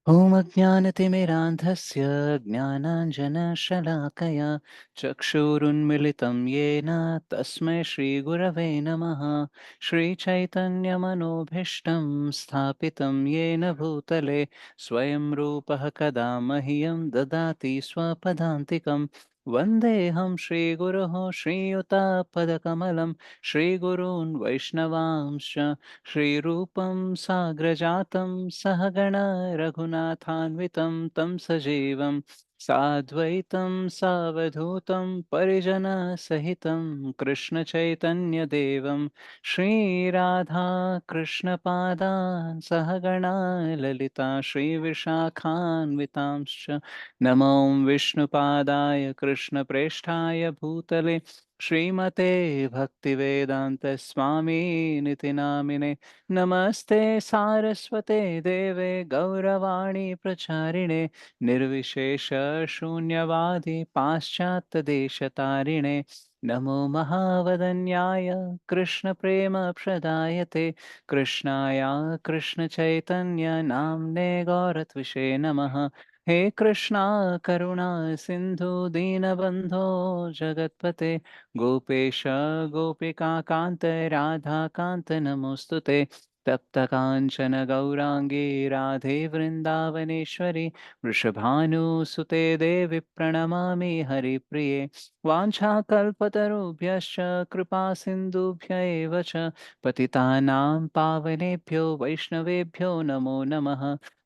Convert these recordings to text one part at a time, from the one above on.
ॐ अज्ञानतिमिरान्धस्य ज्ञानाञ्जनशलाकया चक्षुरुन्मिलितं येन तस्मै श्रीगुरवे नमः। श्रीचैतन्यमनोभीष्टं स्थापितं येन भूतले स्वयं रूपः कदा मह्यं ददाति स्वपदान्तिकं। वन्देऽहं श्रीगुरोः श्रीयुतापदकमलं श्रीगुरून् वैष्णवांश्च श्रीरूपं साग्रजातं सहगण रघुनाथान्वितं तं सजीवं साद्वैतं सावधूतं परिजनसहितं कृष्णचैतन्यदेवं श्रीराधा कृष्णपादान् सहगणा ललिता श्रीविशाखान्वितांश्च नमो विष्णुपादाय कृष्णप्रेष्ठाय भूतले श्रीमते भक्तिवेदान्तस्वामिनिति नामिने नमस्ते सारस्वते देवे गौरवाणी प्रचारिणे निर्विशेष शून्यवादी पाश्चात्यदेशतारिणे नमो महावदन्याय कृष्णप्रेम प्रदायते कृष्णाय कृष्णचैतन्य नाम्ने गौरत्विषे नमः। हे कृष्णा करुणा सिन्धु दीनबन्धो जगत्पते गोपेश गोपिकान्त राधाकान्त नमोऽस्तुते तप्तकाञ्चन गौराङ्गी राधे वृन्दावनेश्वरि वृषभानुसुते देवि प्रणमामि हरिप्रिये वाञ्छाकल्पतरुभ्यश्च कृपासिन्धुभ्य एव च पतितानां पावनेभ्यो वैष्णवेभ्यो नमो नमः।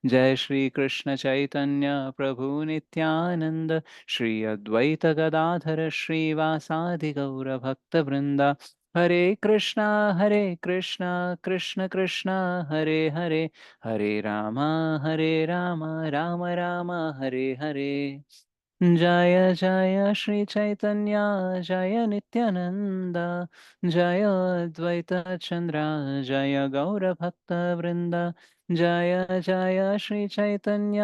जय श्रीकृष्ण चैतन्य प्रभु नित्यानन्द श्री अद्वैत गदाधर श्रीवासादि गौरभक्तवृन्द हरे कृष्णा कृष्ण कृष्ण हरे हरे हरे राम राम राम हरे हरे। जय जय श्री चैतन्य जय नित्यानंद जय अद्वैत चंद्र जय गौर भक्त वृंद जय जय श्री चैतन्य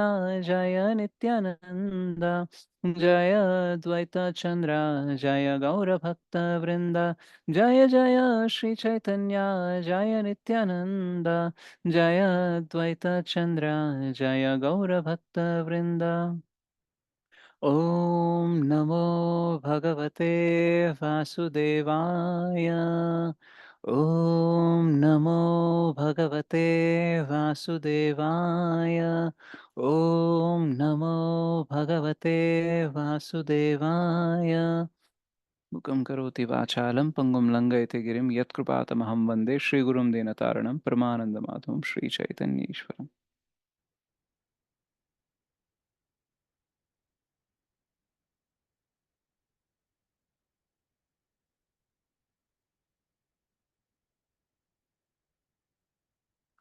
जय नित्यानंद जय अद्वैत चंद्र जय गौर भक्त वृंद जय जय श्री चैतन्य जय नित्यानंद जय अद्वैत चंद्र जय गौर भक्त वृंद। ॐ नमो भगवते वासुदेवाय। ॐ नमो भगवते वासुदेवाय। ॐ नमो भगवते वासुदेवाय। मुखं करोति वाचालं पङ्गुं लङ्घयति गिरिं यत्कृपातमहं वन्दे श्रीगुरुं दीनतारिणं परमानन्दमाधवं श्रीचैतन्येश्वरम्।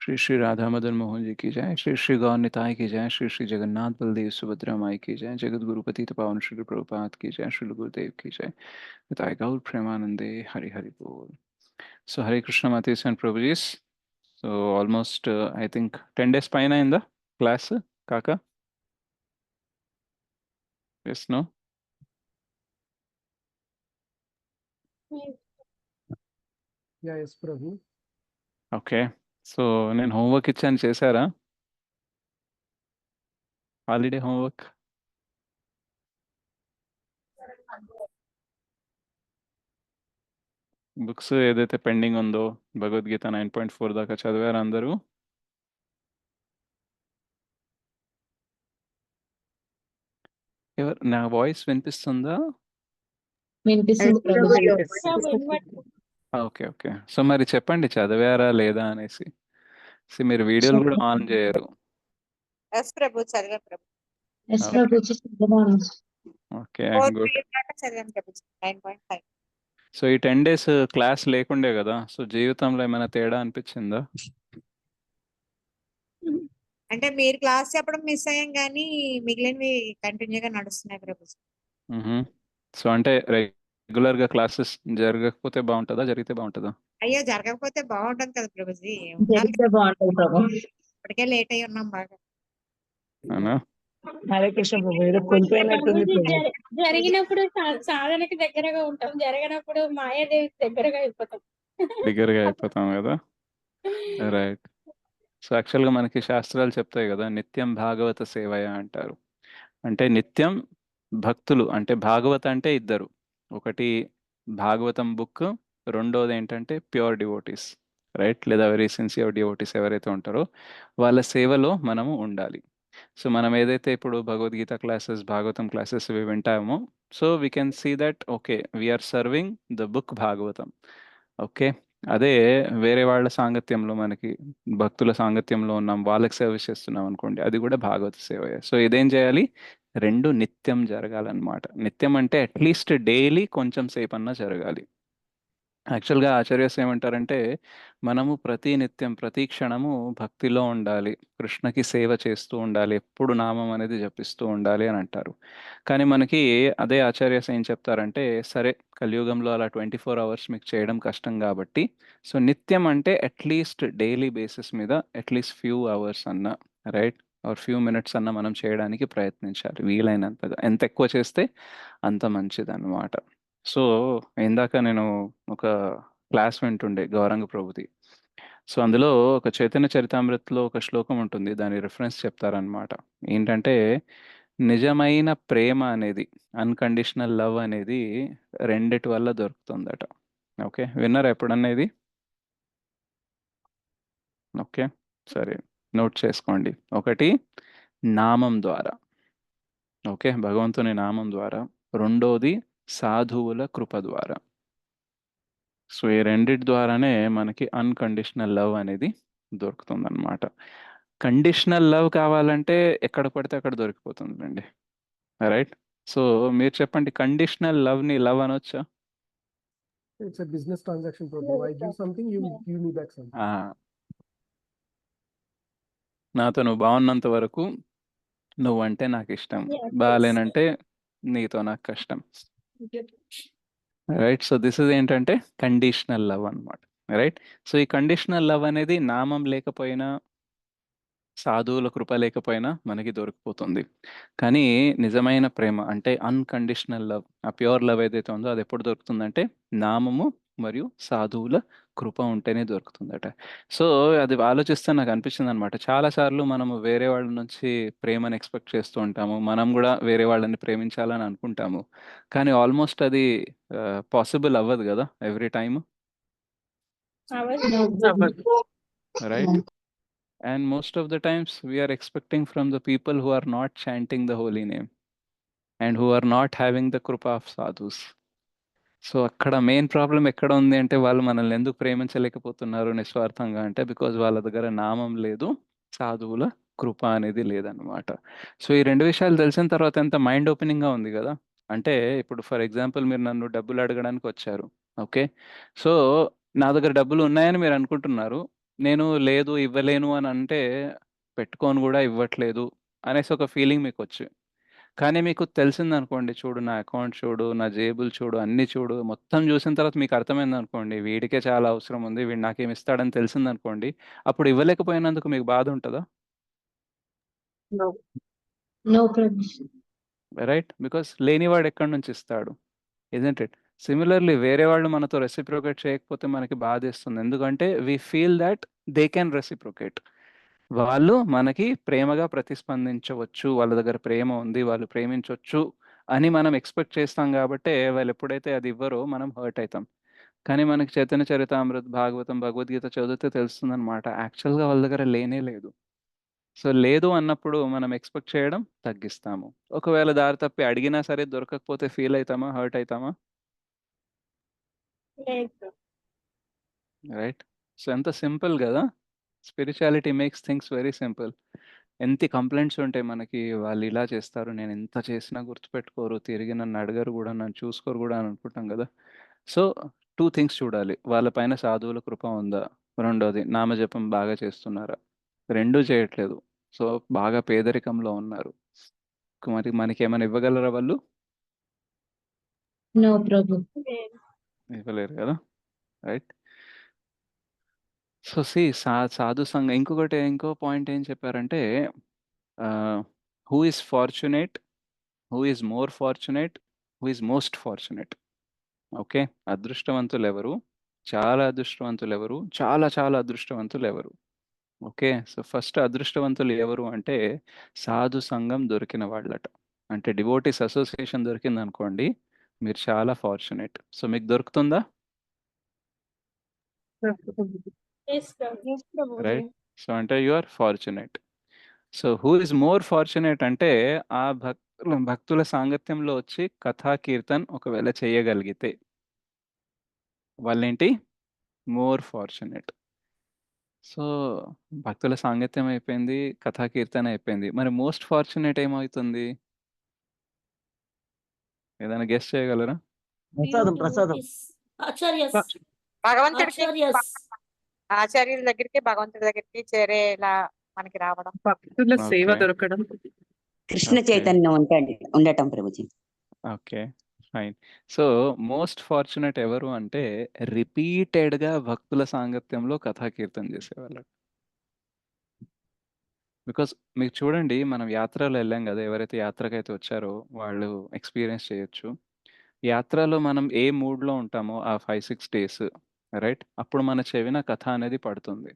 श्री श्री राधा मदन मोहन जी की जय, श्री श्री गौर निताय की जय, श्री श्री जगन्नाथ बलदेव सुभद्रा माई की जय, जगत गुरु पतित पावन श्री प्रभुपाद की जय, श्री गुरुदेव की जय, निताय गौर प्रेमानंदे हरि हरि बोल। So Hare Krishna Matis and Prabhujis. So almost I think 10 days paina in the class, Kaka. Yes, no? Yes, Prabhu. Okay. So నేను హోంవర్క్ ఇచ్చాను చేశారా? హాలిడే హోంవర్క్ బుక్స్ ఏదైతే పెండింగ్ ఉందో భగవద్గీత 9.4 దాకా చదివారా అందరూ? ఎవరు నా వాయిస్ వినిపిస్తుందా? వినిపిస్తుంది ఓకే ఓకే. సో మరి చెప్పండి చదివారా లేదా అనేసి. సో మీరు వీడియోలు కూడా ఆన్ చేయరు. ఎస్ ప్రభు చదివాను ప్రభు. ఎస్ ప్రభు చదివాను. Okay four good. పేజ్ దాకా చదివాను ప్రభు 9.5. సో ఈ 10 డేస్ క్లాస్ లేకుండే కదా, సో జీవితంలో ఏమైనా తేడా అనిపించిందా? అంటే మీరు క్లాస్ చెప్పడం మిస్ అయ్యాం కానీ మిగిలినవి కంటిన్యూగా నడుస్తున్నాయి ప్రభు. సో అంటే రెగ్యులర్ గా క్లాసెస్ జరగకపోతే బాగుంటుందా, జరిగితే బాగుంటుందా? అయ్యో జరగకపోతే బాగుంటుంది కదా ప్రభుజీ. జరిగితే బాగుంటుంది ప్రభు. ఇప్పటికే లేట్ అయి ఉన్నాం బాగా. అవునా? హరే కృష్ణ ప్రభు. ఏదో కోల్పోయినట్టుంది ప్రభు. జరిగినప్పుడు సాధనకి దగ్గరగా ఉంటాం, జరగనప్పుడు మాయాదేవి దగ్గరగా అయిపోతాం. దగ్గరగా అయిపోతాం కదా. రైట్. సో యాక్చువల్గా మనకి శాస్త్రాలు చెప్తాయి కదా, నిత్యం భాగవత సేవయ అంటారు. అంటే నిత్యం భక్తులు, అంటే భాగవత అంటే ఇద్దరు, ఒకటి భాగవతం బుక్, రెండోది ఏంటంటే ప్యూర్ డివోటీస్, రైట్, లేదా వెరీ సిన్సియర్ డివోటీస్ ఎవరైతే ఉంటారో వాళ్ళ సేవలో మనము ఉండాలి. సో మనం ఏదైతే ఇప్పుడు భగవద్గీత క్లాసెస్, భాగవతం క్లాసెస్ ఇవి వింటామో, so we can see that okay we are serving the book Bhagavatam. Okay, అదే వేరే వాళ్ళ సాంగత్యంలో, మనకి భక్తుల సాంగత్యంలో ఉన్నాం, వాళ్ళకి సర్వీస్ చేస్తున్నాం అనుకోండి, అది కూడా భాగవత సేవయే. సో ఇదేం చేయాలి, రెండు నిత్యం జరగాలన్నమాట. నిత్యం అంటే అట్లీస్ట్ డైలీ కొంచెం సేపు అన్నా జరగాలి. యాక్చువల్గా ఆచార్యస్ ఏమంటారంటే, మనము ప్రతి నిత్యం ప్రతి క్షణము భక్తిలో ఉండాలి, కృష్ణకి సేవ చేస్తూ ఉండాలి, ఎప్పుడు నామం అనేది జపిస్తూ ఉండాలి అని అంటారు. కానీ మనకి అదే ఆచార్యస్ ఏం చెప్తారంటే, సరే కలియుగంలో అలా 24 hours మీకు చేయడం కష్టం కాబట్టి, సో నిత్యం అంటే అట్లీస్ట్ డైలీ బేసిస్ మీద అట్లీస్ట్ ఫ్యూ అవర్స్ అన్న, రైట్, ఆర్ ఫ్యూ మినిట్స్ అన్న మనం చేయడానికి ప్రయత్నించాలి వీలైనంతగా. ఎంత ఎక్కువ చేస్తే అంత మంచిది అన్నమాట. సో ఇందాక నేను ఒక క్లాస్ వింటుండే గౌరంగ ప్రభుది. సో అందులో ఒక చైతన్య చరితామృతలో ఒక శ్లోకం ఉంటుంది, దాని రిఫరెన్స్ చెప్తారనమాట. ఏంటంటే, నిజమైన ప్రేమ అనేది, అన్కండిషనల్ లవ్ అనేది రెండిటి వల్ల దొరుకుతుందట. ఓకే, విన్నారా ఎప్పుడన్నా ఇది? ఓకే, సరే, నోట్ చేసుకోండి. ఒకటి నామం ద్వారా, ఓకే, భగవంతుని నామం ద్వారా. రెండోది సాధువుల కృప ద్వారా. సో ఈ రెండిటి ద్వారానే మనకి అన్కండిషనల్ లవ్ అనేది దొరుకుతుందన్నమాట. కండిషనల్ లవ్ కావాలంటే ఎక్కడ పడితే అక్కడ దొరికిపోతుందండి, రైట్. సో మీరు చెప్పండి, కండిషనల్ లవ్ని లవ్ అనొచ్చా? It's a business transaction, Prabhu. I give something, you give me back something. ఆ, నాతో నువ్వు బాగున్నంత వరకు నువ్వంటే నాకు ఇష్టం, బాగాలేనంటే నీతో నాకు కష్టం, రైట్. సో దిస్ ఇస్ ఏంటంటే కండిషనల్ లవ్ అన్నమాట, రైట్. సో ఈ కండిషనల్ లవ్ అనేది నామం లేకపోయినా, సాధువుల కృప లేకపోయినా మనకి దొరికిపోతుంది. కానీ నిజమైన ప్రేమ అంటే అన్కండిషనల్ లవ్, ఆ ప్యూర్ లవ్ ఏదైతే ఉందో అది ఎప్పుడు దొరుకుతుందంటే నామము మరియు సాధువుల కృప ఉంటేనే దొరుకుతుందట. సో అది ఆలోచిస్తే నాకు అనిపించింది అనమాట, చాలాసార్లు మనము వేరే వాళ్ళ నుంచి ప్రేమను ఎక్స్పెక్ట్ చేస్తూ ఉంటాము, మనం కూడా వేరే వాళ్ళని ప్రేమించాలని అనుకుంటాము, కానీ ఆల్మోస్ట్ అది పాసిబుల్ అవ్వదు కదా every time, right. And most of the times we are expecting from the people who are not chanting the holy name and who are not having the krupa of sadhus. So అక్కడ main problem ఎక్కడ ఉంది అంటే, వాళ్ళు మనల్ని ఎందుకు ప్రేమించలేకపోతున్నారు నిస్వార్థంగా అంటే, because వాళ్ళ దగ్గర నామం లేదు, సాధువుల కృప అనేది లేదన్నమాట. సో ఈ రెండు విషయాలు తెలిసిన తర్వాత ఎంత మైండ్ ఓపెనింగ్గా ఉంది కదా. అంటే ఇప్పుడు ఫర్ ఎగ్జాంపుల్ మీరు నన్ను డబ్బులు అడగడానికి వచ్చారు, ఓకే. సో నా దగ్గర డబ్బులు ఉన్నాయని మీరు అనుకుంటున్నారు, నేను లేదు ఇవ్వలేను అని అంటే, పెట్టుకొని కూడా ఇవ్వట్లేదు అనేసి ఒక ఫీలింగ్ మీకు వచ్చు. కానీ మీకు తెలిసిందనుకోండి, చూడు నా అకౌంట్ చూడు, నా జేబులు చూడు, అన్నీ చూడు, మొత్తం చూసిన తర్వాత మీకు అర్థమైందనుకోండి, వీడికే చాలా అవసరం ఉంది, వీడు నాకేమి ఇస్తాడని తెలిసిందనుకోండి, అప్పుడు ఇవ్వలేకపోయినందుకు మీకు బాధ ఉంటుందా? No, Prabhu. రైట్, బికాస్ లేనివాడు ఎక్కడి నుంచి ఇస్తాడు, ఇజంట్ ఇట్? సిమిలర్లీ వేరే వాళ్ళు మనతో రెసిప్రోకేట్ చేయకపోతే మనకి బాధేస్తుంది, ఎందుకంటే we feel that they can reciprocate. వాళ్ళు మనకి ప్రేమగా ప్రతిస్పందించవచ్చు, వాళ్ళ దగ్గర ప్రేమ ఉంది, వాళ్ళు ప్రేమించవచ్చు అని మనం ఎక్స్పెక్ట్ చేస్తాం కాబట్టి, వాళ్ళు ఎప్పుడైతే అది ఇవ్వరో మనం హర్ట్ అవుతాం. కానీ మనకి చైతన్య చరితామృత, భాగవతం, భగవద్గీత చదివితే తెలుస్తుంది అనమాట, యాక్చువల్గా వాళ్ళ దగ్గర లేనే లేదు. సో లేదు అన్నప్పుడు మనం ఎక్స్పెక్ట్ చేయడం తగ్గిస్తాము. ఒకవేళ దారి తప్పి అడిగినా సరే దొరకకపోతే ఫీల్ అవుతామా, హర్ట్ అవుతామా? రైట్. సో ఎంత సింపుల్ కదా, spirituality makes things very simple. ఎంత కంప్లైంట్స్ ఉంటాయి మనకి, వాళ్ళు ఇలా చేస్తారు, నేను ఎంత చేసినా గుర్తుపెట్టుకోరు, తిరిగి నన్ను అడగరు కూడా, నన్ను చూసుకోరు కూడా అని అనుకుంటాం కదా. సో 2 థింగ్స్ చూడాలి, వాళ్ళపైన సాధువుల కృప ఉందా, రెండోది నామజపం బాగా చేస్తున్నారా. రెండూ చేయట్లేదు, సో బాగా పేదరికంలో ఉన్నారు, మరి మనకి ఏమైనా ఇవ్వగలరా వాళ్ళు? No, Prabhu. ఇవ్వలేరు కదా, రైట్. సో సాధు సంఘం, ఇంకో పాయింట్ ఏం చెప్పారంటే, who is fortunate, who is more fortunate, who is most fortunate. Okay, అదృష్టవంతులు ఎవరు, చాలా అదృష్టవంతులు ఎవరు, చాలా చాలా అదృష్టవంతులు ఎవరు. ఓకే. సో, ఫస్ట్ అదృష్టవంతులు ఎవరు అంటే సాధు సంఘం దొరికిన వాళ్ళట. అంటే డివోటీస్ అసోసియేషన్ దొరికిందనుకోండి, మీరు చాలా ఫార్చునేట్. సో, మీకు దొరుకుతుందా? Yes Prabhu. Yes, Prabhuji. Right. So, అంటే you are fortunate. So, who is more fortunate అంటే ఆ భక్తుల సాంగత్యంలో వచ్చి కథా కీర్తన్ ఒకవేళ చేయగలిగితే వాళ్ళేంటి మోర్ ఫార్చునేట్. సో, భక్తుల సాంగత్యం అయిపోయింది, కథా కీర్తన అయిపోయింది. మరి మోస్ట్ ఫార్చునేట్ ఏమవుతుంది? ఏదైనా గెస్ చేయగలరా? ప్రసాదం. ఆచార్యస్. భగవంతుడికి ఆచార్యస్. ఆచార్యుల దగ్గరికి భగవంతుడి దగ్గరికి చేరేలా మనకి రావడం. భక్తుల సేవ ఓకే. దొరకడం. కృష్ణ ఓకే. చైతన్యం ఉండటం Prabhuji. Okay. Fine. So, most fortunate ఎవరు అంటే రిపీటెడ్‌గా భక్తుల సాంగత్యంలో కథా కీర్తన చేసేవాళ్ళు. బికాజ్ మీకు చూడండి మనం యాత్రలో వెళ్ళాం కదా! ఎవరైతే యాత్రకైతే వచ్చారో వాళ్ళు ఎక్స్‌పీరియన్స్ చేయొచ్చు. యాత్రలో మనం ఏ మూడ్‌లో ఉంటామో ఆ 5, 6 డేస్ రైట్? అప్పుడు మన చెవిన కథ అనేది పడుతుంది.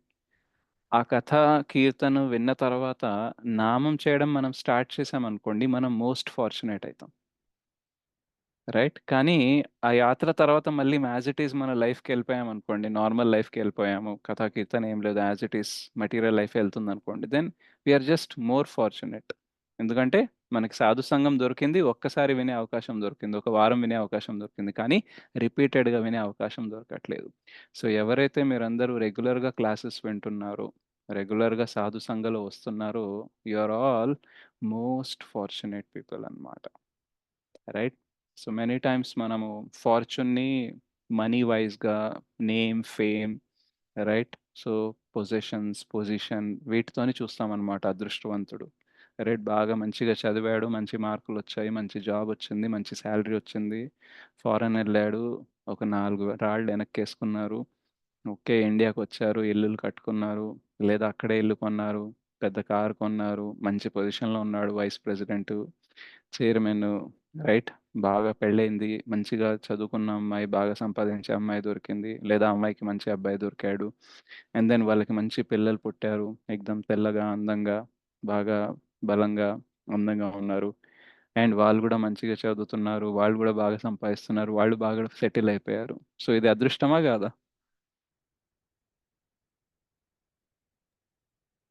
ఆ కథ, కీర్తన విన్న తర్వాత నామం చేయడం మనం స్టార్ట్ చేశామనుకోండి, మనం మోస్ట్ ఫార్చునేట్ అయితాం. రైట్. కానీ ఆ యాత్ర తర్వాత మళ్ళీ యాజ్ ఇట్ ఈజ్ మన లైఫ్‌కెళ్ళిపోయామనుకోండి, నార్మల్ లైఫ్‌కెళ్ళిపోయాము. కథా, కీర్తన ఏం లేదు. యాజ్ ఇట్ ఈజ్ మెటీరియల్ లైఫే ఎళ్తుందనుకోండి. Then we are just more fortunate. ఎందుకంటే మనకి సాధు సంఘం దొరికింది. ఒక్కసారి వినే అవకాశం దొరికింది. ఒక వారం వినే అవకాశం దొరికింది. కానీ రిపీటెడ్‌గా వినే అవకాశం దొరకట్లేదు. సో, ఎవరైతే మీరందరూ రెగ్యులర్‌గా క్లాసెస్ వింటున్నారో, రెగ్యులర్‌గా సాధు సంఘలో వస్తున్నారో, you are all most fortunate people అన్నమాట. రైట్. సో, మెనీ టైమ్స్ మనము ఫార్చ్యూన్‌ని మనీ వైస్‌గా, name, fame right. So, positions, position వీటితోని చూస్తామనమాట అదృష్టవంతుడు. రైట్. బాగా మంచిగా చదివాడు, మంచి మార్కులొచ్చాయి, మంచి జాబొచ్చింది, మంచి సాలరీ వచ్చింది. ఫారెన్ ఎళ్ళాడు, ఒక 4 రాళ్ళు వెనక్కేసుకున్నారు. ఓకే. ఇండియాకొచ్చారు, ఇల్లులు కట్టుకున్నారు, లేదా అక్కడే ఇల్లు కొన్నారు, పెద్ద కారు కొన్నారు, మంచి పొజిషన్‌లో ఉన్నాడు, వైస్ ప్రెసిడెంటు, చైర్మను రైట్. బాగా పెళ్ళయింది, మంచిగా చదువుకున్న అమ్మాయి, బాగా సంపాదించే అమ్మాయి దొరికింది, లేదా అమ్మాయికి మంచి అబ్బాయి దొరికాడు. అండ్ దెన్ వాళ్ళకి మంచి పిల్లలు పుట్టారు. ఎక్దమ్ తెల్లగా, అందంగా, బాగా బలంగా, అందంగా ఉన్నారు. అండ్ వాళ్ళు గూడా మంచిగా చదువుతున్నారు, వాళ్ళు గూడా బాగా సంపాదిస్తున్నారు, వాళ్ళు బాగా సెటిల్ అయిపోయారు. సో, ఇది అదృష్టమా కాదా?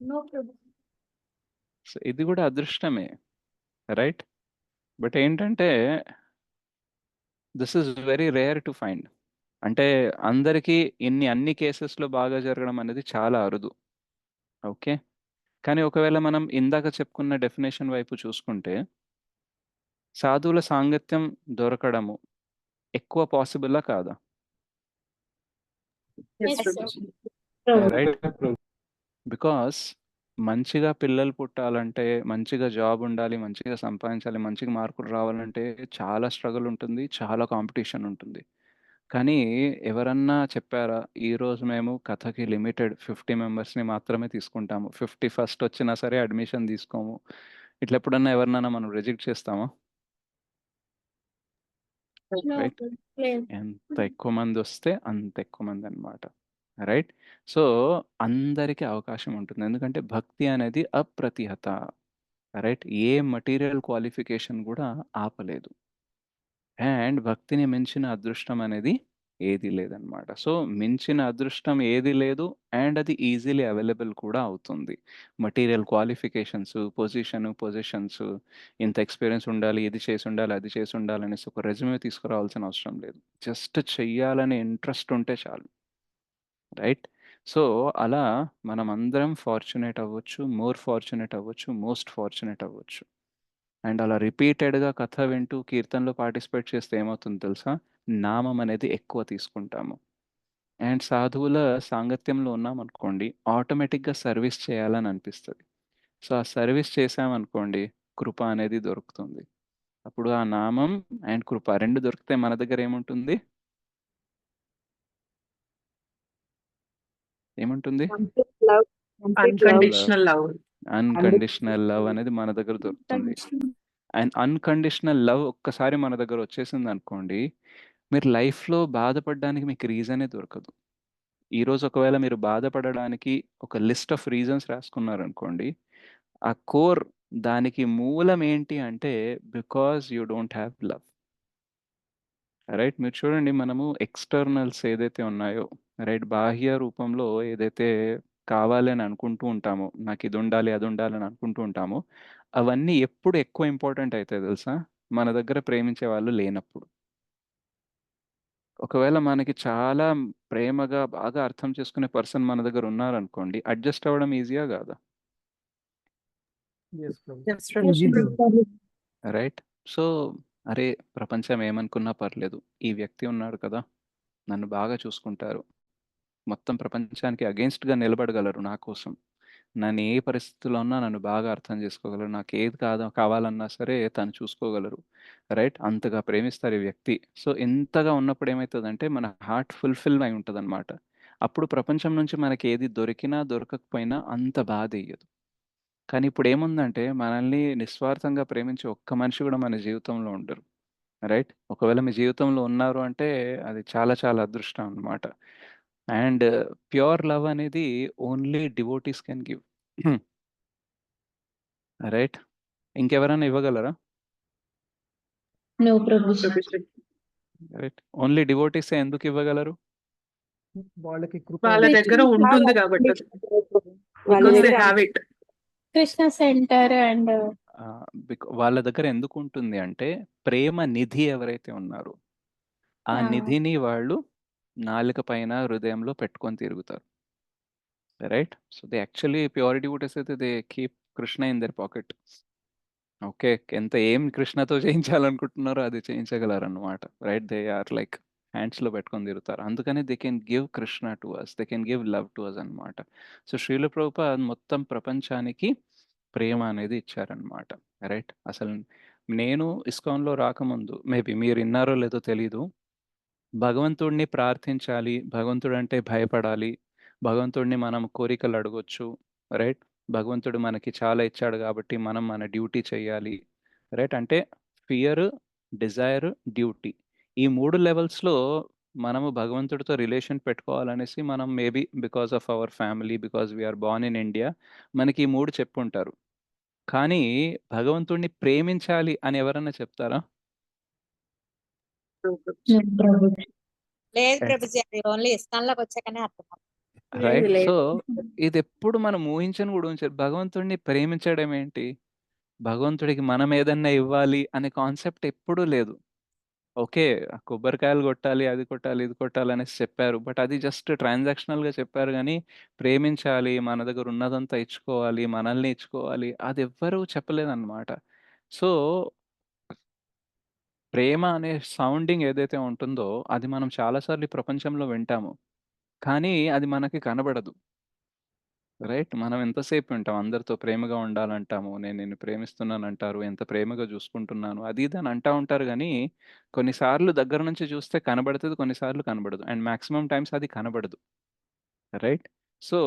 నో ప్రభు. సో, ఇది గూడా అదృష్టమే. రైట్. బట్ ఏంటంటే this is very rare to find. అంటే అందరికీ అన్ని కేసెస్‌లో బాగా జరగడం అనేది చాలా అరుదు. ఓకే. కానీ ఒకవేళ మనం ఇందాక చెప్పుకున్న డెఫినిషన్ వైపు చూసుకుంటే, సాధువుల సాంగత్యం దొరకడము ఎక్కువ పాసిబులా కాదా? Yes Prabhuji. Prabhu. Right. Because మంచిగా పిల్లలు పుట్టాలంటే, మంచిగా జాబ్ ఉండాలి, మంచిగా సంపాదించాలి, మంచిగా మార్కులు రావాలంటే చాలా స్ట్రగుల్ ఉంటుంది, చాలా కాంపిటీషన్ ఉంటుంది. కానీ ఎవరన్నా చెప్పారా? ఈరోజు మేము కథకి లిమిటెడ్ 50 మెంబర్స్‌ని మాత్రమే తీసుకుంటాము. 50 ఫస్ట్ వచ్చినా సరే అడ్మిషన్ తీసుకోము. ఇట్లా ఎప్పుడన్నా ఎవరినైనా మనం రిజెక్ట్ చేస్తామా? No right. ప్రభు. లేదు. ఎంత ఎక్కువ మందొస్తే అంత ఎక్కువ మందనమాట. రైట్. సో, అందరికి అవకాశం ఉంటుంది. ఎందుకంటే భక్తి అనేది అప్రతిహత. రైట్. ఏ మెటీరియల్ క్వాలిఫికేషన్ గూడా ఆపలేదు. అండ్ భక్తిని మించిన అదృష్టం అనేది ఏది లేదనమాట. సో, మించిన అదృష్టం ఏది లేదు. అండ్ అది ఈజీలీ అవైలబుల్ కూడా అవుతుంది. మెటీరియల్ క్వాలిఫికేషన్స్, పొజిషన్స్, ఇంత ఎక్స్‌పీరియన్స్ ఉండాలి, ఇది చేసుండాలి, అది చేసుండాలి అనేసి ఒక రెజ్యూమే తీసుకురావాల్సిన అవసరం లేదు. జస్ట్ చెయ్యాలనే ఇంట్రెస్ట్ ఉంటే చాలు. రైట్. సో, అలా మనమందరం ఫార్చునేట్ అవ్వచ్చు, మోర్ ఫార్చునేట్ అవ్వచ్చు, మోస్ట్ ఫార్చునేట్ అవ్వచ్చు. అండ్ అలా రిపీటెడ్‌గా కథ వింటూ కీర్తనలో పార్టిసిపేట్ చేస్తే ఏమవుతుందో తెలుసా? నామం అనేది ఎక్కువ తీసుకుంటాము. అండ్ సాధువుల సాంగత్యంలో ఉన్నామనుకోండి, ఆటోమేటిక్‌గా సర్వీస్ చేయాలని అనిపిస్తది. సో, ఆ సర్వీస్ చేశామనుకోండి, కృప అనేది దొరుకుతుంది. అప్పుడు ఆ నామం అండ్ కృప 2 దొరికితే మన దగ్గర ఏముంటుంది? ఏముంటుంది? Unconditional love. అన్‌కండిషనల్ లవ్ అనేది మన దగ్గర దొరుకుతుంది. అండ్ అన్‌కండిషనల్ లవ్ ఒక్కసారి మన దగ్గర వచ్చేసిందనుకోండి, మీరు లైఫ్‌లో బాధపడడానికి మీకు రీజనే దొరకదు. ఈరోజు ఒకవేళ మీరు బాధపడడానికి ఒక లిస్ట్ ఆఫ్ రీజన్స్ రాసుకున్నారనుకోండి. ఆ కోర్ దానికి మూలం ఏంటి అంటే because you don't have love. Right? మీరు చూడండి మనము ఎక్స్‌టర్నల్స్ ఏదైతే ఉన్నాయో, రైట్? బాహ్య రూపంలో ఏదైతే కావాలి అని అనుకుంటూ ఉంటామో, నాకిదుండాలి, అదుండాలి అని అనుకుంటూ ఉంటామో, అవన్నీ ఎప్పుడు ఎక్కువ ఇంపార్టెంట్ అయితాయి తెలుసా? మన దగ్గర ప్రేమించే వాళ్ళు లేనప్పుడు. ఒకవేళ మనకి చాలా ప్రేమగా బాగా అర్థం చేసుకునే పర్సన్ మన దగ్గర ఉన్నారనుకోండి, అడ్జస్ట్ అవ్వడం ఈజీయా కాదా? Yes, Prabhu. Yes, Easy Prabhu. Right? So, అరే! ప్రపంచం ఏమనుకున్నా పర్లేదు. ఈ వ్యక్తి ఉన్నాడు కదా! నన్ను బాగా చూసుకుంటారు. మొత్తం ప్రపంచానికి అగెయిన్స్ట్‌గా నిలబడగలరు నా కోసం. నన్ను ఏ పరిస్థితిలో ఉన్నా నన్ను బాగా అర్థం చేసుకోగలరు. నాకేది కావాలన్నా సరే తను చూసుకోగలరు. రైట్? అంతగా ప్రేమిస్తారు ఈ వ్యక్తి. సో, ఇంతగా ఉన్నప్పుడు ఏమైతదంటే మన హార్ట్ ఫుల్‌ఫిల్ అయి ఉంటదనమాట. అప్పుడు ప్రపంచం నుంచి మనకేది దొరికినా, దొరకకపోయినా అంత బాధెయ్యదు. కానీ ఇప్పుడేముందంటే మనల్ని నిస్వార్థంగా ప్రేమించే ఒక్క మనిషి గూడా మన జీవితంలో ఉండరు. రైట్? ఒకవేళ మీ జీవితంలో ఉన్నారు అంటే అది చాలా చాలా అదృష్టం అన్నమాట. అండ్ ప్యూర్ లవ్ అనేది only devotees can give. Right? ఇంకెవరైనా ఇవ్వగలరా? నో ప్రభుజీ. రైట్. ఓన్లీ డివోటీసే ఎందుకు ఇవ్వగలరు? వాళ్ళకి కృప వాళ్ళ దగ్గర ఉంటుంది కాబట్టి because they have it. Krishna centre and వాళ్ళ దగ్గర ఎందుకు ఉంటుంది అంటే ప్రేమ నిధి ఎవరైతే ఉన్నారో ఆ ఆ. నిధిని వాళ్ళు నాలుక పైన హృదయంలో పెట్టుకొని తిరుగుతారు. Right? So they actually pure devotees అయితే they keep Krishna in their pocket. Okay. ఏం కృష్ణతో చేయించాలనుకుంటున్నారో అది చేయించగలరన్నమాట. రైట్? దే ఆర్ లైక్ హ్యాండ్స్‌లో పెట్టుకొని తిరుగుతారు. అందుకని they can give Krishna to us. They can give love to us అన్నమాట. సో శ్రీల ప్రభుపాద్ మొత్తం ప్రపంచానికి ప్రేమ అనేది ఇచ్చారన్నమాట. రైట్? అసలు నేను ఇస్కాన్‌లో రాకముందు మేబీ మీరు ఇన్నారో లేదో తెలీదు. భగవంతుడిని ప్రార్థించాలి. భగవంతుడంటే భయపడాలి. భగవంతుడిని మనం కోరికలు అడగొచ్చు. రైట్? భగవంతుడు మనకి చాలా ఇచ్చాడు కాబట్టి మనం మన డ్యూటీ చేయాలి. రైట్? అంటే ఫియర్, డిజైర్, డ్యూటీ. ఈ 3 లెవెల్స్‌లో మనము భగవంతుడితో రిలేషన్ పెట్టుకోవాలనేసి మనం maybe because of our family, because we are born in India మనకి ఈ 3 చెప్పుంటారు. కానీ భగవంతుడిని ప్రేమించాలి అని ఎవరన్నా చెప్తారా? నో ప్రభుజీ. లేదు ప్రభుజీ, అది ఓన్లీ ఇస్కాన్‌లోకి వచ్చాకనే అర్థం. రైట్? లేదు. సో, ఇదెప్పుడు మనం ఊహించను గూడా ఊహించరు. భగవంతుడిని ప్రేమించడం ఏంటి? భగవంతుడికి మనం ఏదన్నా ఇవ్వాలి అనే కాన్సెప్ట్ ఎప్పుడూ లేదు. ఓకే. కొబ్బరికాయలు కొట్టాలి, అది కొట్టాలి, ఇది కొట్టాలి అనేసి చెప్పారు. బట్ అది జస్ట్ ట్రాన్సాక్షనల్‌గా చెప్పారు గానీ, ప్రేమించాలి, మన దగ్గర ఉన్నదంతా ఇచ్చుకోవాలి, మనల్ని ఇచ్చుకోవాలి అదెవ్వరూ చెప్పలేదన్నమాట. సో, ప్రేమ అనే సౌండింగ్ ఏదైతే ఉంటుందో, అది మనం చాలా సార్లు ఈ ప్రపంచంలో వింటాము. కానీ అది మనకి కనబడదు. రైట్? మనం ఎంతసేపు వింటాం. అందరితో ప్రేమగా ఉండాలంటాము. నేను నిన్ను ప్రేమిస్తున్నానంటారు. ఎంత ప్రేమగా చూసుకుంటున్నాను. అది ఇది అని అంటా ఉంటారు గానీ, కొన్నిసార్లు దగ్గర నుంచి చూస్తే కనబడతది. కొన్నిసార్లు కనబడదు. అండ్ మాక్సిమం టైమ్స్ అది కనబడదు. రైట్? సో,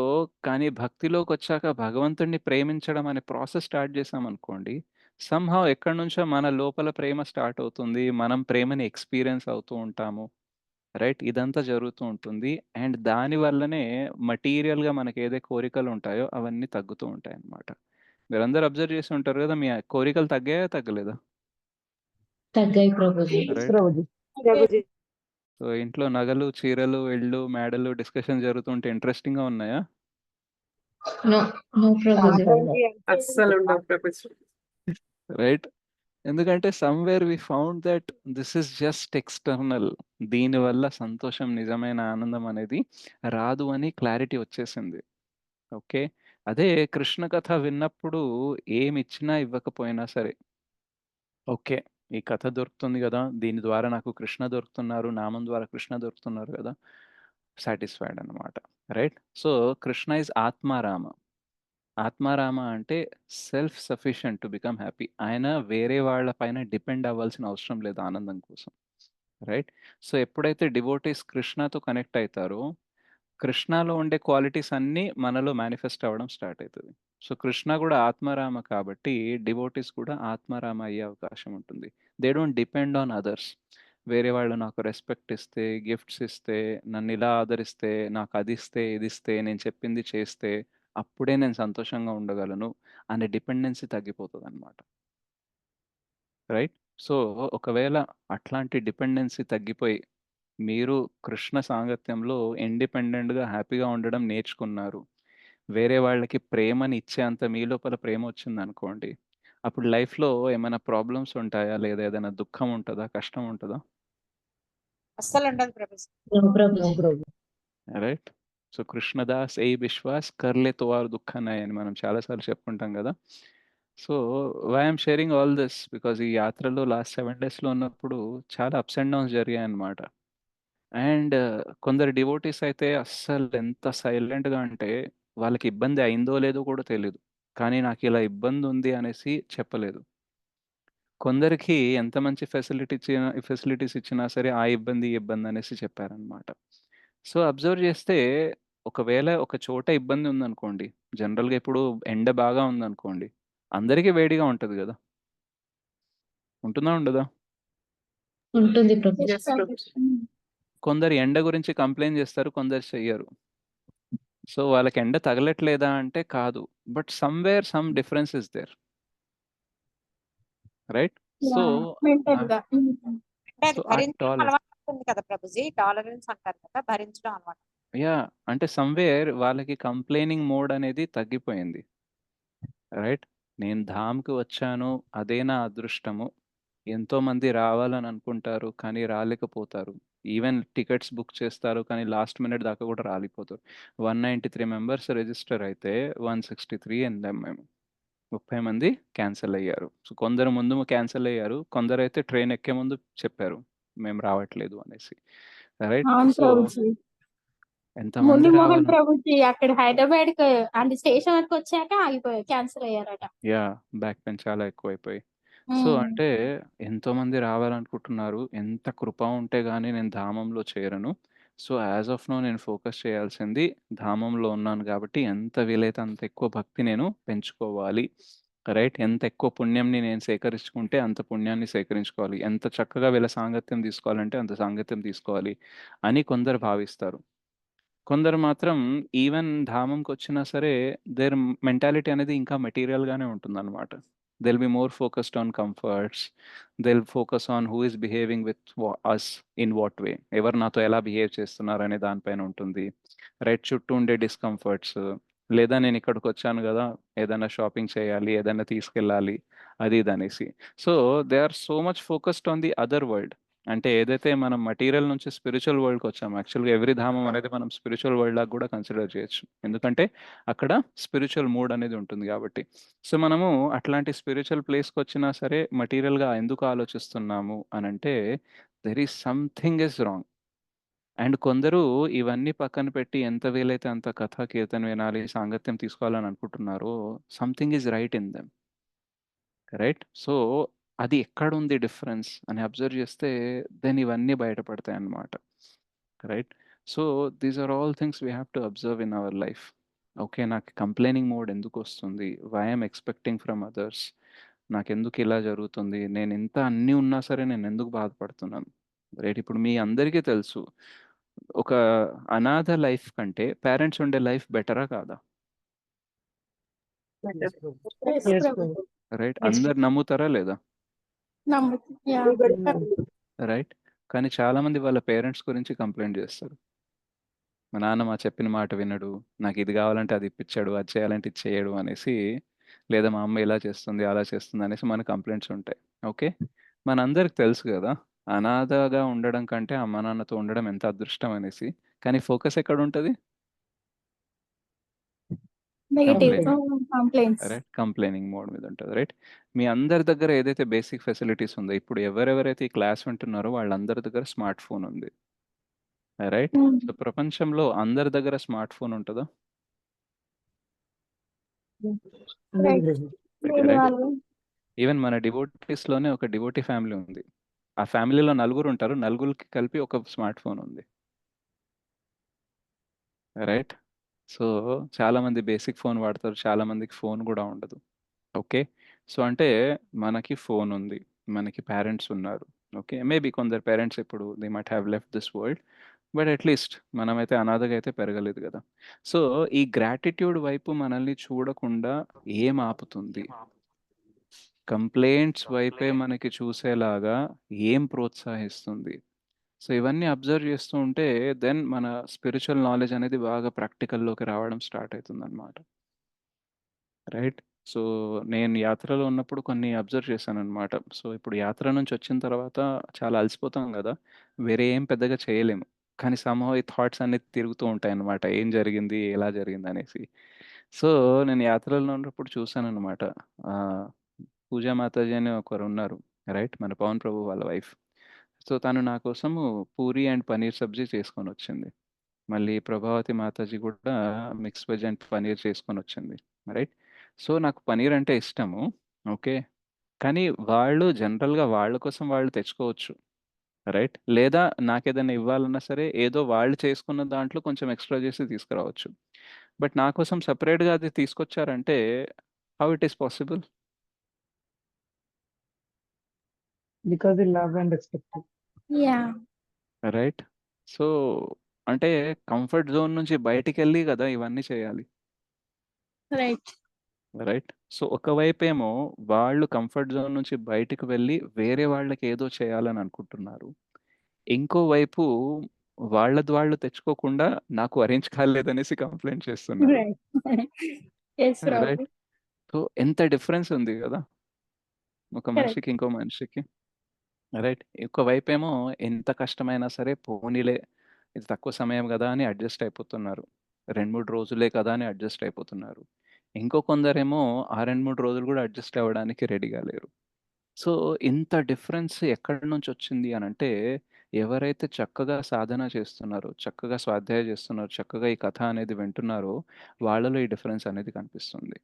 కానీ భక్తిలోకొచ్చాక భగవంతుడిని ప్రేమించడం అనే ప్రాసెస్ స్టార్ట్ చేశామనుకోండి, సమ్‌హౌ ఎక్కడి నుంచో మన లోపల ప్రేమ స్టార్ట్ అవుతుంది. మనం ప్రేమని ఎక్స్‌పీరియన్స్ అవుతూ ఉంటాము. రైట్? ఇదంతా జరుగుతూ ఉంటుంది. అండ్ దాని వల్లనే మటీరియల్‌గా మనకేదే కోరికలుంటాయో అవన్నీ తగ్గుతూ ఉంటాయన్నమాట. మీరందరూ అబ్జర్వ్ చేసి ఉంటారు గదా! మీ కోరికలు తగ్గాయా? తగ్గలేదా? తగ్గాయి ప్రభుజీ. రైట్? Prabhuji. సో, ఇంట్లో నగలు, చీరలు, ఇళ్ళు, మేడలు డిస్కషన్ జరుగుతుంటే ఇంట్రెస్టింగ్‌గా ఉన్నాయా? No no Prabhuji. అస్సలు ఉండవు ప్రభుజీ. రైట్? ఎందుకంటే somewhere we found that this is just external. దీనివల్ల సంతోషం, నిజమైన ఆనందం అనేది రాదు అని క్లారిటీ వచ్చేసింది. ఓకే. అదే కృష్ణ కథ విన్నప్పుడు ఏమిచ్చినా ఇవ్వకపోయినా సరే, ఓకే. ఈ కథ దొరుకుతుంది గదా! దీని ద్వారా నాకు కృష్ణ దొరుకుతున్నారు. నామం ద్వారా కృష్ణ దొరుకుతున్నారు గదా! సాటిస్ఫైడ్ అన్నమాట. రైట్? సో, కృష్ణ ఈస్ ఆత్మారామ. ఆత్మారామ అంటే self sufficient to become happy. ఆయన వేరే వాళ్ళ పైన డిపెండ్ అవ్వాల్సిన అవసరం లేదు ఆనందం కోసం. రైట్? సో, ఎప్పుడైతే డివోటీస్ కృష్ణతో కనెక్ట్ అయితారో కృష్ణలో ఉండే క్వాలిటీస్ అన్నీ మనలో మేనిఫెస్ట్ అవ్వడం స్టార్ట్ అయితది. సో, కృష్ణ గూడా ఆత్మారామ కాబట్టి డివోటీస్ కూడా ఆత్మారామ అయ్యే అవకాశం ఉంటుంది. They don't depend on others. వేరే వాళ్ళు నాకు రెస్పెక్ట్ ఇస్తే, గిఫ్ట్స్ ఇస్తే, నన్ను ఇలా ఆదరిస్తే, నాకు అది ఇస్తే, ఇది ఇస్తే, నేను చెప్పింది చేస్తే, అప్పుడే నేను సంతోషంగా ఉండగలను అనే డిపెండెన్సీ తగ్గిపోతుందన్నమాట. రైట్? సో, ఒకవేళ అట్లాంటి డిపెండెన్సీ తగ్గిపోయి, మీరు కృష్ణ సాంగత్యంలో ఇండిపెండెంట్‌గా, హ్యాపీగా ఉండడం నేర్చుకున్నారు. వేరే వాళ్ళకి ప్రేమని ఇచ్చేంత మీ లోపల ప్రేమ వచ్చిందనుకోండి, అప్పుడు లైఫ్‌లో ఏమైనా ప్రాబ్లమ్స్ ఉంటాయా? లేదా ఏదైనా దుఃఖం ఉంటదా? కష్టం ఉంటదా? అస్సలు ఉండదు Prabhuji. No No Prabhuji. problem. Right? So, కృష్ణదాస్ ఏ విశ్వాస్ కర్లే తోవార్ దుఃఖనాయ్ అని మనం చాలా సార్లు చెప్పుకుంటాం కదా! So, why am sharing all this because ఈ యాత్రలో లాస్ట్ 7 డేస్‌లో ఉన్నప్పుడు చాలా అప్స్ అండ్ డౌన్స్ జరిగాయన్నమాట. అండ్ కొందరు డివోటీస్ అయితే అస్సలు ఎంత సైలెంట్‌గా అంటే వాళ్ళకి ఇబ్బంది అయిందో లేదో కూడా తెలీదు. కానీ నాకిలా ఇబ్బందుంది అనేసి చెప్పలేదు. కొందరికి ఎంత మంచి ఫెసిలిటీస్ ఇచ్చినా సరే ఆ ఇబ్బంది, ఈ ఇబ్బంది అనేసి చెప్పారనమాట. సో, అబ్జర్వ్ చేస్తే ఒకవేళ ఒక చోట ఇబ్బంది ఉందనుకోండి, జనరల్‌గా ఇప్పుడు ఎండ బాగా ఉందనుకోండి, అందరికీ వేడిగా ఉంటది గదా! ఉంటుందా? ఉండదా? ఉంటుంది ప్రభుజీ. Yes, Prabhuji. కొందరు ఎండ గురించి కంప్లెయింట్ చేస్తారు, కొందరు చెయ్యరు. సో, వాళ్ళకి ఎండ తగలట్లేదా అంటే కాదు. But somewhere some difference is there. Right? So, mental ah, గా అంటే అది సో, ఆ భరించడం అలవాటు ఉంటుంది కదా ప్రభుజీ. టాలరెన్స్ అంటారు కదా, భరించడం అలవాటు. యాహ్! అంటే సమ్‌వేర్ వాళ్ళకి కంప్లెయినింగ్ మోడ్ అనేది తగ్గిపోయింది. రైట్? నేను ధామ్‌కి వచ్చాను. అదే నా అదృష్టము. ఎంతోమంది రావాలని అనుకుంటారు. కానీ రాలేకపోతారు. ఈవెన్ టికెట్స్ బుక్ చేస్తారు. కానీ లాస్ట్ మినిట్ దాకా కూడా రాలేకపోతారు. 193 మెంబర్స్ రిజిస్టర్ అయితే 163 ఎళ్ళాం మేము. 30 మంది క్యాన్సెల్ అయ్యారు. సో, కొందరు ముందు క్యాన్సెల్ అయ్యారు. కొందరైతే ట్రైన్ ఎక్కే ముందు చెప్పారు. మేము రావట్లేదు అనేసి. రైట్? అవును సో, ప్రభుజీ. ఎంతమంది మునిమోహన్ రావాలి? ప్రభుజీ అక్కడ హైదరాబాద్ కి అంటే స్టేషన్ వరకు వచ్చాక ఆగిపోయారు, క్యాన్సిల్ అయ్యారట. యాహ్! బ్యాక్ పెయిన్ చాలా ఎక్కువైపోయి. సో, ఉమ్. అంటే ఎంతోమంది రావాలనుకుంటున్నారు. ఎంత కృప ఉంటే గాని నేను ధామంలో చేరను. సో, యాస్ ఆఫ్ నౌ నేను ఫోకస్ చేయాల్సింది ధామంలో ఉన్నాను కాబట్టి ఎంత వీలైతే అంత ఎక్కువ భక్తి నేను పెంచుకోవాలి. రైట్? ఎంత ఎక్కువ పుణ్యంని నేను సేకరించుకుంటే అంత పుణ్యాన్ని సేకరించుకోవాలి. ఎంత చక్కగా వీళ్ళ సాంగత్యం తీసుకోవాలంటే అంత సాంగత్యం తీసుకోవాలి అని కొందరు భావిస్తారు. కొందరు మాత్రం ఈవెన్ ధామంకొచ్చినా సరే దేర్ మెంటాలిటీ అనేది ఇంకా మెటీరియల్‌గానే ఉంటుందన్నమాట. They will be more focused on comforts. They will focus on who is behaving with us in what way. ఎవరు నాతో ఎలా బిహేవ్ చేస్తున్నారనే దానిపైన ఉంటుంది. రైట్? చుట్టూ ఉండే డిస్కంఫర్ట్స్ లేదా నేను ఇక్కడికొచ్చాను గదా! ఏదైనా షాపింగ్ చేయాలి, ఏదైనా తీసుకెళ్ళాలి అది ఇది అనేసి. So, they are so much focused on the other world. అంటే ఏదైతే మనం మెటీరియల్ నుంచి స్పిరిచువల్ వరల్డ్‌కొచ్చామో యాక్చువల్‌గా ఎవ్రి ధామం అనేది మనం స్పిరిచువల్ వరల్డ్ లాగా గూడా కన్సిడర్ చేయొచ్చు. ఎందుకంటే అక్కడ స్పిరిచువల్ మూడ్ అనేది ఉంటుంది గాబట్టి. సో, మనము అట్లాంటి స్పిరిచువల్ ప్లేస్‌కొచ్చినా సరే మెటీరియల్‌గా ఎందుకు ఆలోచిస్తున్నాము అనంటే there is something is wrong. And కొందరు ఇవన్నీ పక్కన పెట్టి ఎంత వీలైతే అంత కథ, కీర్తన వినాలి, సాంగత్యం తీసుకోవాలని అనుకుంటున్నారో something is right in them. Right? So, అది ఎక్కడుంది డిఫరెన్స్ అని అబ్జర్వ్ చేస్తే దెన్ ఇవన్నీ బయటపడతాయన్నమాట. Right? So, these are all things we have to observe in our life. Okay. నాకు కంప్లెయినింగ్ మోడ్ ఎందుకొస్తుంది? Why am expecting from others? నాకెందుకు ఇలా జరుగుతుంది? నేను ఇంత అన్నీ ఉన్నా సరే నేనెందుకు బాధపడుతున్నాను? రైట్? ఇప్పుడు మీ అందరికీ తెలుసు. ఒక అనాథ లైఫ్ కంటే పేరెంట్స్ ఉండే లైఫ్ బెటరా కాదా? Yes, Prabhu. Yes, Yes, Prabhuji. Prabhu. Right? Yes, అందరు నమ్ముతారా లేదా? యాహ్. రైట్? కానీ చాలామంది వాళ్ళ పేరెంట్స్ గురించి కంప్లెయింట్ చేస్తారు. మా నాన్న చెప్పిన మాట వినడు. నాకిది గావాలంటే అది ఇప్పిచ్చాడు. అది చేయాలంటే ఇది చేయడు అనేసి, లేదా మా అమ్మ ఇలా చేస్తుంది, అలా చేస్తుంది అనేసి మన కంప్లెయింట్స్ ఉంటాయి. ఓకే. మనందరికి తెలుసు గదా! అనాథగా ఉండడం కంటే అమ్మ నాన్నతో ఉండడం ఎంత అదృష్టం అనేసి. కానీ ఫోకస్ ఎక్కడుంటది? Negative complaining. Complaints. Right? Complaining mode మీద ఉంటది. రైట్? మీ అందరి దగ్గర ఏదైతే బేసిక్ ఫెసిలిటీస్ ఉందో, ఇప్పుడు ఎవరెవరైతే ఈ క్లాస్ వింటున్నారో వాళ్ళందరి దగ్గర స్మార్ట్ ఫోన్ ఉంది. రైట్? సో, ప్రపంచంలో అందరి దగ్గర స్మార్ట్ ఫోన్ ఉంటదా? Very good. రైట్? ఈవెన్ మన డివోటీస్‌లోనే ఒక డివోటీ ఫ్యామిలీ ఉంది. ఆ ఫ్యామిలీలో నలుగురుంటారు. నలుగురికి కలిపి ఒక స్మార్ట్ ఫోన్ ఉంది. రైట్? సో, చాలామంది బేసిక్ ఫోన్ వాడతారు. చాలామందికి ఫోన్ గూడా ఉండదు. ఓకే. సో, అంటే మనకి ఫోన్ ఉంది. మనకి పేరెంట్స్ ఉన్నారు. ఓకే. మేబీ కొందరు పేరెంట్స్ ఇప్పుడు they might have left this world. But at least మనమైతే అనాథగా అయితే పెరగలేదు గదా! సో, ఈ గ్రాటిట్యూడ్ వైపు మనల్ని చూడకుండా ఏం ఆపుతుంది? కంప్లెయింట్స్ వైపే మనకి చూసేలాగా ఏం ప్రోత్సహిస్తుంది? సో, ఇవన్నీ అబ్జర్వ్ చేస్తూ ఉంటే దెన్ మన స్పిరిచ్యువల్ నాలెడ్జ్ అనేది బాగా ప్రాక్టికల్‌లోకి రావడం స్టార్ట్ అయితుందనమాట. రైట్. సో, నేను యాత్రలో ఉన్నప్పుడు కొన్ని అబ్జర్వ్ చేశాననమాట. సో, ఇప్పుడు యాత్ర నుంచి వచ్చిన తర్వాత చాలా అలసిపోతాం గదా! వేరే ఏం పెద్దగా చేయలేము. కానీ సమ్‌హౌ ఈ థాట్స్ అన్నీ తిరుగుతూ ఉంటాయన్నమాట. ఏం జరిగింది? ఎలా జరిగిందనేసి. సో, నేను యాత్రలో ఉన్నప్పుడు చూసాననమాట. ఆహ్, పూజా మాతాజీ అని ఒకరున్నారు. రైట్. మన పవన్ ప్రభు వాళ్ళ వైఫ్. సో, తను నా కోసము పూరి అండ్ పన్నీర్ సబ్జీ చేసుకొనొచ్చింది. మళ్ళీ ప్రభావతి మాతాజీ కూడా మిక్స్ వెజ్ అండ్ పన్నీర్ చేసుకొనొచ్చింది. రైట్. సో, నాకు పన్నీర్ అంటే ఇష్టము. ఓకే. కానీ వాళ్ళు జనరల్‌గా వాళ్ళ కోసం వాళ్ళు తెచ్చుకోవచ్చు. రైట్. లేదా నాకేదైనా ఇవ్వాలన్నా సరే ఏదో వాళ్ళు చేసుకున్న దాంట్లో కొంచెం ఎక్స్‌ట్రా చేసి తీసుకురావచ్చు. బట్ నా కోసం సెపరేట్‌గా అది తీసుకొచ్చారంటే how it is possible? Because they love and respect you. Yeah! Right. So, అంటే కంఫర్ట్ జోన్ నుంచి బయటికెళ్ళి గదా ఇవన్నీ చేయాలి. రైట్. రైట్. సో, ఒకవైపేమో వాళ్ళు కంఫర్ట్ జోన్ నుంచి బయటికి వెళ్ళి వేరే వాళ్ళకేదో చేయాలని అనుకుంటున్నారు. ఇంకోవైపు వాళ్ళది వాళ్ళు తెచ్చుకోకుండా నాకు అరేంజ్ కాలేదనేసి కంప్లెయింట్ చేస్తున్నారు. రైట్. యెస్ ప్రభు. రైట్. సో, ఎంత డిఫరెన్స్ ఉంది గదా! ఒక కరెక్ట్. మనిషికి, ఇంకో మనిషికి. రైట్. ఒకవైపేమో ఎంత కష్టమైనా సరే పోనీలే, ఇది తక్కువ సమయం గదా అని అడ్జస్ట్ అయిపోతున్నారు. 2, 3 రోజులే కదా అని అడ్జస్ట్ అయిపోతున్నారు. ఇంకో కొందరేమో ఆ 2, 3 రోజులు గూడా అడ్జస్ట్ అవ్వడానికి రెడీగా లేరు. సో, ఇంత డిఫరెన్స్ ఎక్కడి నుంచొచ్చింది అనంటే, ఎవరైతే చక్కగా సాధన చేస్తున్నారో, చక్కగా స్వాధ్యాయం చేస్తున్నారో, చక్కగా ఈ కథ అనేది వింటున్నారో, వాళ్ళలో ఈ డిఫరెన్స్ అనేది కనిపిస్తుంది.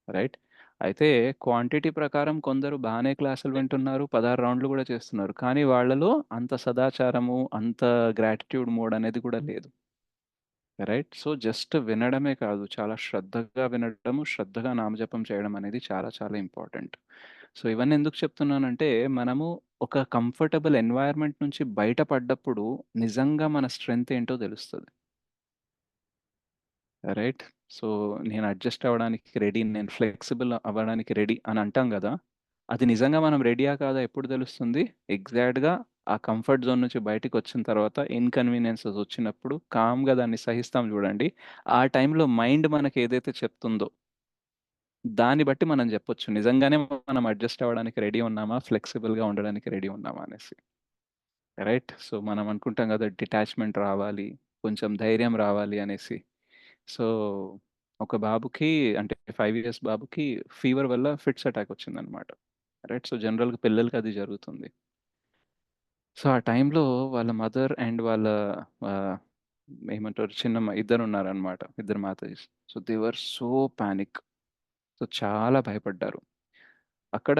రైట్. అయితే క్వాంటిటీ ప్రకారం కొందరు బానే క్లాసులు వింటున్నారు. 16 రౌండ్‌లు గూడా చేస్తున్నారు. కానీ వాళ్ళలో అంత సదాచారము, అంత గ్రాటిట్యూడ్ మోడ్ అనేది కూడా లేదు. రైట్. సో, జస్ట్ వినడమే కాదు, చాలా శ్రద్ధగా వినడము, శ్రద్ధగా నామజపం చేయడం అనేది చాలా చాలా ఇంపార్టెంట్. సో, ఇవన్నీ ఎందుకు చెప్తున్నానంటే, మనము ఒక కంఫర్టబుల్ ఎన్వైర్న్‌మెంట్ నుంచి బయట పడ్డప్పుడు నిజంగా మన స్ట్రెంగ్త్ ఏంటో తెలుస్తది. రైట్. సో, నేను అడ్జస్ట్ అవ్వడానికి రెడీ, నేను ఫ్లెక్సిబుల్ అవ్వడానికి రెడీ అని అంటాం గదా! అది నిజంగా మనం రెడీయా కాదా ఎప్పుడు తెలుస్తుంది? ఎగ్జాక్ట్‌గా ఆ కంఫర్ట్ జోన్ నుంచి బయటికొచ్చిన తర్వాత ఇన్‌కన్వీనియన్సెస్ వచ్చినప్పుడు కామ్‌గా దాన్ని సహిస్తాం చూడండి. ఆ టైంలో మైండ్ మనకి ఏదైతే చెప్తుందో, దాన్ని బట్టి మనం జెప్పొచ్చు. నిజంగానే మనం అడ్జస్ట్ అవ్వడానికి రెడీ ఉన్నామా? ఫ్లెక్సిబుల్‌గా ఉండడానికి రెడీ ఉన్నామా అనేసి. రైట్. సో, మనం అనుకుంటాం గదా! డిటాచ్‌మెంట్ రావాలి, కొంచెం ధైర్యం రావాలి అనేసి. సో, ఒక బాబుకి అంటే 5 ఇయర్స్ బాబుకి ఫీవర్ వల్ల ఫిట్స్ అటాక్ వచ్చిందనమాట. రైట్. సో, జనరల్‌గా పిల్లలకి అది జరుగుతుంది. సో, ఆ టైంలో వాళ్ళ మదర్ అండ్ వాళ్ళ ఆహ్, ఏమంటారు చిన్నమ్మ ఇద్దరున్నారనమాట. ఇద్దరు Matajis. So, they were so panic. So, చాలా భయపడ్డారు. అక్కడ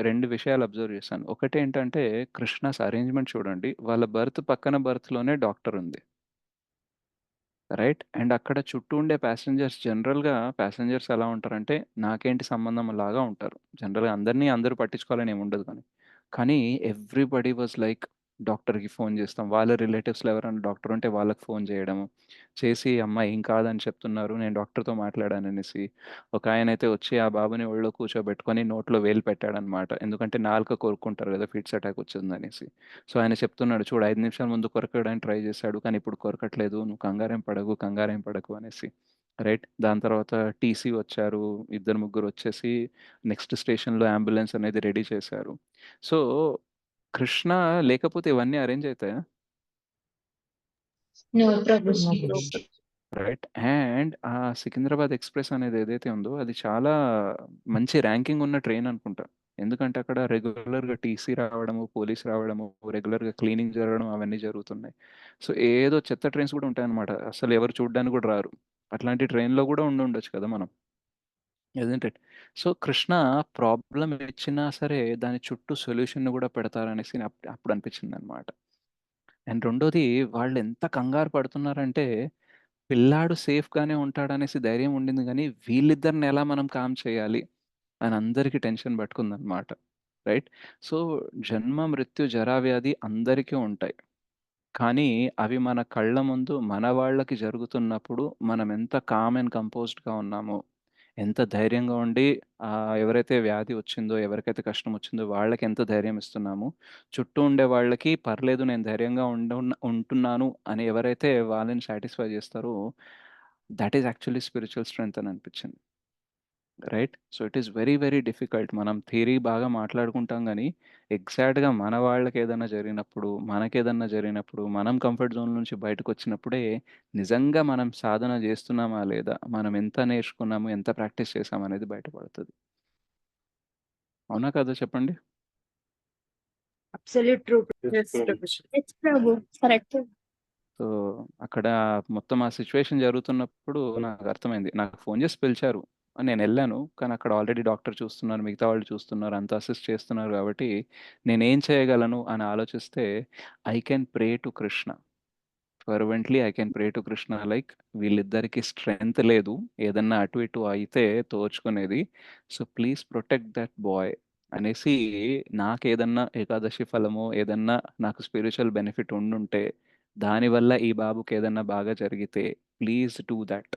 2 విషయాలు అబ్జర్వ్ చేశాను. ఒకటేంటంటే కృష్ణాస్ అరేంజ్‌మెంట్ చూడండి. వాళ్ళ బెర్త్ పక్కన బెర్త్‌లోనే డాక్టర్ ఉంది. రైట్. అండ్ అక్కడ చుట్టూ ఉండే ప్యాసింజర్స్ జనరల్‌గా ప్యాసింజర్స్ ఎలా ఉంటారంటే, నాకేంటి సంబంధం లాగా ఉంటారు. జనరల్‌గా అందరిని అందరూ పట్టించుకోవాలని ఏమి ఉండదు కానీ. కానీ ఎవ్రీబడీ వాస్ లైక్ డాక్టర్‌కి ఫోన్ చేస్తాం. వాళ్ళ రిలేటివ్స్‌లో ఎవరైనా డాక్టర్ ఉంటే వాళ్ళకి ఫోన్ చేయడము. చేసి అమ్మ ఏం కాదని చెప్తున్నారు, నేను డాక్టర్‌తో మాట్లాడాననేసి. ఒకాయనైతే వచ్చి ఆ బాబుని ఒళ్ళో కూర్చోబెట్టుకొని నోట్లో వేలు పెట్టాడన్నమాట. ఎందుకంటే నాలుక కొరుక్కుంటారు కదా! Fits attack వచ్చిందనేసి. సో, ఆయన చెప్తున్నాడు, చూడు 5 నిమిషాల ముందు కొరకడానికి ట్రై చేశాడు. కానీ ఇప్పుడు కొరకట్లేదు. నువ్వు కంగారేం పడకు అనేసి. రైట్. దాని తర్వాత టీసీ వచ్చారు. ఇద్దరు ముగ్గురు వచ్చేసి నెక్స్ట్ స్టేషన్‌లో అంబులెన్స్ అనేది రెడీ చేశారు. సో, కృష్ణ లేకపోతే ఇవన్నీ అరేంజ్ అయితాయా? నో ప్రభు. రైట్. అండ్ ఆ సికింద్రాబాద్ ఎక్స్‌ప్రెస్ అనేది ఏదైతే ఉందో అది చాలా మంచి ర్యాంకింగ్ ఉన్న ట్రైన్ అనుకుంటా. ఎందుకంటే అక్కడ రెగ్యులర్‌గా టీసీ రావడము, పోలీస్ రావడము, రెగ్యులర్‌గా క్లీనింగ్ జరగడం అవన్నీ జరుగుతున్నాయి. సో, ఏదో చెత్త ట్రైన్స్ కూడా ఉంటాయన్నమాట. అసలు ఎవరు చూడ్డానికి కూడా రారు. అట్లాంటి ట్రైన్‌లో కూడా ఉండుండొచ్చు కదా మనం. Isn't it? So, Krishna problem ఇచ్చినా సరే దాని చుట్టూ సొల్యూషన్‌ని కూడా పెడతారనేసి అప్పుడు అనిపించిందన్నమాట. అండ్ రెండోది వాళ్ళెంత కంగారు పడుతున్నారంటే పిల్లాడు సేఫ్‌గానే ఉంటాడనేసి ధైర్యం ఉండింది గానీ, వీళ్ళిద్దరిని ఎలా మనం కామ్ చేయాలి అని అందరికి టెన్షన్ పట్టుకుందనమాట. రైట్? సో, జన్మ, మృత్యు, జరా, వ్యాధి అందరికీ ఉంటాయి. కానీ అవి మన కళ్ళ ముందు మన వాళ్ళకి జరుగుతున్నప్పుడు మనం ఎంత కామ్ అండ్ కంపోజ్డ్‌గా ఉన్నామో, ఎంత ధైర్యంగా ఉండి ఎవరైతే వ్యాధి వచ్చిందో, ఎవరికైతే కష్టం వచ్చిందో వాళ్ళకి ఎంత ధైర్యం ఇస్తున్నామో, చుట్టూ ఉండే వాళ్ళకి పర్లేదు నేను ధైర్యంగా ఉంటున్నాను అని ఎవరైతే వాళ్ళని సాటిస్ఫై చేస్తారో, that is actually spiritual strength అని అనిపించింది. Right? So, it is very, very difficult. మనం థియరీ బాగా మాట్లాడుకుంటాం గానీ, ఎగ్జాక్ట్‌గా మన వాళ్ళకేదన్నా జరిగినప్పుడు, మనకేదన్నా జరిగినప్పుడు, మనం కంఫర్ట్ జోన్ నుంచి బయటకొచ్చినప్పుడే నిజంగా మనం సాధన జేస్తున్నామా లేదా? మనం ఎంత నేర్చుకున్నాము, ఎంత ప్రాక్టీస్ చేశామనేది బయటపడతది. అవునా కాదా చెప్పండి? Absolute true. Yes, Yes, Prabhu. Prabhuji. Yes, ప్రభు కరెక్ట్. సో, అక్కడ మొత్తం ఆ సిట్యుయేషన్ జరుగుతున్నప్పుడు నాకర్థమైంది. నాకు ఫోను జేసి పిలిచారు. నేనెళ్ళాను. కానీ అక్కడ ఆల్రెడీ డాక్టర్ చూస్తున్నారు, మిగతా వాళ్ళు చూస్తున్నారు, అంతా అసిస్ట్ చేస్తున్నారు గాబట్టి, నేనేం చేయగలను అని ఆలోచిస్తే, I can pray to Krishna. Fervently I can pray to Krishna like వీళ్ళిద్దరికీ స్ట్రెంత్ లేదు. ఏదన్నా అటు ఇటు అయితే తోచుకునేది. So, please protect that boy అనేసి నాకేదన్నా ఏకాదశి ఫలమో, ఏదన్నా నాకు స్పిరిచ్యువల్ బెనిఫిట్ ఉండుంటే, దానివల్ల ఈ బాబుకేదన్నా బాగా జరిగితే ప్లీజ్ డూ థట్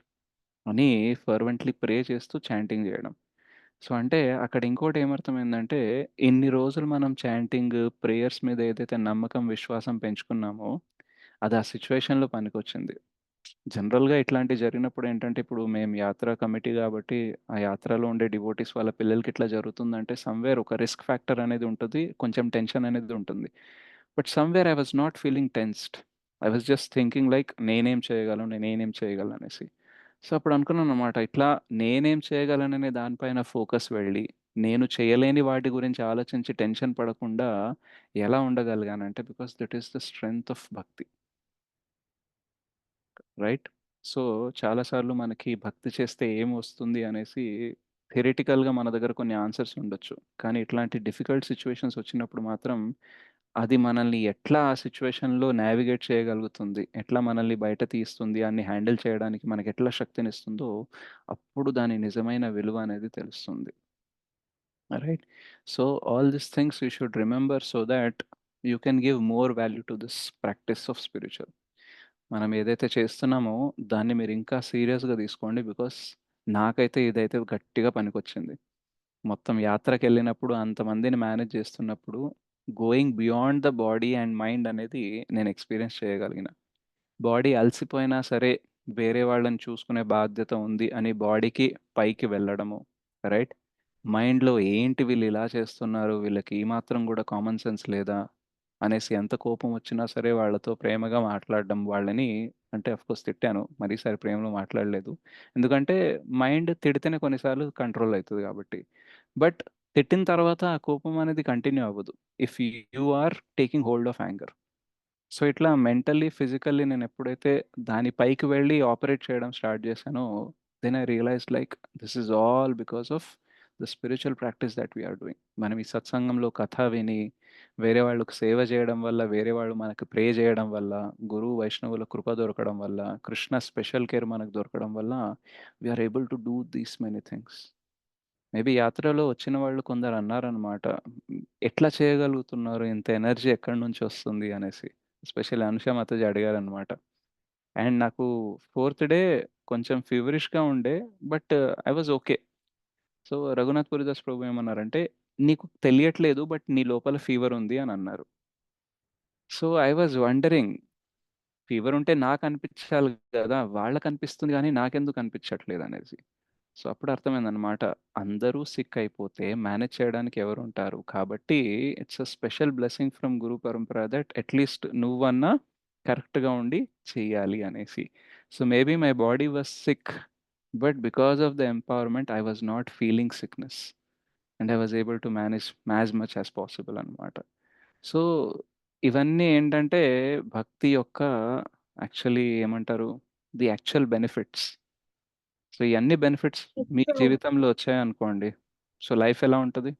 అని ఫెర్వెంట్‌లీ ప్రే చేస్తూ చాంటింగ్ జేయడం. సో, అంటే అక్కడ ఇంకోటి ఏమర్థమైందంటే, ఇన్ని రోజులు మనం చాంటింగ్, ప్రేయర్స్ మీద ఏదైతే నమ్మకం, విశ్వాసం పెంచుకున్నామో, అది ఆ సిట్యుయేషన్‌లో పనికొచ్చింది. జనరల్‌గా ఇట్లాంటివి జరిగినప్పుడు ఏంటంటే, ఇప్పుడు మేము యాత్ర కమిటీ గాబట్టి, ఆ యాత్రలో ఉండే డివోటీస్ వాళ్ళ పిల్లలకి ఇట్లా జరుగుతుందంటే, సమ్‌వేర్ ఒక రిస్క్ ఫ్యాక్టర్ అనేది ఉంటది. కొంచెం టెన్షన్ అనేది ఉంటుంది. But somewhere I was not feeling tensed. I was just thinking like నేనేం చేయగలను, నేనేం చేయగలను అనేసి. సో, అప్పుడు అనుకున్నాననమాట. ఇట్లా నేనేం చేయగలననే దానిపైన ఫోకస్ వెళ్ళి, నేను చేయలేని వాటి గురించి ఆలోచించి టెన్షన్ పడకుండా ఎలా ఉండగలిగానంటే, because that is the strength of bhakti. Right? So, చాలా సార్లు మనకి భక్తి చేస్తే ఏమొస్తుంది అనేసి థియరిటికల్‌గా మన దగ్గర కొన్ని ఆన్సర్స్ ఉండొచ్చు. కానీ ఇట్లాంటి డిఫికల్ట్ సిట్యుయేషన్స్ వచ్చినప్పుడు మాత్రం అది మనల్ని ఎట్లా ఆ సిట్యుయేషన్‌లో నావిగేట్ చేయగలుగుతుంది, ఎట్లా మనల్ని బయట తీస్తుంది, అన్ని హ్యాండిల్ చేయడానికి మనకెట్లా శక్తినిస్తుందో, అప్పుడు దాని నిజమైన విలువ అనేది తెలుస్తుంది. Right? So, all these things you should remember so thought you can give more value to this practice of spiritual. మనం ఏదైతే చేస్తున్నామో దాన్ని మీరు ఇంకా సీరియస్‌గా తీసుకోండి. బికాస్ నాకైతే ఇదైతే గట్టిగా పనికొచ్చింది. మొత్తం యాత్రకెళ్ళినప్పుడు అంతమందిని మేనేజ్ చేస్తున్నప్పుడు going beyond the body and mind అనేది నేను ఎక్స్‌పీరియన్స్ చేయగలిగిన. బాడీ అలసిపోయినా సరే వేరే వాళ్ళని చూసుకునే బాధ్యత ఉంది అని బాడీకి పైకి వెళ్ళడము. రైట్? మైండ్‌లో ఏంటి వీళ్ళు ఇలా చేస్తున్నారు, వీళ్ళకి ఈ మాత్రం గూడా కామన్ సెన్స్ లేదా అనేసి ఎంత కోపం వచ్చినా సరే వాళ్ళతో ప్రేమగా మాట్లాడడం. వాళ్ళని అంటే ఆఫ్‌కోర్స్ తిట్టాను. మరీసారి ప్రేమలో మాట్లాడలేదు. ఎందుకంటే మైండ్ తిడితేనే కొన్ని సార్లు కంట్రోల్ అయితది కాబట్టి. బట్ తిట్టిన తర్వాత ఆ కోపం అనేది కంటిన్యూ అవ్వదు. If you are taking hold of anger. So, ఇట్లా మెంటల్లీ, ఫిజికల్లీ నేనెప్పుడైతే దాని పైకి వెళ్ళి ఆపరేట్ చేయడం స్టార్ట్ చేశానో, then I realized like this is all because of the spiritual practice that we are doing. మనం ఈ సత్సంగంలో కథ విని, వేరే వాళ్ళకి సేవ చేయడం వల్ల, వేరే వాళ్ళు మనకు ప్రే చేయడం వల్ల, గురువు, వైష్ణవుల కృప దొరకడం వల్ల, కృష్ణ స్పెషల్ కేర్ మనకు దొరకడం వల్ల, we are able to do these many things. Maybe యాత్రలో వచ్చిన వాళ్ళు కొందరు అన్నారనమాట. ఎట్లా చేయగలుగుతున్నారు? ఇంత ఎనర్జీ ఎక్కడి నుంచి వస్తుంది అనేసి. ఎస్పెషల్లీ అనుష మాతాజీ అడిగారనమాట. అండ్ నాకు ఫోర్త్ డే కొంచెం ఫీవరిష్‌గా ఉండే. But I was okay. So, Raghunath Puridas Prabhu ఏమన్నారంటే, "నీకు తెలియట్లేదు. బట్ నీ లోపల ఫీవర్ ఉంది" అని అన్నారు. So, I was wondering fever ఉంటే నాకు అనిపించాలి కదా! వాళ్ళకనిపిస్తుంది గానీ నాకెందుకు అనిపించట్లేదు అనేసి. సో, అప్పుడు అర్థమైందనమాట. అందరూ సిక్ అయిపోతే మేనేజ్ చేయడానికి ఎవరుంటారు? కాబట్టి it's a special blessing from guru parampara that at least నువ్వన్నా కరెక్ట్‌గా ఉండి చెయ్యాలి అనేసి. So, maybe my body was sick. But because of the empowerment I was not feeling sickness. And I was able to manage as much as possible అనమాట. So, ఇవన్నీ ఏంటంటే భక్తి యొక్క యాక్చువల్లీ ఏమంటారు? The actual benefits. సో, ఈ అన్ని benefits మీ జీవితంలో వచ్చాయనుకోండి. So, life ఎలా ఉంటది?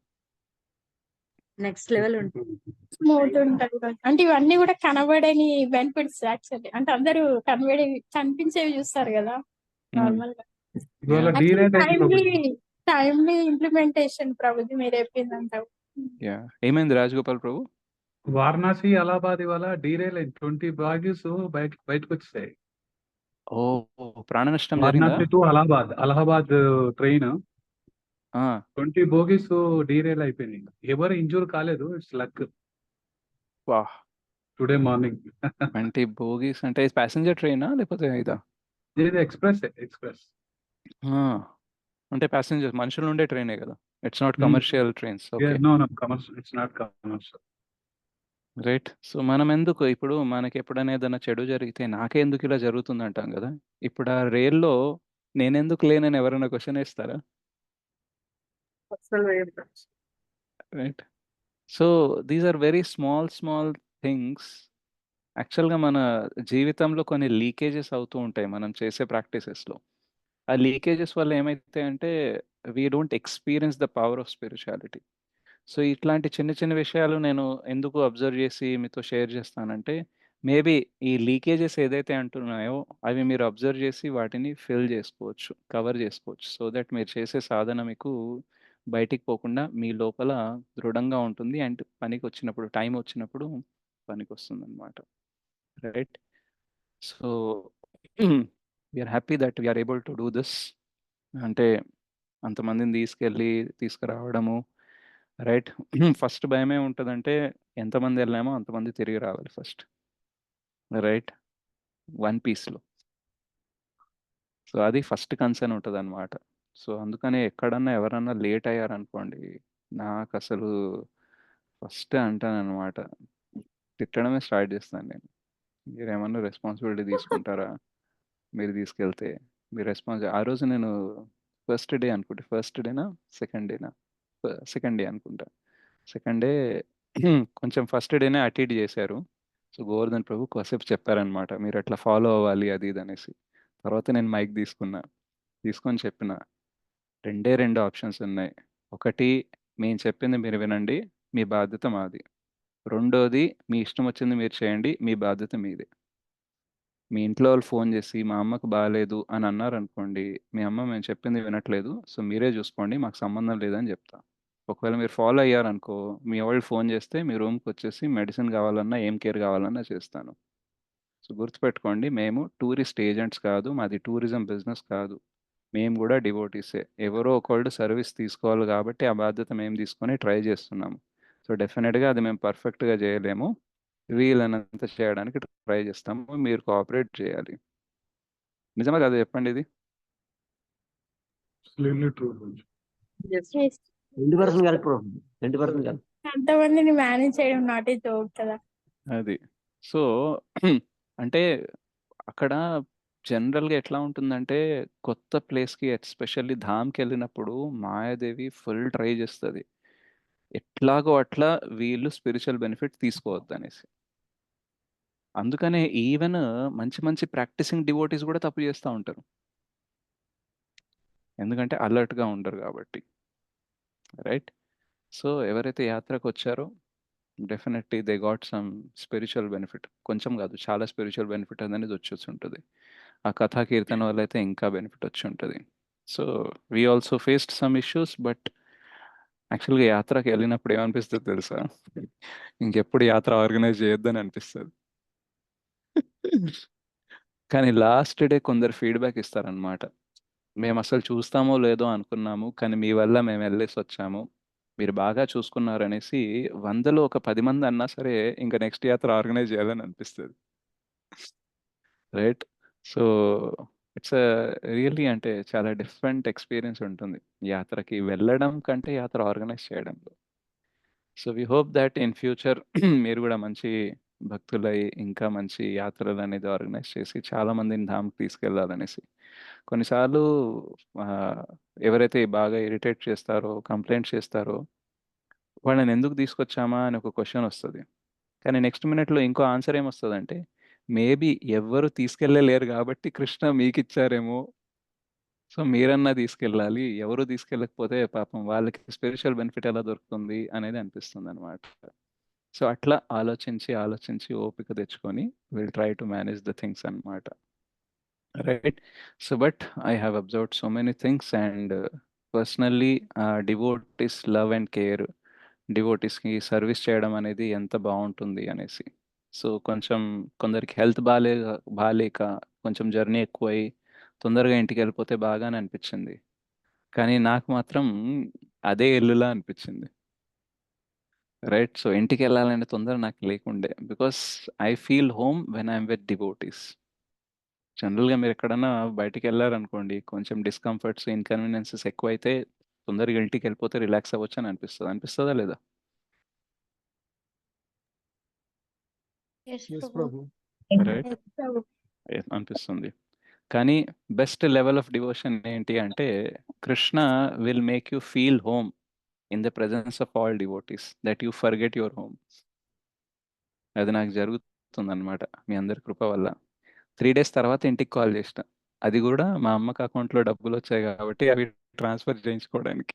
నెక్స్ట్ లెవెల్ ఉంటుంది. స్మూత్ ఉంటది. అంటే ఇవన్నీ కూడా కనబడని బెనిఫిట్స్ యాక్చువల్లీ. అంటే అందరూ కనిపించేవి చూస్తారు కదా! హ్మ్. నార్మల్‌గా. ఇవాళ యాక్చువల్లీ డీనైట్ అయింది ప్రభుజీ. టైమ్లీ ఇంప్లిమెంటేషన్ ప్రభుజీ మీరు చెప్పిందంతా. యా ఏమైంది రాజగోపాల్ ప్రభు? వారణాసి అలహాబాద్ ఇవాళ డీరేల్ 20 బాగీస్ బయటకు వచ్చేసాయి. ఓ ప్రాణ నష్టం జరిగిందా? వారణాసి టు అలహాబాద్ ట్రైన్ ఆ, 20 బోగీస్ డీరేల్ అయిపోయినాయి. ఎవరు ఇంజూర్ కాలేదు. ఇట్స్ లక్ వా టుడే మార్నింగ్. 20 బోగీస్ అంటే ప్యాసింజర్ ట్రైనా లేకపోతే ఇదా? ఇది ఎక్స్ప్రెస్. ఆ, అంటే ప్యాసింజర్ మనుషులు ఉండే ట్రైనే కదా, it's not commercial trains. Okay no commercial. It's not commercial. Right. So మనం ఎందుకు ఇప్పుడు మనకి ఎప్పుడైనా ఏదైనా చెడు జరిగితే నాకే ఎందుకు ఇలా జరుగుతుంది అంటాం కదా. ఇప్పుడు ఆ రైల్లో నేనెందుకు లేనని ఎవరైనా క్వశ్చన్ వేస్తారా? Right. So these are very small things. యాక్చువల్గా మన జీవితంలో కొన్ని లీకేజెస్ అవుతూ ఉంటాయి మనం చేసే ప్రాక్టీసెస్లో. ఆ లీకేజెస్ వల్ల ఏమైతాయంటే we don't experience the power of spirituality. So ఇట్లాంటి చిన్న చిన్న విషయాలు నేను ఎందుకు అబ్జర్వ్ చేసి మీతో షేర్ చేస్తానంటే, మేబీ ఈ లీకేజెస్ ఏదైతే అంటున్నాయో అవి మీరు అబ్జర్వ్ చేసి వాటిని ఫిల్ చేసుకోవచ్చు, కవర్ చేసుకోవచ్చు. సో దట్ మీరు చేసే సాధన మీకు బయటికి పోకుండా మీ లోపల దృఢంగా ఉంటుంది. అండ్ పనికి వచ్చినప్పుడు, టైం వచ్చినప్పుడు పనికి వస్తుంది అనమాట. Right. So we are happy that we are able to do this. అంటే అంతమందిని తీసుకురావడము. రైట్. ఫస్ట్ భయమే ఉంటుందంటే ఎంతమంది వెళ్ళామో అంతమంది తిరిగి రావాలి ఫస్ట్. రైట్. వన్ పీస్లో. సో అది ఫస్ట్ కన్సర్న్ ఉంటుంది అనమాట. సో అందుకని ఎక్కడన్నా ఎవరన్నా లేట్ అయ్యారనుకోండి, నాకు అసలు ఫస్ట్ అంటాను అనమాట, తిట్టడమే స్టార్ట్ చేస్తాను నేను. మీరేమన్నా రెస్పాన్సిబిలిటీ తీసుకుంటారా? మీరు తీసుకెళ్తే మీరు ఆ రోజు నేను ఫస్ట్ డే అనుకుంటే, ఫస్ట్ డేనా సెకండ్ డేనా, సెకండ్ డే అనుకుంటా. సెకండ్ డే కొంచెం ఫస్ట్ డేనే అటు ఇటు చేశారు. సో గోవర్ధన్ ప్రభు కాసేపు చెప్పారనమాట, మీరు అట్లా ఫాలో అవ్వాలి అది ఇది అనేసి. తర్వాత నేను మైక్ తీసుకొని చెప్పిన, రెండు ఆప్షన్స్ ఉన్నాయి. ఒకటి, మేము చెప్పింది మీరు వినండి, మీ బాధ్యత మాది. రెండోది, మీ ఇష్టం వచ్చింది మీరు చేయండి, మీ బాధ్యత మీదే. మీ ఇంట్లో వాళ్ళు ఫోన్ చేసి మా అమ్మకు బాగాలేదు అని అన్నారనుకోండి, మీ అమ్మ మేము చెప్పింది వినట్లేదు, సో మీరే చూసుకోండి, మాకు సంబంధం లేదని చెప్తా. ఒకవేళ మీరు ఫాలో అయ్యారనుకో, మీ వాళ్ళు ఫోన్ చేస్తే మీ రూమ్కి వచ్చేసి మెడిసిన్ కావాలన్నా ఏం కేర్ కావాలన్నా చేస్తాను. సో గుర్తుపెట్టుకోండి, మేము టూరిస్ట్ ఏజెంట్స్ కాదు, మాది టూరిజం బిజినెస్ కాదు. మేము కూడా డివోటీసే. ఎవరో ఒకళ్ళు సర్వీస్ తీసుకోవాలి కాబట్టి ఆ బాధ్యత మేము తీసుకొని ట్రై చేస్తున్నాము. సో డెఫినెట్గా అది మేము పర్ఫెక్ట్గా చేయలేము, వీలైనంత చేయడానికి ట్రై చేస్తాము. మీరు కోఆపరేట్ చేయాలి. నిజమే కదా చెప్పండి ఇది? Yes. 20% కరెక్ట్ ప్రభు. 20% కరెక్ట్. అంతమందిని మేనేజ్ చేయడం నాట్ ఏ జోక్ కదా. అది. సో అంటే అక్కడ జనరల్గా ఎట్లా ఉంటుందంటే, కొత్త ప్లేస్కి ఎస్పెషల్లీ ధామ్కి వెళ్ళినప్పుడు మాయాదేవి ఫుల్ ట్రై చేస్తుంది ఎట్లాగో అట్లా వీళ్ళు స్పిరిచువల్ బెనిఫిట్ తీసుకోవద్దు అనేసి. అందుకనే ఈవెన్ మంచి మంచి ప్రాక్టీసింగ్ డివోటీస్ కూడా తప్పు చేస్తూ ఉంటారు, ఎందుకంటే అలర్ట్గా ఉండరు కాబట్టి. రైట్. సో ఎవరైతే యాత్రకు వచ్చారో definitely they got some spiritual benefit. కొంచెం కాదు, చాలా స్పిరిచువల్ బెనిఫిట్ అనేది వచ్చి ఉంటుంది. ఆ కథా కీర్తన వల్ల అయితే ఇంకా బెనిఫిట్ వచ్చి ఉంటుంది. So we also faced some issues, but యాక్చువల్గా యాత్రకి వెళ్ళినప్పుడు ఏమనిపిస్తుంది తెలుసా, ఇంకెప్పుడు యాత్ర ఆర్గనైజ్ చేయొద్దని అనిపిస్తుంది. కానీ లాస్ట్ డే కొందరు ఫీడ్బ్యాక్ ఇస్తారనమాట, మేము అసలు చూస్తామో లేదో అనుకున్నాము, కానీ మీ వల్ల మేము వెళ్ళేసి వచ్చాము, మీరు బాగా చూసుకున్నారనేసి 100లో ఒక 10 మంది అన్నా సరే ఇంకా నెక్స్ట్ యాత్ర ఆర్గనైజ్ చేయాలని అనిపిస్తుంది. రైట్. సో ఇట్స్ రియల్లీ అంటే చాలా డిఫరెంట్ ఎక్స్పీరియన్స్ ఉంటుంది యాత్రకి వెళ్ళడం కంటే యాత్ర ఆర్గనైజ్ చేయడంలో. So we hope that in future మీరు కూడా మంచి భక్తులై ఇంకా మంచి యాత్రలు అనేది ఆర్గనైజ్ చేసి చాలా మందిని ధామ్కి తీసుకెళ్ళాలనేసి. కొన్నిసార్లు ఎవరైతే బాగా ఇరిటేట్ చేస్తారో, కంప్లైంట్ చేస్తారో, వాళ్ళని ఎందుకు తీసుకొచ్చామా అని ఒక క్వశ్చన్ వస్తుంది. కానీ నెక్స్ట్ మినిట్లో ఇంకో ఆన్సర్ ఏమొస్తుందంటే, మేబీ ఎవ్వరు తీసుకెళ్ళలేరు కాబట్టి కృష్ణ మీకు ఇచ్చారేమో, సో మీరన్నా తీసుకెళ్ళాలి, ఎవరు తీసుకెళ్ళకపోతే పాపం వాళ్ళకి స్పిరిచువల్ బెనిఫిట్ ఎలా దొరుకుతుంది అనేది అనిపిస్తుంది అనమాట. సో అట్లా ఆలోచించి ఓపిక తెచ్చుకొని will try to manage the things అనమాట. Right. So but I have observed so many things and personally devotees love and care డివోటీస్‌కి సర్వీస్ చేయడం అనేది ఎంత బావుంటుంది అనేసి. సో, కొంచెం కొందరికి హెల్త్ బాలేక కొంచెం జర్నీ ఎక్కువై తొందరగా ఇంటికెళ్ళిపోతే బాగానే అనిపిచ్చింది. కానీ నాకు మాత్రం అదే ఇల్లులా అనిపిచ్చింది. రైట్. సో, ఇంటికెళ్ళాలనే తొందర నాకు లేకుండే. Because I feel home when I am with devotees. జనరల్‌గా మీరెక్కడన్నా బయటికెళ్లారనుకోండి, కొంచెం డిస్కంఫర్ట్స్, ఇన్‌కన్వీనియన్సెస్ ఎక్కువైతే తొందరగా ఇంటికెళ్ళిపోతే రిలాక్స్ అవ్వొచ్చని అనిపిస్తది. అనిపిస్తదా లేదా? Yes, Prabhu. రైట్. అనిపిస్తుంది. కానీ బెస్ట్ లెవెల్ ఆఫ్ డివోషన్ ఏంటి అంటే, Krishna will make you feel home in the presence of all devotees that you forget your home. అది నాకు జరుగుతుందనమాట మీ అందరి కృప వల్ల. 3 డేస్ తర్వాత ఇంటికి కాల్ చేసిన. అది గూడా మా అమ్మకి అకౌంట్‌లో డబ్బులొచ్చాయి గాబట్టి అవి ట్రాన్స్‌ఫర్ చేయించుకోవడానికి.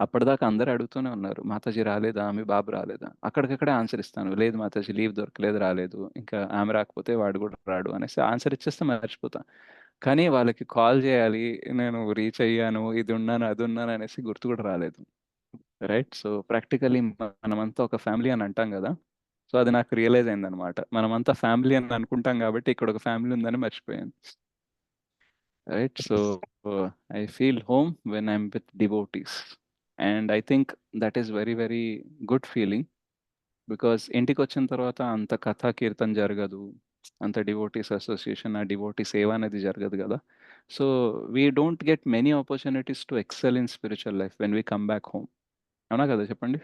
అప్పటిదాకా అందరూ అడుగుతూనే ఉన్నారు. మాతాజీ రాలేదా? మీ బాబు రాలేదా? అక్కడికక్కడే ఆన్సర్ ఇస్తాను. లేదు మాతాజీ లీవ్ దొరకలేదు రాలేదు. ఇంకా ఆమె రాకపోతే వాడు గూడా రాడు అనేసి ఆన్సర్ ఇచ్చేస్తే మర్చిపోతా. కానీ వాళ్ళకి కాల్ చేయాలి. నేను రీచ్ అయ్యాను. ఇది ఉన్నాను, అది ఉన్నాను అనేసి గుర్తు కూడా రాలేదు. రైట్. సో, ప్రాక్టికల్లీ మనమంతా ఒక ఫ్యామిలీ అని అంటాం గదా! సో, అది నాకు రియలైజ్ అయిందనమాట. మనమంతా ఫ్యామిలీ అని అనుకుంటాం గాబట్టి ఇక్కడ ఒక ఫ్యామిలీ ఉందని మర్చిపోయాను. Right. So, I feel home when I am with devotees. And I think that is very, very good feeling. Because ఇంటికొచ్చిన తర్వాత అంత కథా కీర్తన జరగదు. అంత డివోటీస్ అసోసియేషన్, ఆ డివోటీ సేవ అనేది జరగదు గదా! So, we don't get many opportunities to excel in spiritual life when we come back home. అవునా కదా చెప్పండి?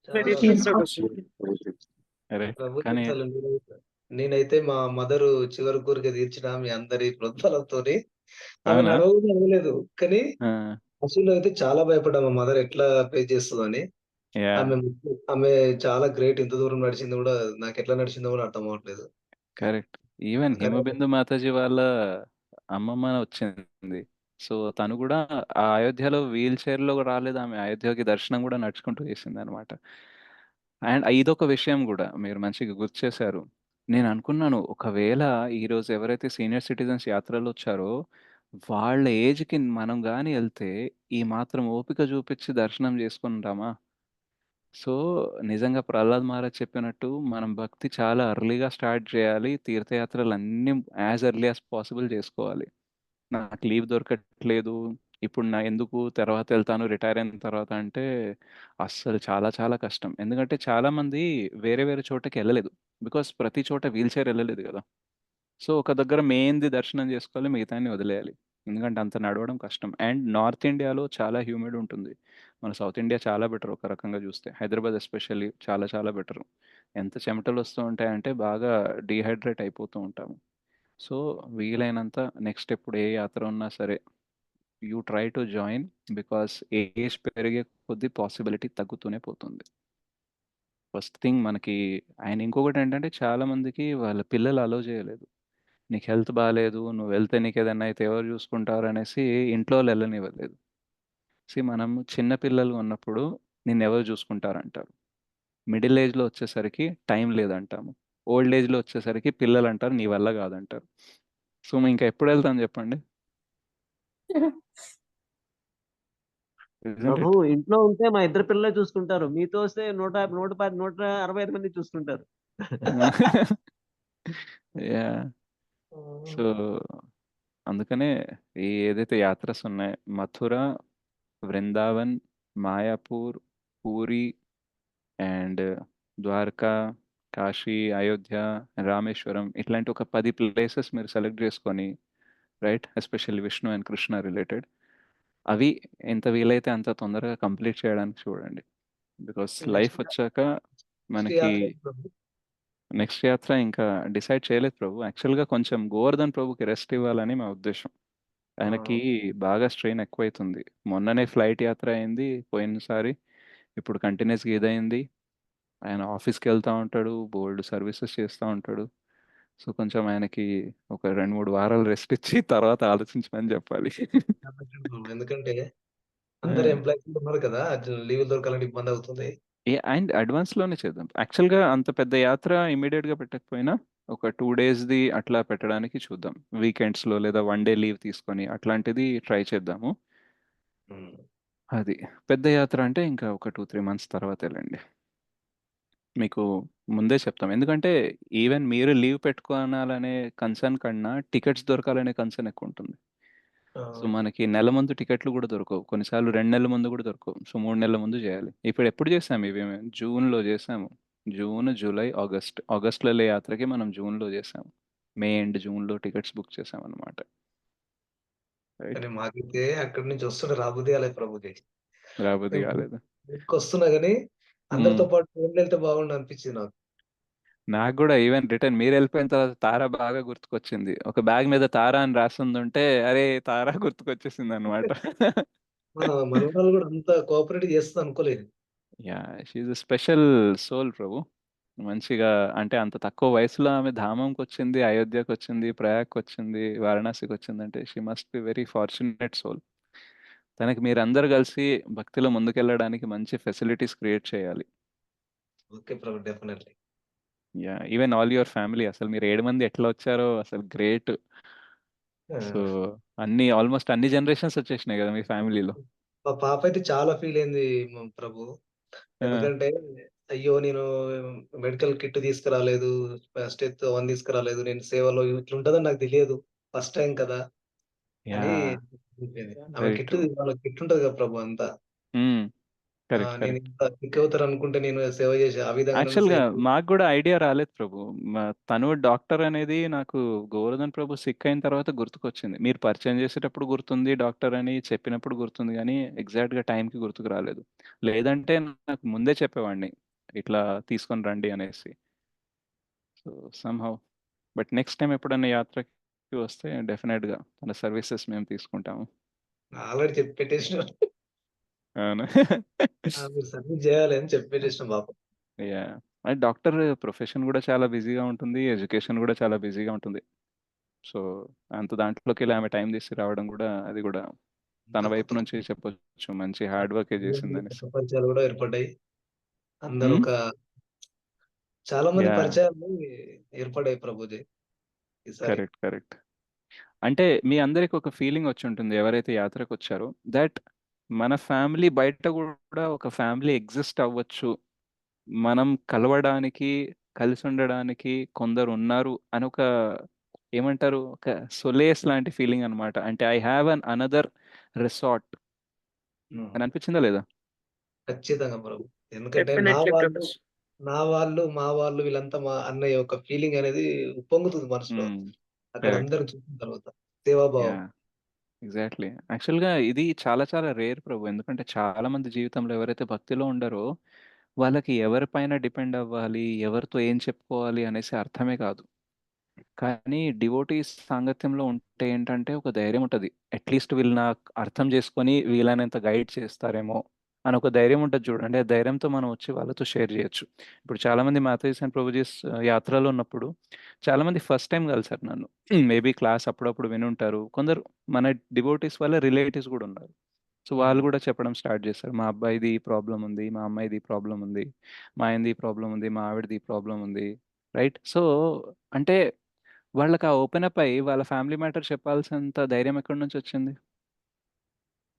Very Yes, true absolutely. Right. Prabhu కానీ అసలు నేనైతే మా మదరు చివరి కోరిక తీర్చిన మీ అందరి ప్రోద్బలంతోని ఆమె అవునా? నడవలేదు. కానీ ఆ! అసలు అయితే చాలా భయపడ్డా మా మదర్ ఎట్లా పే చేస్తుందని. యాహ్! ఆమె చాలా గ్రేట్. ఇంత దూరం నడిచింది కూడా నాకెట్లా నడిచిందో కూడా అర్థం అవ్వట్లేదు. కరెక్ట్. ఈవెన్ కానీ హిమబిందు మాతాజీ వాళ్ళ అమ్మమ్మ వచ్చింది. సో, తను గూడా ఆ అయోధ్యలో వీల్ చైర్‌లో రాలేదామె. అయోధ్యకి దర్శనం గూడా నడుచుకుంటూ చేసిందనమాట. అండ్ ఇదొక విషయం గూడా మీరు మంచిగా గుర్తు చేశారు. నేననుకున్నాను ఒకవేళ ఈరోజు ఎవరైతే సీనియర్ సిటిజన్స్ యాత్రలో వచ్చారో, వాళ్ళ ఏజ్‌కి మనం గాని ఎళ్తే, ఈ మాత్రం ఓపిక చూపిచ్చి దర్శనం చేసుకుంటామా? సో, నిజంగా 'ప్రహ్లాద్ మహారాజ్' చెప్పినట్టు మనం భక్తి చాలా ఎర్లీగా స్టార్ట్ చేయాలి. తీర్థయాత్రలన్నీ యాస్ ఎర్లీ యాస్ పాసిబుల్ చేసుకోవాలి. నాకు లీవ్ దొరకట్లేదు. ఇప్పుడు ఎందుకు తర్వాత ఎళ్తాను రిటైర్ అయిన తర్వాత అంటే, అస్సలు చాలా చాలా కష్టం. ఎందుకంటే చాలామంది వేరే వేరే చోటకెళ్ళలేదు. బికాజ్ ప్రతి చోట వీల్ చైర్ ఎళ్ళలేదు గదా! సో, ఒక దగ్గర మెయిన్‌ది దర్శనం చేసుకోవాలి. మిగతాయన్ని వదిలేయాలి. ఎందుకంటే అంత నడవడం కష్టం. అండ్ నార్త్ ఇండియాలో చాలా హ్యూమిడ్ ఉంటుంది. మన సౌత్ ఇండియా చాలా బెటర్ ఒక రకంగా చూస్తే. హైదరాబాద్ ఎస్పెషల్లీ చాలా చాలా బెటరు. ఎంత చెమటలొస్తూ ఉంటాయంటే బాగా డీహైడ్రేట్ అయిపోతూ ఉంటాము. సో, వీలైనంత నెక్స్ట్ ఎప్పుడు ఏ యాత్ర ఉన్నా సరే, you try to join because age పెరిగే కొద్దీ పాసిబిలిటీ తగ్గుతూనే పోతుంది. ఫస్ట్ థింగ్ మనకి ఆయన ఇంకొకటేంటంటే చాలా మందికి వాళ్ళ పిల్లలు అలో చేయలేదు. నీకు హెల్త్ బాలేదు. నువ్వు వెళ్తే నీకేదన్నా అయితే ఎవరు చూసుకుంటారు అనేసి ఇంట్లో వాళ్ళు ఎళ్ళనివ్వలేదు. మనం చిన్న పిల్లలు ఉన్నప్పుడు నిన్నెవరు చూసుకుంటారంటారు. మిడిల్ ఏజ్‌లో వచ్చేసరికి టైం లేదంటాము. ఓల్డ్ ఏజ్‌లో వచ్చేసరికి పిల్లలంటారు నీ వల్ల కాదంటారు. సో, ఇంకా ఎప్పుడెళ్తాం చెప్పండి? Isn't Prabhu it? ఇంట్లో ఉంటే మా ఇద్దరు పిల్లలే చూసుకుంటారు. మీతో వస్తే 150, 110, 165 మంది చూసుకుంటారు. యాహ్! సో, అందుకనే ఏదైతే యాత్రస్ ఉన్నాయో మథుర, వృందావన్, మాయాపూర్, పూరి అండ్ ద్వారకా, కాశీ, అయోధ్య, రామేశ్వరం ఇట్లాంటి ఒక 10 ప్లేసెస్ మీరు సెలెక్ట్ చేసుకొని right? Especially Vishnu and Krishna related. అవి ఎంత వీలైతే అంత తొందరగా కంప్లీట్ చేయడానికి చూడండి. బికాస్ లైఫ్ వచ్చాక మనకి యాత్ర ఏంటి ప్రభు? నెక్స్ట్ యాత్ర ఇంకా డిసైడ్ చేయలేదు ప్రభు. యాక్చువల్‌గా కొంచెం గోవర్ధన్ ప్రభుకి రెస్ట్ ఇవ్వాలని మా ఉద్దేశ్యం. ఆయనకి బాగా స్ట్రెయిన్ ఎక్కువైతుంది. మొన్ననే ఫ్లైట్ యాత్ర అయింది పోయినసారి. ఇప్పుడు కంటిన్యూయస్‌గా ఇదయింది. ఆయన ఆఫీస్‌కెళ్తా ఉంటాడు. బోలెడు సర్వీసెస్ చేస్తా ఉంటాడు. సో, కొంచెం ఆయనకి ఒక 2, 3 వారాలు రెస్ట్ ఇచ్చి తర్వాత ఆలోచించమని చెప్పాలి. ఎందుకంటే ఆ! అందరు ఎంప్లాయీస్ ఉన్నారు కదా! లీవ్ దొరకాలంటే ఇబ్బంది అవుతుంది. అండ్ అడ్వాన్స్‌లోనే చేద్దాం. యాక్చువల్‌గా అంత పెద్ద యాత్ర ఇమ్మీడియేట్‌గా పెట్టకపోయినా ఒక 2 డేస్‌ది అట్లా పెట్టడానికి చూద్దాం. వీకెండ్స్‌లో లేదా 1 డే లీవ్ తీసుకొని అట్లాంటిది ట్రై చేద్దాము. హ్మ్. అది. పెద్ద యాత్ర అంటే ఇంకా ఒక 2, 3 మంత్స్ తర్వాతేలెండి. మీకు ముందే చెప్తాం. ఎందుకంటే ఈవెన్ మీరు లీవ్ పెట్టుకోనాలనే కన్సర్న్ కన్నా టికెట్స్ దొరకాలనే కన్సర్న్ ఎక్కువుంటుంది. సో, మనకి నెల ముందు టికెట్లు గూడా దొరకవు. కొన్నిసార్లు 2 నెలల ముందు గూడా దొరకవు. సో, 3 నెలల ముందు జేయాలి. ఇప్పుడెప్పుడు జేసాము ఇవి మేము? జూన్‌లో జేసాము. June, July, August. ఆగస్ట్‌లో ఎళ్ళే యాత్రకి మనం జూన్‌లో జేసాము. మే ఎండ్ జూన్‌లో టికెట్స్ బుక్ చేసామనమాట. రైట్. కానీ మాకైతే అక్కడి నుంచి వస్తుంటే రాబుద్ది కాలేదు ప్రభుజీ. రాబుద్ది నేను గాలేదు. బయటకొస్తున్నా గానీ అందరితో హ్మ్. పాటు ట్రైన్‌లో బాగుండు అనిపించింది నాకు. నాకు గూడా ఈవెన్ రిటర్న్ మీరెళ్ళిపోయిన తర్వాత 'తార' బాగా గుర్తుకొచ్చింది. ఒక బ్యాగ్ మీద 'తార' అని రాసుందుంటే, అరే! 'తార' గుర్తుకొచ్చేసిందనమాట. మా మనవరాలు కూడా అంత కోఆపరేట్ చేస్తది అనుకోలేదు. Yeah! She is a special soul Prabhu. మంచిగా అంటే అంత తక్కువ వయసులో ఆమె ధామంకొచ్చింది, అయోధ్యకొచ్చింది, ప్రయాగ్‌కొచ్చింది, వారణాసికొచ్చిందంటే she must be very fortunate soul. తనకి మీరందరూ కలిసి భక్తిలో ముందుకెళ్ళడానికి మంచి ఫెసిలిటీస్ క్రియేట్ చేయాలి. Okay Prabhu definitely. Yeah! Even all your family అసలు మీరు 7 మంది ఎట్లా వచ్చారో అసలు గ్రేట్. ఆ! సో, ఆల్‌మోస్ట్ అన్ని జనరేషన్స్ వచ్చేసినాయి గదా! మీ ఫ్యామిలీలో. మా పాప అయితే చాలా ఫీల్ అయింది ప్రభు. ఆ! ఎందుకంటే అయ్యో! నేను మెడికల్ కిట్ తీసుకురాలేదు. ఫస్ట్ ఎయిత్ అవన్నీ తీసుకురాలేదు. నేను సేవలో ఇట్లుంటదని నాకు తెలియదు. ఫస్ట్ టైమ్ కదా! అని యాహ్! చెప్పింది. ఆమె వెరీ కిట్ ట్రూ. వాళ్ళ కిట్ ఉంటది కదా ప్రభు అంతా. హ్మ్. ఆ! కరెక్ట్. నేను కరెక్ట్. ఇంత సిక్ అవుతారనుకుంటే నేను సేవ చేసి ఆ విధంగానైనా యాక్చువల్‌గా సేవ మాకు గూడా ఐడియా రాలేదు ప్రభు. తను డాక్టర్ అనేది నాకు గోవర్ధన్ ప్రభు సిక్ అయిన తర్వాత గుర్తుకొచ్చింది. మీరు పరిచయం చేసేటప్పుడు గుర్తుంది డాక్టర్ అని చెప్పినప్పుడు గుర్తుంది గానీ, ఎగ్జాక్ట్‌గా టైంకి గుర్తుకు రాలేదు. లేదంటే నాకు ముందే చెప్పేవాడిని. ఇట్లా తీసుకొని రండి అనేసి. So, somehow but next time ఎప్పుడన్నా యాత్రకి వస్తే డెఫినెట్‌గా తన సర్వీసెస్ మేము తీసుకుంటాము. ఆల్రెడీ చెప్పి పెట్టేసిన. అవును. మీరు సబ్మిట్ చేయాలి అని చెప్పి పెట్టేసిన పాపం. యాహ్! అది డాక్టర్ ప్రొఫెషన్ గూడా చాలా బిజీగా ఉంటుంది. ఎడ్యుకేషన్ గూడా చాలా బిజీగా ఉంటుంది. సో, అంత దాంట్లోకెళ్ళి ఆమె టైం తీసి రావడం గూడా అది గూడా తన అంత కొత్త వైపు కొత్త నుంచి చెప్పొచ్చు. మంచి హార్డ్ వర్కే కొత్త చేసిందనేసి. పరిచయాలు కూడా ఏర్పడ్డాయి. అందరూ హ్మ్. ఒక చాలా మంది యాహ్! పరిచయాలు ఏర్పడ్డాయి ప్రభుజీ ఈసారి. కరెక్ట్. కరెక్ట్. అంటే మీ అందరికి ఒక ఫీలింగ్ వచ్చుంటుంది ఎవరైతే యాత్రకొచ్చారో థట్ మన ఫ్యామిలీ బయట గూడా ఒక ఫ్యామిలీ ఎగ్జిస్ట్ అవ్వచ్చు. మనం కలవడానికి, కలిసుండడానికి కొందరున్నారు అని ఒక ఏమంటారు? ఒక సొలేస్ లాంటి ఫీలింగ్ అన్నమాట. అంటే ఐ హావ్ అనదర్ రిసార్ట్ హ్మ్. అని అనిపించిందా లేదా? ఖచ్చితంగా ప్రభు. ఎందుకంటే డెఫినెట్లీ ప్రభు. మా వాళ్ళు వీళ్ళంతా మా అన్నయ్య ఒక ఫీలింగ్ అనేది ఉప్పొంగుతుంది మనసులో. హ్మ్. అక్కడ కరెక్ట్. అందరిని చూసిన తర్వాత. సేవాభావం. యాహ్! ఎగ్జాక్ట్‌లీ. యాక్చువల్‌గా ఇది చాలా చాలా రేర్ ప్రభు. ఎందుకంటే చాలా మంది జీవితంలో ఎవరైతే భక్తిలో ఉండరో, వాళ్ళకి ఎవరి పైన డిపెండ్ అవ్వాలి, ఎవరితో ఏం చెప్పుకోవాలి అనేసి అర్థమే కాదు. కానీ డివోటీస్ సాంగత్యంలో ఉంటే ఏంటంటే ఒక ధైర్యం ఉంటది. అట్‌లీస్ట్ వీళ్ళు నాకు అర్థం చేసుకొని వీలైనంత గైడ్ చేస్తారేమో అని ఒక ధైర్యం ఉంటది చూడండి. ఆ ధైర్యంతో మనం వచ్చి వాళ్ళతో షేర్ చేయొచ్చు. ఇప్పుడు చాలామంది మాతాజీస్ అండ్ ప్రభుజీస్ యాత్రలో ఉన్నప్పుడు చాలామంది ఫస్ట్ టైమ్ కలిసారు నన్ను. మేబీ క్లాస్ అప్పుడప్పుడు వినుంటారు. కొందరు మన డివోటీస్ వాళ్ళ రిలేటివ్స్ గూడా ఉన్నారు. సో, వాళ్ళు హ్మ్. గూడా చెప్పడం స్టార్ట్ చేశారు. మా అబ్బాయిది ఈ ప్రాబ్లమ్ ఉంది. మా అమ్మాయిది ఈ ప్రాబ్లమ్ ఉంది. మా ఆయనది ఈ ప్రాబ్లమ్ ఉంది. మా ఆవిడది ఈ ప్రాబ్లమ్ ఉంది. రైట్? సో, అంటే వాళ్ళకి ఆ ఓపెన్ అప్ అయ్యి వాళ్ళ ఫ్యామిలీ మ్యాటర్ చెప్పాల్సినంత ధైర్యం ఎక్కడి నుంచొచ్చింది?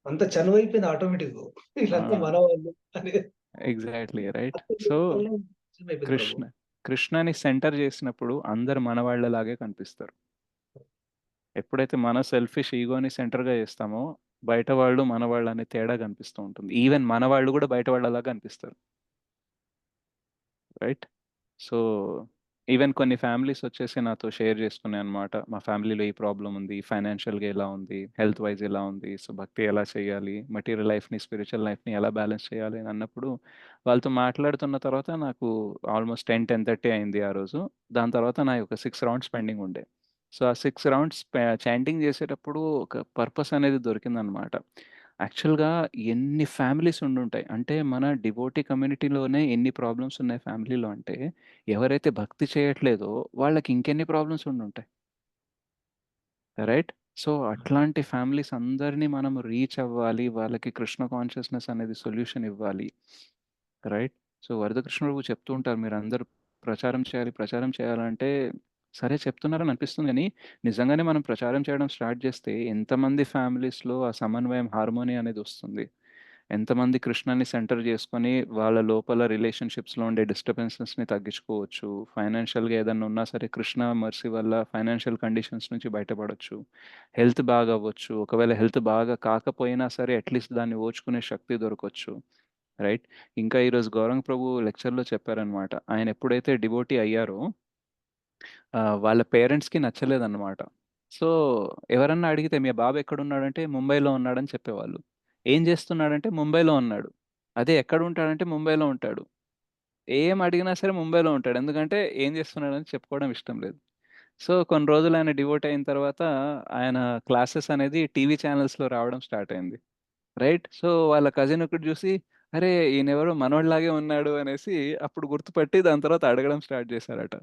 అంత చనువైపోయింది ఆటోమేటిక్‌గా. వీళ్ళంతా ఆ! మనవాళ్ళు అని ఎగ్జాక్ట్‌లీ రైట్. అర్థం సో, చేసుకోవడమే కష్టమైపోయింది ప్రభు. కృష్ణ కృష్ణని సెంటర్ చేసినప్పుడు అందరూ మనవాళ్ళలాగే కనిపిస్తారు. ఎప్పుడైతే మన సెల్ఫిష్ ఈగోని సెంటర్‌గా చేస్తామో, బయట వాళ్ళు, మనవాళ్ళు అనే తేడా కనిపిస్తూ ఉంటుంది. ఈవెన్ మనవాళ్ళు గూడా బయట వాళ్ళలాగా కనిపిస్తారు. రైట్? సో, ఈవెన్ కొన్ని ఫ్యామిలీస్ వచ్చేసి నాతో షేర్ చేసుకున్నాయన్నమాట. మా ఫ్యామిలీలో ఈ ప్రాబ్లమ్ ఉంది. ఫైనాన్షియల్‌గా ఇలా ఉంది. హెల్త్ వైస్ ఇలా ఉంది. సో, భక్తి ఎలా చేయాలి? మెటీరియల్ లైఫ్‌ని, స్పిరిచ్యువల్ లైఫ్‌ని ఎలా బ్యాలెన్స్ చేయాలి అని అన్నప్పుడు, వాళ్ళతో మాట్లాడుతున్న తర్వాత నాకు ఆల్‌మోస్ట్ 10, 10:30 అయింది ఆ రోజు. దాని తర్వాత నాయి ఒక 6 రౌండ్స్ పెండింగ్ ఉండే. సో, ఆ 6 రౌండ్స్ చాంటింగ్ చేసేటప్పుడు ఒక పర్పస్ అనేది దొరికిందన్నమాట. యాక్చువల్‌గా ఎన్ని ఫ్యామిలీస్ ఉండుంటాయి. అంటే మన డివోటీ కమ్యూనిటీలోనే ఎన్ని ప్రాబ్లమ్స్ ఉన్నాయి ఫ్యామిలీలో అంటే, ఎవరైతే భక్తి చేయట్లేదో వాళ్ళకి ఇంకెన్ని ప్రాబ్లమ్స్ ఉండుంటాయి. రైట్? సో, అట్లాంటి ఫ్యామిలీస్ అందరిని మనం రీచ్ అవ్వాలి. వాళ్ళకి కృష్ణ కాన్షియస్‌నెస్ అనేది సొల్యూషన్ ఇవ్వాలి. రైట్? సో, వరదకృష్ణ ప్రభు చెప్తూ ఉంటారు మీరందరూ ప్రచారం చేయాలి, ప్రచారం చేయాలంటే సరే చెప్తున్నారని అనిపిస్తుంది గానీ, నిజంగానే మనం ప్రచారం చేయడం స్టార్ట్ చేస్తే ఎంతమంది ఫ్యామిలీస్‌లో ఆ సమన్వయం, హార్మోనీ అనేదొస్తుంది. ఎంతమంది కృష్ణని సెంటర్ చేసుకొని వాళ్ళ లోపల రిలేషన్షిప్స్లో ఉండే డిస్టర్బెన్సెస్ని తగ్గించుకోవచ్చు. ఫైనాన్షియల్గా ఏదన్నా ఉన్నా సరే కృష్ణ మర్సీ వల్ల ఫైనాన్షియల్ కండిషన్స్ నుంచి బయటపడవచ్చు. హెల్త్ బాగా అవ్వచ్చు. ఒకవేళ హెల్త్ బాగా కాకపోయినా సరే అట్లీస్ట్ దాన్ని ఓర్చుకునే శక్తి దొరకవచ్చు. రైట్. ఇంకా ఈరోజు గౌరంగ్ ప్రభు లెక్చర్లో చెప్పారనమాట. ఆయన ఎప్పుడైతే డివోటీ అయ్యారో వాళ్ళ పేరెంట్స్కి నచ్చలేదన్నమాట. సో ఎవరన్నా అడిగితే మీ బాబు ఎక్కడున్నాడంటే ముంబైలో ఉన్నాడని చెప్పేవాళ్ళు. ఏం చేస్తున్నాడంటే ముంబైలో ఉన్నాడు. అదే ఎక్కడ ఉంటాడంటే ముంబైలో ఉంటాడు. ఏం అడిగినా సరే ముంబైలో ఉంటాడు. ఎందుకంటే ఏం చేస్తున్నాడని చెప్పుకోవడం ఇష్టం లేదు. సో కొన్ని రోజులు ఆయన డివోట్ అయిన తర్వాత ఆయన క్లాసెస్ అనేది టీవీ ఛానల్స్లో రావడం స్టార్ట్ అయింది. రైట్. సో వాళ్ళ కజిన్ ఒకటి చూసి అరే ఈయనెవరో మనోడిలాగే ఉన్నాడు అనేసి అప్పుడు గుర్తుపట్టి దాని తర్వాత అడగడం స్టార్ట్ చేశారట.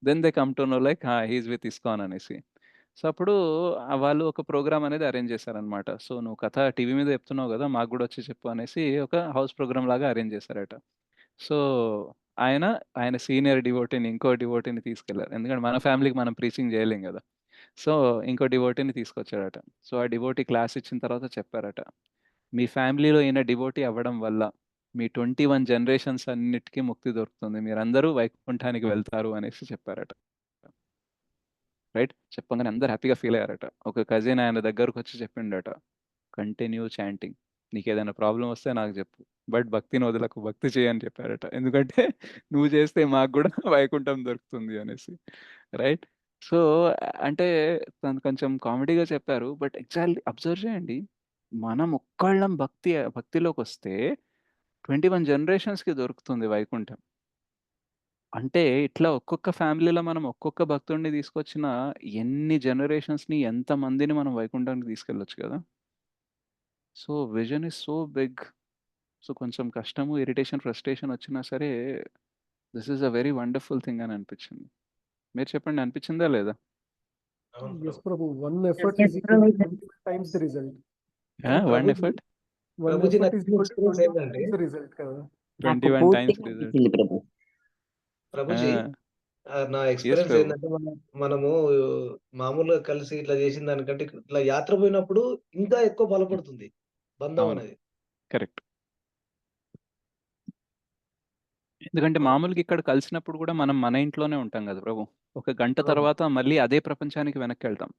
Then they come to know like he's with ISKCON అనేసి. సో అప్పుడు వాళ్ళు ఒక ప్రోగ్రామ్ అనేది అరేంజ్ చేశారనమాట. సో నువ్వు కథ టీవీ మీద చెప్తున్నావు కదా మాకు కూడా వచ్చి చెప్పు అనేసి ఒక హౌస్ ప్రోగ్రామ్ లాగా అరేంజ్ చేశారట. సో ఆయన ఆయన సీనియర్ డివోటీని ఇంకో డివోటీని తీసుకెళ్లారు. ఎందుకంటే మన ఫ్యామిలీకి మనం ప్రీచింగ్ చేయలేం కదా. సో ఇంకో డివోటీని తీసుకొచ్చాడట. సో ఆ డివోటీ క్లాస్ ఇచ్చిన తర్వాత చెప్పారట, మీ ఫ్యామిలీలో ఈయన డివోటీ అవ్వడం వల్ల మీ 21 జనరేషన్స్ అన్నిటికీ ముక్తి దొరుకుతుంది. మీరందరూ వైకుంఠానికి వెళ్తారు అనేసి చెప్పారట. రైట్. చెప్పగానే అందరు హ్యాపీగా ఫీల్ అయ్యారట. ఒక కజిన్ ఆయన దగ్గరకు వచ్చి చెప్పిండట, కంటిన్యూ చాంటింగ్. నీకు ఏదైనా ప్రాబ్లం వస్తే నాకు చెప్పు. బట్ భక్తిని వదలకు, భక్తి చేయని చెప్పారట. ఎందుకంటే నువ్వు చేస్తే మాకు కూడా వైకుంఠం దొరుకుతుంది అనేసి. రైట్. సో అంటే తను కొంచెం కామెడీగా చెప్పారు. బట్ ఎగ్జాక్ట్లీ అబ్జర్వ్ చేయండి. మనం ఒక్కళ్ళం భక్తిలోకి వస్తే 21 జనరేషన్స్కి దొరుకుతుంది వైకుంఠం. అంటే ఇట్లా ఒక్కొక్క ఫ్యామిలీలో మనం ఒక్కొక్క భక్తుడిని తీసుకొచ్చిన ఎన్ని జనరేషన్స్ని ఎంతమందిని మనం వైకుంఠానికి తీసుకెళ్ళొచ్చు కదా. So vision is so big. So కొంచెం కష్టము, ఇరిటేషన్, ఫ్రస్ట్రేషన్ వచ్చినా సరే this is a very wonderful thing అని అనిపించింది. మీరు చెప్పండి, అనిపించిందా లేదా? అవును Yes, ప్రభు. Prabhu. One effort Yes, is equal to Prabhu. 21 times the result. One Prabhuji effort One Prabhuji effort నాకు is equal to ఎక్స్పీరియన్స్ 21 ఏంటంటే times the result కదా. 21 times result. ప్రభు. ప్రభుజీ నా ఎస్ ఎక్స్పీరియన్స్ ప్రభు. ఏంటంటే మనము మామూలుగా కలిసి ఇట్లా చేసిన దానికంటే ఇట్లా యాత్ర పోయినప్పుడు ఇంకా ఎక్కువ బలపడుతుంది బంధం అవును. అనేది. కరెక్ట్. ఎందుకంటే మామూలుగా ఇక్కడ కలిసినప్పుడు కూడా మనం మన ఇంట్లోనే ఉంటాం కదా ప్రభు. ఒక గంట అవును. తర్వాత మళ్ళీ అదే ప్రపంచానికి వెనక్కి వెళ్తాం.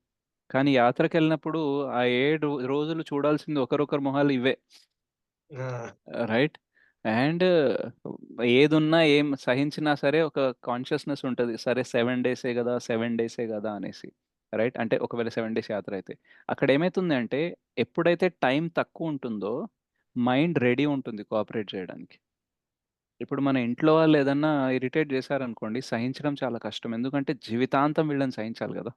కానీ యాత్రకి వెళ్ళినప్పుడు ఆ 7 రోజులు చూడాల్సింది ఒకరొకరు మొహాలు ఇవే. ఆ, రైట్. అండ్ ఏదున్నా ఏం సహించినా సరే ఒక కాన్షియస్నెస్ ఉంటుంది. సరే 7 డేసే కదా, 7 డేసే కదా అనేసి. రైట్. అంటే ఒకవేళ 7 డేస్ యాత్ర అయితే అక్కడ ఏమవుతుంది అంటే ఎప్పుడైతే టైం తక్కువ ఉంటుందో మైండ్ రెడీ ఉంటుంది కోఆపరేట్ చేయడానికి. ఇప్పుడు మన ఇంట్లో వాళ్ళు ఏదన్నా ఇరిటేట్ చేశారనుకోండి, సహించడం చాలా కష్టం. ఎందుకంటే జీవితాంతం వీళ్ళని సహించాలి కదా.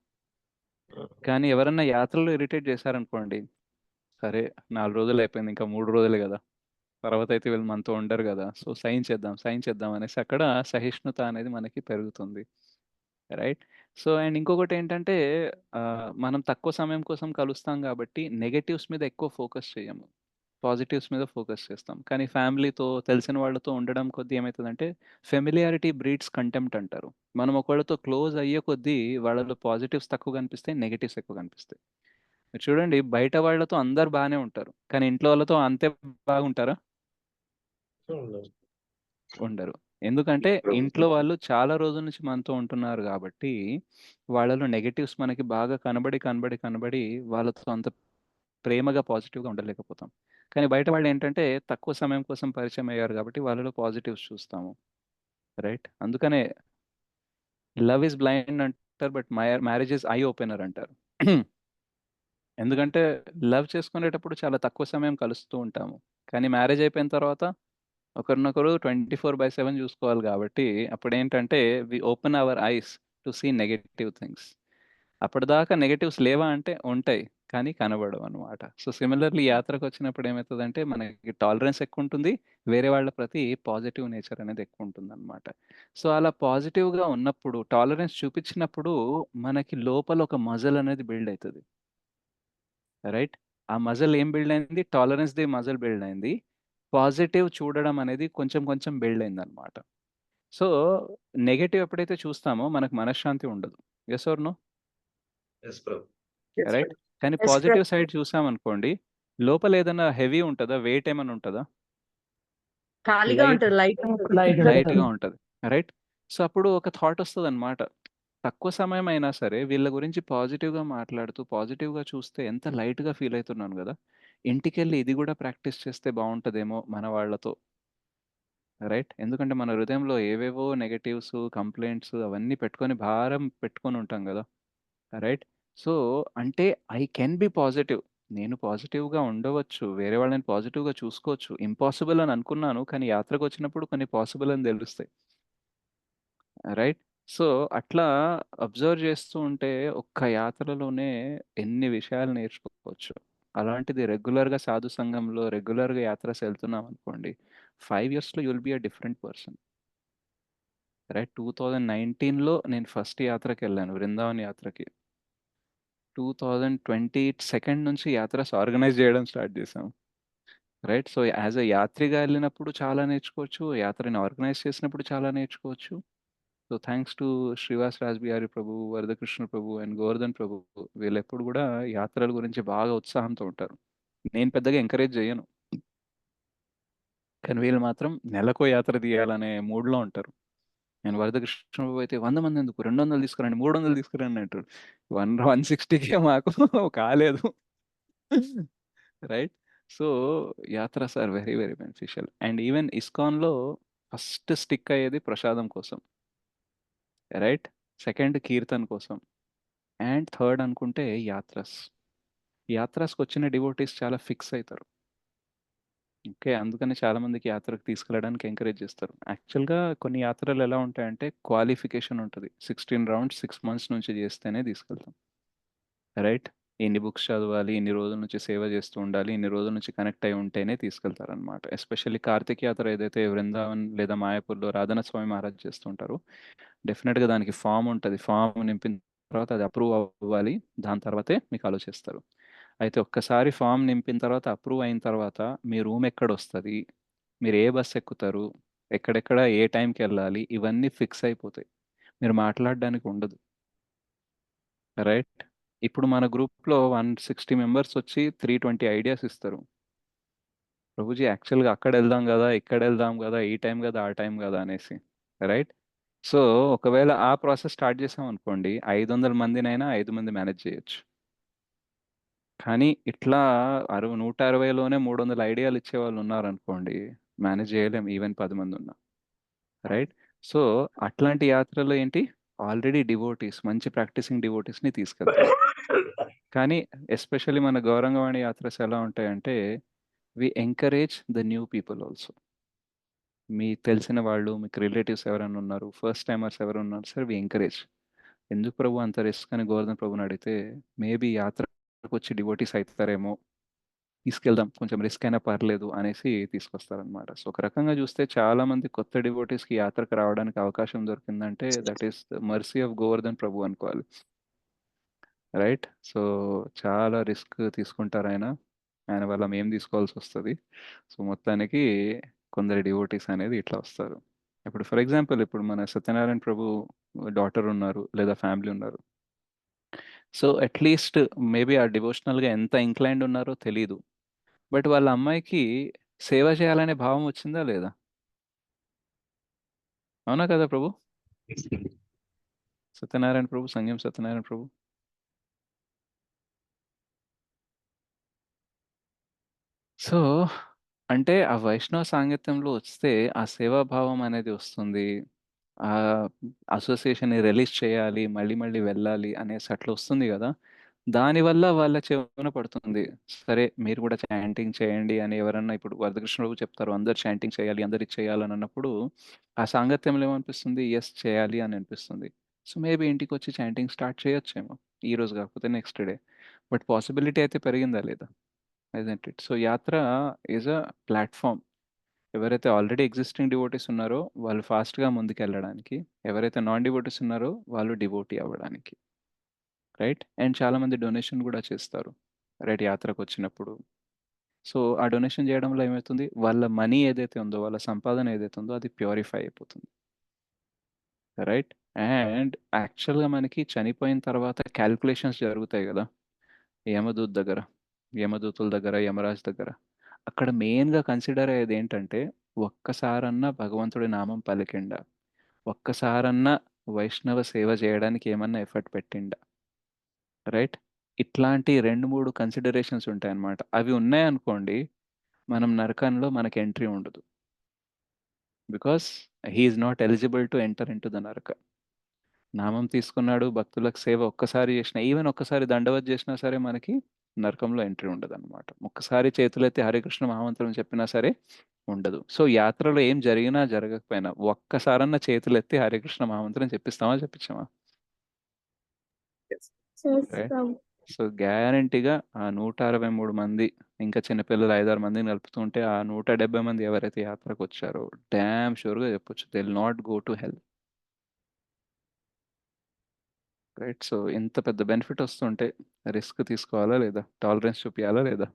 కానీ ఎవరన్నా యాత్రలో ఇరిటేట్ చేశారనుకోండి, సరే 4 రోజులు అయిపోయింది, ఇంకా 3 రోజులే కదా, తర్వాత అయితే వీళ్ళు మనతో ఉండరు కదా, సో సహించేద్దాం అనేసి అక్కడ సహిష్ణుత అనేది మనకి పెరుగుతుంది. రైట్. సో అండ్ ఇంకొకటి ఏంటంటే మనం తక్కువ సమయం కోసం కలుస్తాం కాబట్టి నెగటివ్స్ మీద ఎక్కువ ఫోకస్ చేయము, పాజిటివ్స్ మీద ఫోకస్ చేస్తాం. కానీ ఫ్యామిలీతో తెలిసిన వాళ్ళతో ఉండడం కొద్దీ ఏమవుతుందంటే ఫెమిలియారిటీ బ్రీడ్స్ కంటెంప్ట్ అంటారు. మనం ఒకళ్ళతో క్లోజ్ అయ్యే కొద్దీ వాళ్ళలో పాజిటివ్స్ తక్కువ కనిపిస్తాయి, నెగటివ్స్ ఎక్కువ కనిపిస్తాయి. మీరు చూడండి, బయట వాళ్ళతో అందరు బాగానే ఉంటారు, కానీ ఇంట్లో వాళ్ళతో అంతే బాగుంటారా? ఉండరు. ఎందుకంటే ఇంట్లో వాళ్ళు చాలా రోజుల నుంచి మనతో ఉంటున్నారు కాబట్టి వాళ్ళలో నెగటివ్స్ మనకి బాగా కనబడి వాళ్ళతో అంత ప్రేమగా పాజిటివ్గా ఉండలేకపోతాం. కానీ బయట వాళ్ళు ఏంటంటే తక్కువ సమయం కోసం పరిచయం అయ్యారు కాబట్టి వాళ్ళలో పాజిటివ్స్ చూస్తాము. రైట్. అందుకనే లవ్ ఇస్ బ్లైండ్ అంటారు, but marriage is eye opener అంటారు. ఎందుకంటే లవ్ చేసుకునేటప్పుడు చాలా తక్కువ సమయం కలుస్తూ ఉంటాము, కానీ మ్యారేజ్ అయిపోయిన తర్వాత ఒకరినొకరు 24/7 చూసుకోవాలి కాబట్టి అప్పుడు ఏంటంటే we open our eyes to see negative things. అప్పటిదాకా నెగటివ్స్ లేవా అంటే ఉంటాయి, కానీ కనబడవు అనమాట. సో సిమిలర్లీ యాత్రకు వచ్చినప్పుడు ఏమవుతుందంటే మనకి టాలరెన్స్ ఎక్కువ ఉంటుంది, వేరే వాళ్ళ ప్రతి పాజిటివ్ నేచర్ అనేది ఎక్కువ ఉంటుంది అనమాట. సో అలా పాజిటివ్గా ఉన్నప్పుడు, టాలరెన్స్ చూపించినప్పుడు మనకి లోపల ఒక మజల్ అనేది బిల్డ్ అవుతుంది. రైట్. ఆ మజల్ ఏం బిల్డ్ అయింది? టాలరెన్స్ ది మజల్ బిల్డ్ అయింది. పాజిటివ్ చూడడం అనేది కొంచెం బిల్డ్ అయింది అనమాట. సో నెగటివ్ ఎప్పుడైతే చూస్తామో మనకు మనశ్శాంతి ఉండదు. Yes or no? Yes Prabhu. Yes, right. Prabhu. కానీ Yes, పాజిటివ్ సైడ్ చూసామనుకోండి లోపల ఏదైనా హెవీ ఉంటదా? వెయిట్ ఏమైనా ఉంటదా? ఖాళీగా లైట్ ఉంటుంది, లైట్ ఉంటుంది. Light లైట్‌గా ఉంటుంది. ఉంటది. రైట్? సో, అప్పుడు ఒక థాట్ వస్తదనమాట. తక్కువ సమయం అయినా సరే వీళ్ళ గురించి పాజిటివ్‌గా మాట్లాడుతూ, పాజిటివ్‌గా చూస్తే ఎంత లైట్‌గా ఫీల్ అయితున్నాను గదా! ఇంటికెళ్ళి ఇది గూడా ప్రాక్టీస్ చేస్తే బావుంటదేమో మన వాళ్ళతో. రైట్? ఎందుకంటే మన హృదయంలో ఏవేవో నెగెటివ్స్, కంప్లెయింట్స్ అవన్నీ పెట్టుకొని భారం పెట్టుకొని ఉంటాం గదా! రైట్? సో, అంటే ఐ కెన్ బి పాజిటివ్. నేను పాజిటివ్‌గా ఉండవచ్చు. వేరే వాళ్ళని పాజిటివ్‌గా చూసుకోవచ్చు. ఇంపాసిబుల్ అని అనుకున్నాను. కానీ యాత్రకొచ్చినప్పుడు కొన్ని పాసిబుల్ అని తెలుస్తాయి. రైట్? సో, అట్లా అబ్జర్వ్ చేస్తూ ఉంటే ఒక్క యాత్రలోనే ఎన్ని విషయాలు నేర్చుకోవచ్చు. అలాంటిది రెగ్యులర్‌గా సాధు సంఘంలో రెగ్యులర్‌గా యాత్రస్ ఎళ్తున్నామనుకోండి, 5 ఇయర్స్‌లో you will be a different person. Right? 2019లో నేను ఫస్ట్ యాత్రకెళ్ళాను. వృందావన్ యాత్రకి. 2022 నుంచి యాత్రస్ ఆర్గనైజ్ చేయడం స్టార్ట్ చేశాం. రైట్? సో, యాస్ ఎ యాత్రిగా ఎళ్ళినప్పుడు చాలా నేర్చుకోవచ్చు. యాత్రని ఆర్గనైజ్ చేసినప్పుడు చాలా నేర్చుకోవచ్చు. So, thanks to Shrivas Rasbihari Prabhu, Varadakrishna Prabhu and Govardhan Prabhu వీళ్ళెప్పుడు గూడా యాత్రల గురించి బాగా ఉత్సాహంతో ఉంటారు. నేను పెద్దగా ఎంకరేజ్ జెయ్యను. కానీ వీళ్ళు మాత్రం నెలకో యాత్ర తీయాలనే మూడ్‌లో ఉంటారు. నేను వరదకృష్ణ ప్రభు అయితే 100 మందెందుకు 200 తీసుకురండి, 300 తీసుకురండి అంటాడు. 160కే మాకు కాలేదు. రైట్? So, yatras are very, very beneficial. And even ఇస్కాన్‌లో ఫస్ట్ స్టిక్ అయ్యేది ప్రసాదం కోసం. రైట్? సెకండ్ కీర్తన్ కోసం. అండ్ థర్డ్ అనుకుంటే యాత్రస్. యాత్రస్‌కొచ్చిన డివోటీస్ చాలా ఫిక్స్ అయితారు. ఓకే. అందుకని చాలా మందికి యాత్రకు తీసుకెళ్ళడానికి ఎంకరేజ్ చేస్తారు. యాక్చువల్‌గా కొన్ని యాత్రలు ఎలా ఉంటాయంటే క్వాలిఫికేషన్ ఉంటది. 16 రౌండ్స్ 6 మంత్స్ నుంచి చేస్తేనే తీసుకెళ్తాం. రైట్? ఇన్ని బుక్స్ చదవాలి, ఇన్ని రోజుల నుంచి సేవ చేస్తూ ఉండాలి, ఇన్ని రోజుల నుంచి కనెక్ట్ అయ్యి ఉంటేనే తీసుకెళ్తారనమాట. ఎస్పెషల్లీ కార్తిక్ యాత్ర ఏదైతే వృందావన్ లేదా మాయాపూర్‌లో రాధన స్వామి మహారాజ్ చేస్తూ ఉంటారో, డెఫినిట్‌గా దానికి ఫార్మ్ ఉంటది. ఫార్మ్ నింపిన తర్వాత అది అప్రూవ్ అవ్వాలి. దాని తర్వాతే మీకు అలో చేస్తారు. అయితే ఒక్కసారి ఫార్మ్ నింపిన తర్వాత అప్రూవ్ అయిన తర్వాత మీ రూమ్ ఎక్కడొస్తది? మీరు ఏ బస్ ఎక్కుతారు? ఎక్కడెక్కడ ఏ టైంకెళ్ళాలి? ఇవన్నీ ఫిక్స్ అయిపోతాయి. మీరు మాట్లాడడానికి ఉండదు. రైట్? ఇప్పుడు మన గ్రూప్‌లో 160 మెంబర్స్ వచ్చి 320 ఐడియాస్ ఇస్తారు. ప్రభుజీ యాక్చువల్‌గా అక్కడెళ్దాం గదా! ఇక్కడెళ్దాం గదా! ఈ టైం గదా! ఆ టైం గదా! అనేసి. రైట్? సో, ఒకవేళ ఆ ప్రాసెస్ స్టార్ట్ చేసామనుకోండి 500 మందినైనా 5 మంది మేనేజ్ చేయొచ్చు. కానీ ఇట్లా 160లోనే 300 ఐడియాలు ఇచ్చేవాళ్ళు ఉన్నారనుకోండి, మేనేజ్ చేయలేం ఈవెన్ 10 మందున్నా. రైట్? సో, అట్లాంటి యాత్రలో ఏంటి ఆల్రెడీ డివోటీస్ మంచి ప్రాక్టీసింగ్ డివోటీస్‌ని తీసుకెళ్తాం. కానీ ఎస్పెషల్లీ మన గౌరంగవాణి యాత్రస్ ఎలా ఉంటాయంటే, we encourage the new people also. మీకు తెలిసిన వాళ్ళు, మీకు రిలేటివ్స్ ఎవరైనా ఉన్నారు, ఫస్ట్ టైమర్స్ ఎవరున్నారు సరే వి ఎంకరేజ్. ఎందుకు ప్రభు అంత రిస్క్ అని గోవర్ధన్ ప్రభుని అడిగితే, మేబీ యాత్రకొచ్చి డివోటీస్ అయితారేమో, తీసుకెళ్దాం కొంచెం రిస్క్ అయినా పర్లేదు అనేసి తీసుకొస్తారనమాట. సో, ఒక రకంగా చూస్తే చాలా మంది కొత్త డివోటీస్‌కి యాత్రకు రావడానికి అవకాశం దొరికిందంటే that is the mercy of Govardhan Prabhu అనుకోవాలి. రైట్? సో, చాలా రిస్క్ తీసుకుంటారాయన. ఆయన వల్ల మేము తీసుకోవాల్సొస్తది. సో, మొత్తానికి కొందరు డివోటీస్ అనేది ఇట్లా వస్తారు. ఇప్పుడు ఫర్ ఎగ్జాంపుల్ ఇప్పుడు మన సత్యనారాయణ ప్రభు డాటర్ ఉన్నారు. లేదా ఫ్యామిలీ ఉన్నారు. సో, అట్‌లీస్ట్ మేబీ ఆ డివోషనల్‌గా ఎంత ఇంక్లైన్డ్ ఉన్నారో తెలీదు. బట్ వాళ్ళ అమ్మాయికి సేవ చేయాలనే భావం వచ్చిందా లేదా? అవునా కదా ప్రభు? సత్యనారాయణ ప్రభు, సంగం సత్యనారాయణ ప్రభు. సో, అంటే ఆ వైష్ణవ సాంగత్యంలో వస్తే ఆ సేవాభావం అనేది వస్తుంది. ఆహ్, అసోసియేషన్‌ని రిలీజ్ చేయాలి, మళ్ళీ మళ్ళీ వెళ్ళాలి అనేసి అట్లా వస్తుంది గదా! దానివల్ల వాళ్ళ చెవున పడుతుంది. సరే మీరు కూడా చాంటింగ్ చేయండి అని ఎవరన్నా ఇప్పుడు వరదకృష్ణ ప్రభు చెప్తారు. అందరూ చాంటింగ్ చేయాలి, అందరూ ఇది చేయాలి అని అన్నప్పుడు ఆ సాంగత్యంలో ఏమనిపిస్తుంది? యెస్ చేయాలి అని అనిపిస్తుంది. సో, మేబీ ఇంటికొచ్చి చాంటింగ్ స్టార్ట్ చేయొచ్చేమో. ఈరోజు కాకపోతే నెక్స్ట్ డే. బట్ పాసిబిలిటీ అయితే పెరిగిందా లేదా? ఐజంట్ ఇట్? సో, యాత్ర ఈస్ ఎ ప్లాట్‌ఫార్మ్. ఎవరైతే ఆల్రెడీ ఎగ్జిస్టింగ్ డివోటీస్ ఉన్నారో వాళ్ళు ఫాస్ట్‌గా ముందుకెళ్ళడానికి. ఎవరైతే నాన్ డివోటీస్ ఉన్నారో వాళ్ళు డివోటీ అవ్వడానికి. రైట్? అండ్ చాలామంది డొనేషన్ గూడా చేస్తారు. రైట్? యాత్రకొచ్చినప్పుడు. సో, ఆ డొనేషన్ జేయడం వల్ల ఏమైతుంది? వాళ్ళ మనీ ఏదైతే ఉందో, వాళ్ళ సంపాదన ఏదైతే ఉందో అది ప్యూరిఫై అయిపోతుంది. రైట్? అండ్ యాక్చువల్‌గా మనకి చనిపోయిన తర్వాత కాలిక్యులేషన్స్ జరుగుతాయి గదా! యమదూత్ దగ్గర. యమదూతుల దగ్గర, యమరాజు దగ్గర. అక్కడ మెయిన్‌గా కన్సిడర్ అయ్యేది ఏంటంటే, ఒక్కసారన్నా భగవంతుడి నామం పలికిండా? ఒక్కసారన్నా వైష్ణవ సేవ చేయడానికి ఏమన్నా ఎఫర్ట్ పెట్టిండా? రైట్? ఇట్లాంటి 2, 3 కన్సిడరేషన్స్ ఉంటాయన్నమాట. అవి ఉన్నాయనుకోండి, మనం నరకంలో మనకి ఎంట్రీ ఉండదు. Because he is not eligible to enter into the నరక. నామం తీసుకున్నాడు, భక్తులకు సేవ ఒక్కసారి చేసినా, ఈవెన్ ఒక్కసారి దండవత్ చేసినా సరే మనకి నరకంలో ఎంట్రీ ఉండదన్నమాట. ఒక్కసారి చేతులెత్తి హరే కృష్ణ మహామంత్రం చెప్పినా సరే ఉండదు. సో యాత్రలో ఏం జరిగినా జరగకపోయినా ఒక్కసారన్నా చేతులెత్తి హరే కృష్ణ మహామంత్రం చెప్పిస్తామా, చెప్పించామా? రైట్? చేస్తాం. సో గ్యారంటీగా ఆ 163 మంది, ఇంకా చిన్నపిల్లలు 5-6 మందిని కలుపుతుంటే ఆ 170 మంది ఎవరైతే యాత్రకు వచ్చారో డ్యామ్ షూర్గా చెప్పొచ్చు, they will not go to hell. Right? So ఇంత పెద్ద బెనిఫిట్ వస్తుంటే రిస్క్ తీసుకోవాలా లేదా? టాలరెన్స్ చూపించాలా లేదా?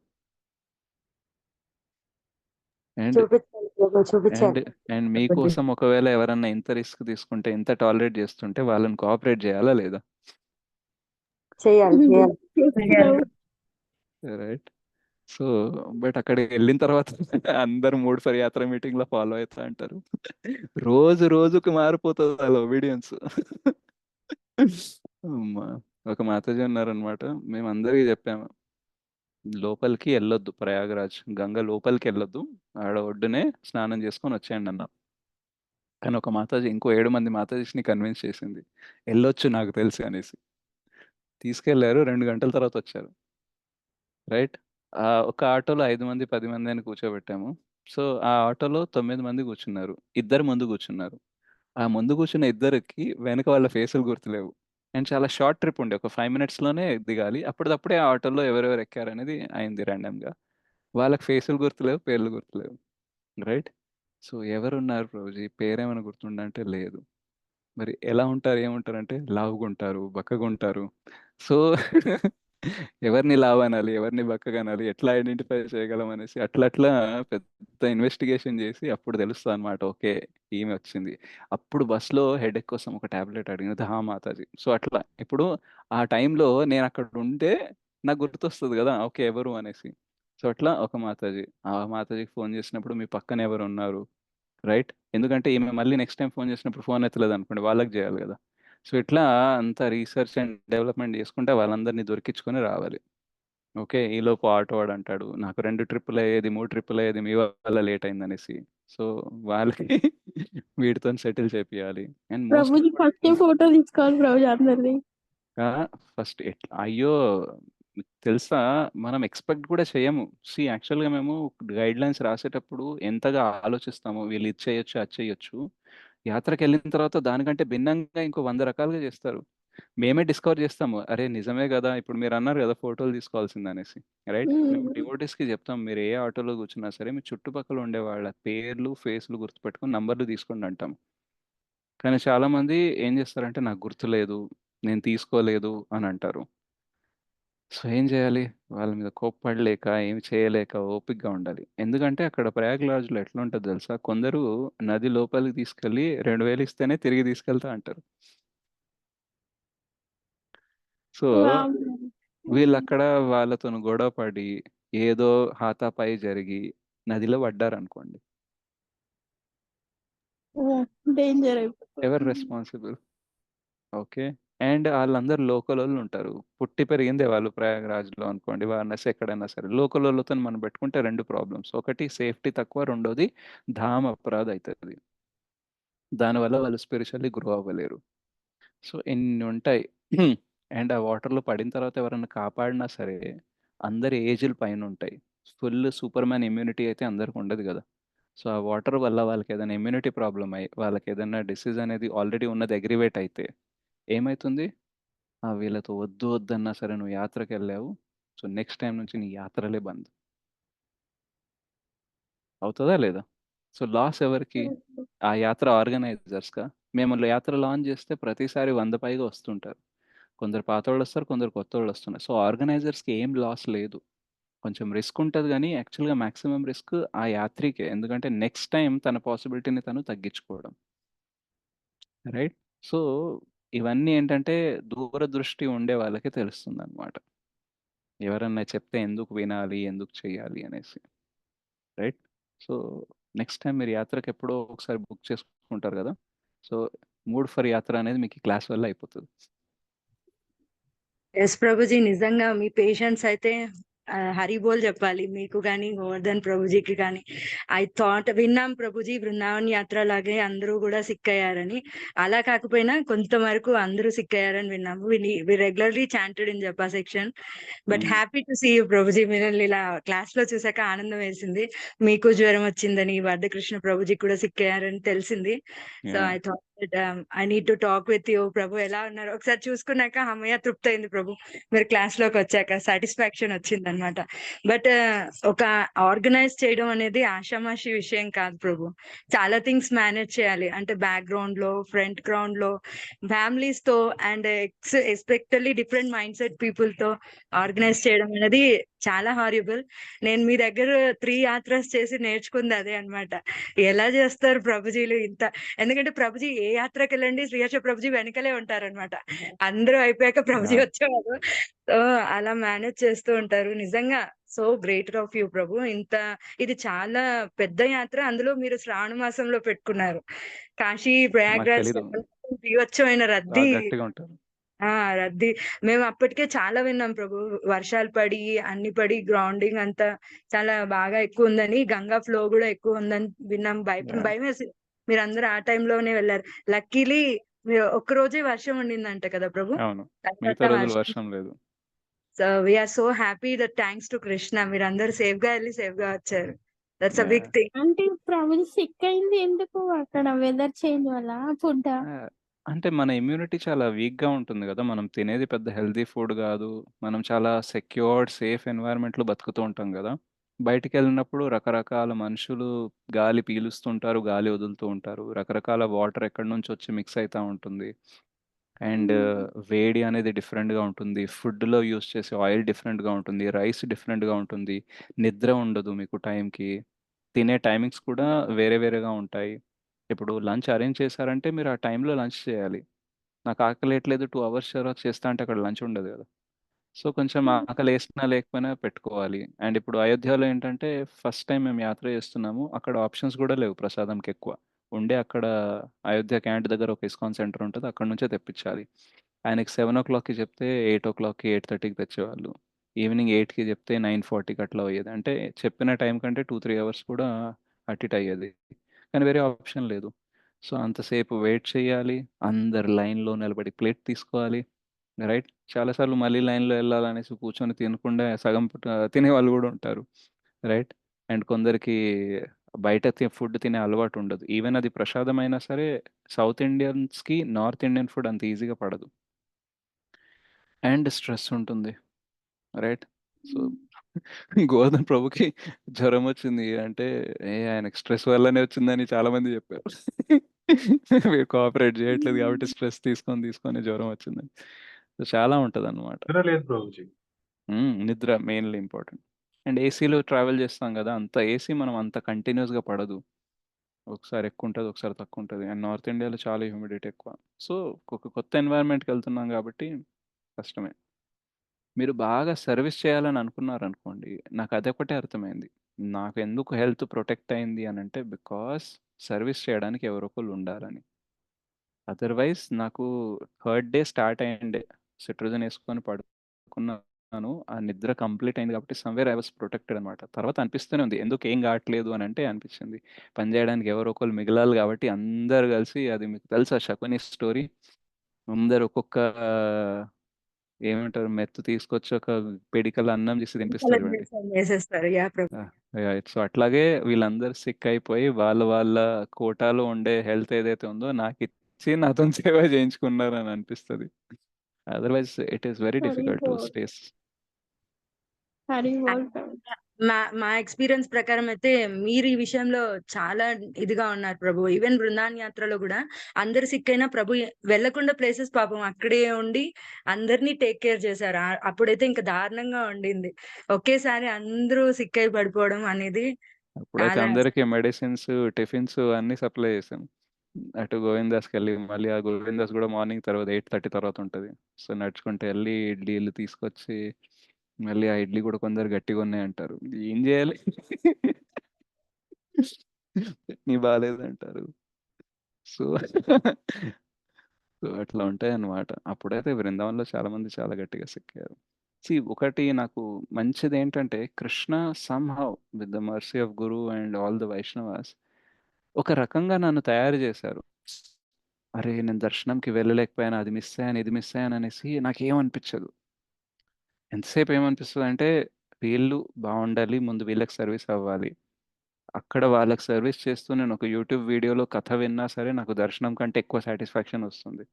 అండ్ చూపించాలి ప్రభు, అండ్ చూపించాలి. అండ్ మీకోసం ఒకవేళ ఎవరన్నా ఇంత రిస్క్ తీసుకుంటే, ఇంత టాలరేట్ చేస్తుంటే వాళ్ళని కోఆపరేట్ చేయాలా లేదా? చేయాలి చేయాలి. చేస్తాం. రైట్? సో బట్ అక్కడికి వెళ్ళిన తర్వాత అందరు 3 ఫర్ యాత్ర మీటింగ్ లో ఫాలో అవుతా అంటారు. రోజు రోజుకు మారిపోతుంది వాళ్ళ ఒబీడియన్స్. అమ్మా. ఒక మాతాజీ ఉన్నారనమాట, మేము అందరికీ చెప్పాము లోపలికి వెళ్ళొద్దు, ప్రయాగరాజ్ గంగ లోపలికి వెళ్ళొద్దు, ఆడ ఒడ్డునే స్నానం చేసుకొని వచ్చేయండి అన్నాం. కానీ ఒక మాతాజీ ఇంకో 7 మంది మాతాజీస్ని కన్విన్స్ చేసింది, వెళ్ళొచ్చు నాకు తెలుసు అనేసి. తీసుకెళ్లారు, 2 గంటల తర్వాత వచ్చారు. రైట్? ఒక ఆటోలో 5 మంది 10 మంది అని కూర్చోబెట్టాము. సో ఆ ఆటోలో 9 మంది కూర్చున్నారు, ఇద్దరు ముందు కూర్చున్నారు. ఆ ముందు కూర్చున్న ఇద్దరికి వెనక వాళ్ళ ఫేసులు గుర్తులేవు. అండ్ చాలా షార్ట్ ట్రిప్ ఉండే, ఒక 5 మినిట్స్లోనే దిగాలి. అప్పటిదప్పుడే ఆ ఆటోలో ఎవరెవరు ఎక్కారనేది అయింది ర్యాండమ్గా. వాళ్ళకి ఫేసులు గుర్తులేవు, పేర్లు గుర్తులేవు. రైట్? సో ఎవరున్నారు ప్రభుజీ, పేరేమైనా గుర్తుండంటే లేదు. మరి ఎలా ఉంటారు, ఏముంటారు అంటే లావుగుంటారు, బక్కగుంటారు. సో ఎవరిని లావు అనాలి, ఎవరిని బక్కగా అనాలి, ఎట్లా ఐడెంటిఫై చేయగలం అనేసి అట్లా అట్లా పెద్ద ఇన్వెస్టిగేషన్ చేసి అప్పుడు తెలుస్తుంది అనమాట, ఓకే ఈమె వచ్చింది. అప్పుడు బస్లో హెడేక్ కోసం ఒక టాబ్లెట్ అడిగినది హా మాతాజీ. సో అట్లా ఇప్పుడు ఆ టైంలో నేను అక్కడ ఉంటే నాకు గుర్తొస్తుంది కదా, ఓకే ఎవరు అనేసి. సో అట్లా ఒక మాతాజీ, ఆ మాతాజీకి ఫోన్ చేసినప్పుడు మీ పక్కన ఎవరు ఉన్నారు, రైట్? ఎందుకంటే ఈమె మళ్ళీ నెక్స్ట్ టైం ఫోన్ చేసినప్పుడు ఫోన్ ఎత్తలేదు అనుకోండి, వాళ్ళకి చేయాలి కదా. సో ఇట్లా అంత రీసెర్చ్ అండ్ డెవలప్మెంట్ చేసుకుంటే వాళ్ళందరినీ దొరికించుకొని రావాలి. ఓకే, ఈలోపు ఆటో వాడు అంటాడు నాకు 2 ట్రిప్పులు అయ్యేది, 3 ట్రిప్పులు అయ్యేది, మీ వల్ల లేట్ అయింది అనేసి. సో వాళ్ళకి వీటితో settle చేపియాలి. And most Prabhuji first photo తీసుకోవాలి ప్రభుజీ అందరిది. ఫస్ట్ ఎట్లా అయ్యో మీకు తెలుసా, మనం ఎక్స్పెక్ట్ కూడా చేయము. యాక్చువల్గా మేము గైడ్ లైన్స్ రాసేటప్పుడు ఎంతగా ఆలోచిస్తామో, వీళ్ళు ఇది చేయొచ్చు అది చేయొచ్చు, యాత్రకు వెళ్ళిన తర్వాత దానికంటే భిన్నంగా ఇంకో 100 రకాలుగా చేస్తారు. మేమే డిస్కవర్ చేస్తాము, అరే నిజమే కదా, ఇప్పుడు మీరు అన్నారు కదా ఫోటోలు తీసుకోవాల్సింది అనేసి. రైట్? మేము డివోటీస్కి చెప్తాం, మీరు ఏ ఆటోలో కూర్చున్నా సరే మీ చుట్టుపక్కల ఉండే వాళ్ళ పేర్లు ఫేస్లు గుర్తుపెట్టుకుని నంబర్లు తీసుకోండి అంటాం. కానీ చాలామంది ఏం చేస్తారంటే నాకు గుర్తులేదు, నేను తీసుకోలేదు అని అంటారు. సో ఏం చేయాలి, వాళ్ళ మీద కోప్పడలేక ఏమి చేయలేక ఓపికగా ఉండాలి. ఎందుకంటే అక్కడ ప్రయాగ్రాజ్లో ఎట్లా ఉంటుంది తెలుసా, కొందరు నది లోపలికి తీసుకెళ్ళి 2000 ఇస్తేనే తిరిగి తీసుకెళ్తా అంటారు. సో వామ్మో. వీళ్ళు అక్కడ వాళ్ళతో గొడవ పడి ఏదో హాతాపాయి జరిగి నదిలో పడ్డారనుకోండి, డేంజర్ ఎవరు అయిపోతుంది. రెస్పాన్సిబుల్? ఓకే. అండ్ వాళ్ళందరూ లోకల్ వాళ్ళు ఉంటారు, పుట్టి పెరిగిందే వాళ్ళు ప్రయాగరాజ్లో అనుకోండి, వారణాసి ఎక్కడైనా సరే. లోకల్ వాళ్ళతో మనం పెట్టుకుంటే 2 ప్రాబ్లమ్స్, ఒకటి సేఫ్టీ తక్కువ, రెండోది ధామ అపరాధ అవుతుంది. దానివల్ల వాళ్ళు స్పిరిచువల్లీ గ్రో అవ్వలేరు. సో ఎన్ని ఉంటాయి. అండ్ ఆ వాటర్లో పడిన తర్వాత ఎవరైనా కాపాడినా సరే అందరి ఏజ్ల పైన ఉంటాయి. ఫుల్ సూపర్ మ్యాన్ ఇమ్యూనిటీ అయితే అందరికి ఉండదు కదా. సో ఆ వాటర్ వల్ల వాళ్ళకి ఏదైనా ఇమ్యూనిటీ ప్రాబ్లం అయ్యి వాళ్ళకి ఏదైనా డిసీజ్ అనేది ఆల్రెడీ ఉన్నది అగ్రివేట్ అయితే ఏమవుతుంది, వీళ్ళతో వద్దు వద్దన్నా సరే నువ్వు యాత్రకు వెళ్ళావు, సో నెక్స్ట్ టైం నుంచి నీ యాత్రలే బంద్ అవుతుందా లేదా? సో లాస్ ఎవరికి? ఆ యాత్ర ఆర్గనైజర్స్గా. మేము యాత్ర లాంచ్ చేస్తే ప్రతిసారి 100 పైగా వస్తుంటారు. కొందరు పాత వాళ్ళు వస్తారు, కొందరు కొత్త వాళ్ళు వస్తున్నారు. సో ఆర్గనైజర్స్కి ఏం లాస్ లేదు. కొంచెం రిస్క్ ఉంటుంది కానీ యాక్చువల్గా మ్యాక్సిమం రిస్క్ ఆ యాత్రికే, ఎందుకంటే నెక్స్ట్ టైం తన పాసిబిలిటీని తను తగ్గించుకోవడం. రైట్? సో ఇవన్నీ ఏంటంటే దూరదృష్టి ఉండే వాళ్ళకి తెలుస్తుంది అనమాట. ఎవరన్నా చెప్తే ఎందుకు వినాలి, ఎందుకు చేయాలి అనేసి. రైట్? సో, నెక్స్ట్ టైమ్ మీరు యాత్రకి ఎప్పుడో ఒకసారి బుక్ చేసుకుంటారు గదా! సో, మూడ్ ఫర్ యాత్ర అనేది మీకు ఈ క్లాస్ వల్ల అయిపోతది. ఎస్ ప్రభుజీ, నిజంగా మీ పేషెన్స్ అయితే హరి బోల్ చెప్పాలి మీకు కానీ గోవర్ధన్ ప్రభుజీకి కానీ. ఐ థాట్ విన్నాం ప్రభుజీ బృందావన్ యాత్ర లాగే అందరూ కూడా సిక్ అయ్యారని. అలా కాకపోయినా కొంతవరకు అందరూ సిక్ అయ్యారని విన్నాము. We regularly chanted in japa section. But hmm. Happy to see you Prabhuji. మిమ్మల్ని ఇలా క్లాస్ లో చూసాక ఆనందం వేసింది. మీకు జ్వరం వచ్చిందని, వర్ధకృష్ణ ప్రభుజీ కూడా సిక్ అయ్యారని తెలిసింది. So yeah! I thought I need to talk with you. Prabhu ఎలా ఉన్నారు ఒకసారి చూసుకున్నాక అమ్మయ్య తృప్తి అయింది ప్రభు. మీరు క్లాస్ లోకి వచ్చాక సాటిస్ఫాక్షన్ వచ్చింది అనమాట. బట్ ఒక ఆర్గనైజ్ చేయడం అనేది ఆషామాషి విషయం కాదు ప్రభు. చాలా థింగ్స్ మేనేజ్ చేయాలి. అంటే బ్యాక్గ్రౌండ్ లో, ఫ్రంట్ గ్రౌండ్ లో, ఫ్యామిలీస్ తో and especially different mind set people తో ఆర్గనైజ్ చేయడం అనేది చాలా హారిబుల్. నేను మీ దగ్గర 3 యాత్రస్ చేసి నేర్చుకుంది అదే అన్నమాట. ఎలా చేస్తారు ప్రభుజీలు ఇంత. ఎందుకంటే ప్రభుజీ ఏ యాత్రకి వెళ్ళండి శ్రీహర్ష ప్రభుజీ వెనకలే ఉంటారన్నమాట. అందరూ అయిపోయాక ప్రభుజీ యాహ్! వచ్చేవారు. సో అలా మేనేజ్ చేస్తూ ఉంటారు. నిజంగా సో గ్రేట్ ఆఫ్ యూ ప్రభు. ఇది చాలా పెద్ద యాత్ర. అందులో మీరు శ్రావణ మాసంలో పెట్టుకున్నారు. కాశీ నాకు ప్రయాగ్రాజ్ తెలీదు. బీభత్సమైన బాగా రద్దీ. గట్టిగా ఉంటారు. రద్దీ. మేము అప్పటికే చాలా విన్నాం ప్రభు. వర్షాలు పడి, అన్ని పడి, గ్రౌండింగ్ అంతా చాలా బాగా ఎక్కువ ఉందని, గంగా ఫ్లో కూడా ఎక్కువ ఉందని విన్నాం. యాహ్! భయమేసింది. మీరందరూ ఆ టైంలోనే వెళ్ళారు. లక్కీలీ ఒక్క రోజే వర్షం ఉండిందంట కదా ప్రభు. అవును. తర్వాత మిగతా రోజులు వర్షం. వర్షం లేదు. So we are so happy that thanks to Krishna మీరందరూ సేఫ్ గా వెళ్ళి సేఫ్ గా వచ్చారు. That's a yeah! Big thing. అంటే ప్రభుజీ సిక్ అయింది ఎందుకు? అక్కడ వెదర్ చేంజ్ వల్ల? ఫుడ్డా? అంటే మన ఇమ్యూనిటీ చాలా వీక్‌గా ఉంటుంది గదా! మనం తినేది పెద్ద హెల్తీ ఫుడ్ గాదు. మనం చాలా సెక్యూర్డ్, సేఫ్ ఎన్వైర్న్‌మెంట్‌లో బతుకుతూ ఉంటాం గదా! బయటికెళ్ళినప్పుడు రకరకాల మనుషులు గాలి పీలుస్తుంటారు, గాలి వదులుతూ ఉంటారు. రకరకాల వాటర్ ఎక్కడి నుంచొచ్చి మిక్స్ అయితా ఉంటుంది. అండ్ వేడి అనేది డిఫరెంట్‌గా ఉంటుంది. ఫుడ్‌లో యూజ్ చేసే ఆయిల్ డిఫరెంట్‌గా ఉంటుంది. రైస్ డిఫరెంట్‌గా ఉంటుంది. నిద్ర ఉండదు మీకు టైంకి. తినే టైమింగ్స్ కూడా వేరే వేరేగా ఉంటాయి. ఇప్పుడు లంచ్ అరేంజ్ చేశారంటే మీరు ఆ టైంలో లంచ్ చేయాలి. నాకు ఆకలేయట్లేదు 2 అవర్స్ తర్వాత చేస్తా అంటే అక్కడ లంచ్ ఉండదు గదా! సో, కొంచెం ఆకలేసినా లేకపోయినా పెట్టుకోవాలి. అండ్ ఇప్పుడు అయోధ్యలో ఏంటంటే ఫస్ట్ టైమ్ మేము యాత్ర చేస్తున్నాము. అక్కడ ఆప్షన్స్ గూడా లేవు ప్రసాదంకెక్కువ. అక్కడ అయోధ్య క్యాంట్ దగ్గర ఒక ఇస్కాన్ సెంటర్ ఉంటది. అక్కడి నుంచే తెప్పించాలి. ఆయనకి 7:00కి చెప్తే 8:00కి, 8:30కి తెచ్చేవాళ్ళు. ఈవినింగ్ 8కి చెప్తే 9:40కి అట్లా అయ్యేది. అంటే చెప్పిన టైం కంటే 2, 3 అవర్స్ కూడా అటు ఇటు అయ్యేది. కానీ వేరే ఆప్షన్ లేదు. సో, అంతసేపు వెయిట్ చేయాలి. అందరు లైన్‌లో నిలబడి ప్లేట్ తీసుకోవాలి. రైట్? చాలా సార్లు మళ్ళీ లైన్‌లో ఎళ్ళాలనేసి కూర్చొని తినకుండా సగం పూట తినేవాళ్ళు గూడా ఉంటారు. రైట్? అండ్ కొందరికి బయట ఫుడ్ తినే అలవాటు ఉండదు. ఈవెన్ అది ప్రసాదమైనా సరే సౌత్ ఇండియన్స్‌కి నార్త్ ఇండియన్ ఫుడ్ అంత ఈజీగా పడదు. అండ్ స్ట్రెస్ ఉంటుంది. రైట్? సో, గోవర్ధన్ ప్రభుకి జ్వరమొచ్చింది అంటే, ఆయనకి స్ట్రెస్ వల్లనే వచ్చిందని చాలామంది జెప్పారు. మీరు కోఆపరేట్ జేయట్లేదు గాబట్టి స్ట్రెస్ తీసుకొని జ్వరం వచ్చిందని. సో, చాలా ఉంటదనమాట. నిద్ర లేదు ప్రభుజీ. నిద్ర మెయిన్‌లీ ఇంపార్టెంట్. అండ్ ఏసీలో ట్రావెల్ చేస్తాం గదా! అంత ఏసీ మనం అంత కంటిన్యూయస్‌గా పడదు. ఒకసారి ఎక్కువుంటది, ఒకసారి తక్కువుంటది. అండ్ నార్త్ ఇండియాలో చాలా హ్యూమిడిటీ ఎక్కువ. సో, ఒక కొత్త ఎన్వైర్న్‌మెంట్‌కెళ్తున్నాం గాబట్టి కష్టమే. మీరు బాగా సర్విస్ చేయాలని అనుకున్నారనుకోండి, నాకదొకటే అర్థమైంది. నాకెందుకు హెల్త్ ప్రొటెక్ట్ అయింది అనంటే, బికాజ్ సర్విస్ చేయడానికి ఎవరో ఒకళ్ళు ఉండాలని. అదర్‌వైజ్ నాకు థర్డ్ డే స్టార్ట్ అయ్యుండే. సిట్రిజిన్ యేసుకొని పడుకున్నాను. ఆ నిద్ర కంప్లీట్ అయింది కాబట్టి సమ్‌వేర్ ఐ వాస్ ప్రొటెక్టెడ్ అనమాట. తర్వాత అనిపిస్తూనే ఉంది. ఎందుకు ఏం గాట్లేదు అనంటే అనిపిచ్చింది. పని జేయడానికి ఎవరో ఒకళ్ళు మిగలాలి గాబట్టి అందరూ గలిసి అది మీకు తెలుసా 'శకుని' స్టోరీ? అందరూ ఒక్కొక్క ఏమంటారు మెత్తు తీసుకొచ్చి ఒక పిడికెలో అన్నం చేసి తినిపిస్తారు చూడండి. వేసేస్తారు. ప్రభు. యాహ్! సో, అట్లాగే వీళ్ళందరూ సిక్ అయిపోయి వాళ్ళ కోటాలో ఉండే హెల్త్ ఏదైతే ఉందో నాకిచ్చి నాతోని సేవ చేయించుకున్నారని అనిపిస్తది. Otherwise it is very Hari difficult to బోల్. స్టేస్. హరి బోల్ ప్రభుజీ. మా ఎక్స్‌పీరియన్స్ ప్రకారం అయితే మీరు ఈ విషయంలో చాలా ఇదిగా ఉన్నారు ప్రభు. ఈవెన్ బృందావన్ యాత్రలో గూడా అందరు సిక్ అయినా ప్రభు వెళ్ళకుండా ప్లేసెస్ పాపం అక్కడే ఉండి అందరిని టేక్ కేర్ చేశారు. అప్పుడైతే ఇంకా దారుణంగా ఉండింది. ఒకేసారి అందరూ సిక్ అయి పడిపోవడం అనేది అప్పుడైతే చాలా. అందరికి మెడిసిన్స్, టిఫిన్స్ అన్నీ సప్లై చేసాం. అటు గోవిందాస్‌కెళ్ళి మళ్ళీ ఆ గోవిందాస్ గూడా మార్నింగ్ తర్వాత 8:30 తర్వాత ఉంటది. సో, నడుచుకుంటూ ఎళ్లి ఇడ్లీలు తీసుకొచ్చి మళ్ళీ ఆ ఇడ్లీ కూడా కొందరు గట్టిగా ఉన్నాయి అంటారు. ఏం చేయాలి? చట్నీ బాగాలేదంటారు. సో సో అట్లా ఉంటాయన్నమాట. అప్పుడైతే బృందావనంలో చాలా మంది చాలా గట్టిగా సిక్కారు. ఒకటి నాకు మంచిదేంటంటే Krishna somehow with the mercy of guru and all the Vaishnavas ఒక రకంగా నన్ను తయారు చేశారు. అరే! నేను దర్శనంకి వెళ్ళలేకపోయాను. అది మిస్ అయ్యాను, ఇది మిస్ అయ్యాను అనేసి నాకేమనిపించదు. ఎంతసేపు ఏమనిపిస్తదంటే వీళ్ళు బావుండాలి. ముందు వీళ్ళకి సర్వీస్ అవ్వాలి. అక్కడ వాళ్ళకి సర్వీస్ చేస్తూ నేను ఒక యూట్యూబ్ వీడియోలో కథ విన్నా సరే నాకు దర్శనం కంటే ఎక్కువ సాటిస్ఫాక్షన్ వస్తుంది.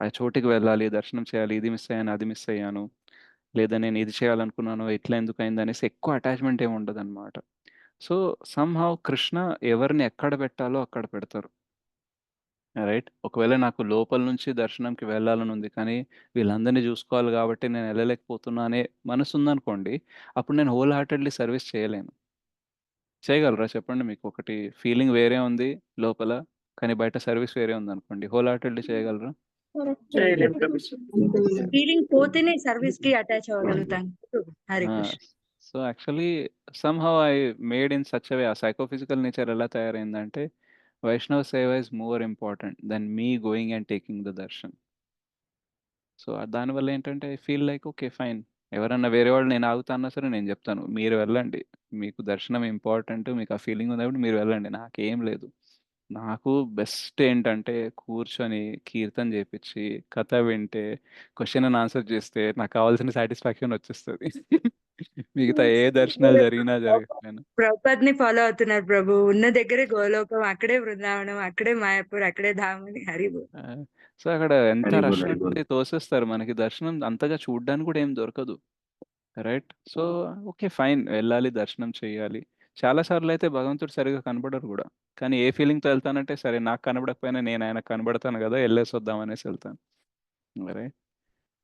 ఆ చోటికి వెళ్ళాలి, దర్శనం చేయాలి, ఇది మిస్ అయ్యాను, అది మిస్ అయ్యాను. లేదా నేను ఇది చేయాలనుకున్నాను, ఇట్లా ఎందుకయింది అనేసి ఎక్కువ అటాచ్‌మెంట్ ఏమి ఉండదనమాట. సో, సమ్‌హౌ కృష్ణ ఎవరిని ఎక్కడ పెట్టాలో అక్కడ పెడతారు. రైట్. ఒకవేళ నాకు లోపల నుంచి దర్శనంకి వెళ్ళాలని ఉంది. కానీ వీళ్ళందరిని చూసుకోవాలి కాబట్టి నేను వెళ్ళలేకపోతున్నా అనే మనసుందనుకోండి, అప్పుడు నేను హోల్ హార్టెడ్‌లీ సర్వీస్ చేయలేను. చేయగలరా చెప్పండి? మీకు ఒకటి ఫీలింగ్ వేరే ఉంది లోపల. కానీ బయట సర్వీస్ వేరే ఉందనుకోండి. హోల్ హార్టెడ్‌లీ చేయగలరా? చేయలేం ప్రభు. ఫీలింగ్ పోతేనే సర్వీస్ కి అటాచ్ అవ్వగలుగుతాం. హరే ఆ! Krishna. So, actually somehow I made in such a way uh psychophysical nature ఎలా తయారైందంటే, Vaishnava seva is more important than me going and taking the darshan. So, దానివల్ల ఏంటంటే I feel like okay. Fine. ఎవరన్నా వేరే వాళ్ళు నేను ఆగుతా అన్నా సరే నేను జెప్తాను. మీరు వెళ్ళండి. మీకు దర్శనం ఇంపార్టెంట్. మీకు ఆ ఫీలింగ్ ఉంది కాబట్టి మీరు వెళ్ళండి. నాకేం లేదు. నాకు బెస్ట్ ఏంటంటే కూర్చొని కీర్తన జేపిచ్చి, కథ వింటే, క్వెషన్ అండ్ ఆన్సర్ చేస్తే నాకు కావాల్సిన సాటిస్ఫాక్షన్ వచ్చేస్తది. మిగతా ఏ దర్శనాలు జరిగినా జరగకపోయినా. ప్రభుపాద్‌ని ఫాలో అవుతున్నారు ప్రభు. ఉన్న దగ్గరే గోలోకం, అక్కడే బృందావనం, అక్కడే మాయాపూర్, అక్కడే ధామ్ అని హరి బోల్. ఆ! సో, అక్కడ ఎంత హరి బోల్, రష్ హరి బోల్. ఉంటే తోసేస్తారు. మనకి దర్శనం అంతగా చూడ్డానికి కూడా ఏం దొరకదు. రైట్. So, okay. ఫైన్. వెళ్ళాలి, దర్శనం చేయాలి. చాలా సార్లయితే భగవంతుడు సరిగ్గా కనపడరు గూడా. కానీ ఏ ఫీలింగ్‌తో ఎళ్తానంటే, సరే నాకు కనపడకపోయినా నేను ఆయనకు కనపడతాను గదా! ఎళ్ళేసొద్దాం అనేసి ఎళ్తాను. Right.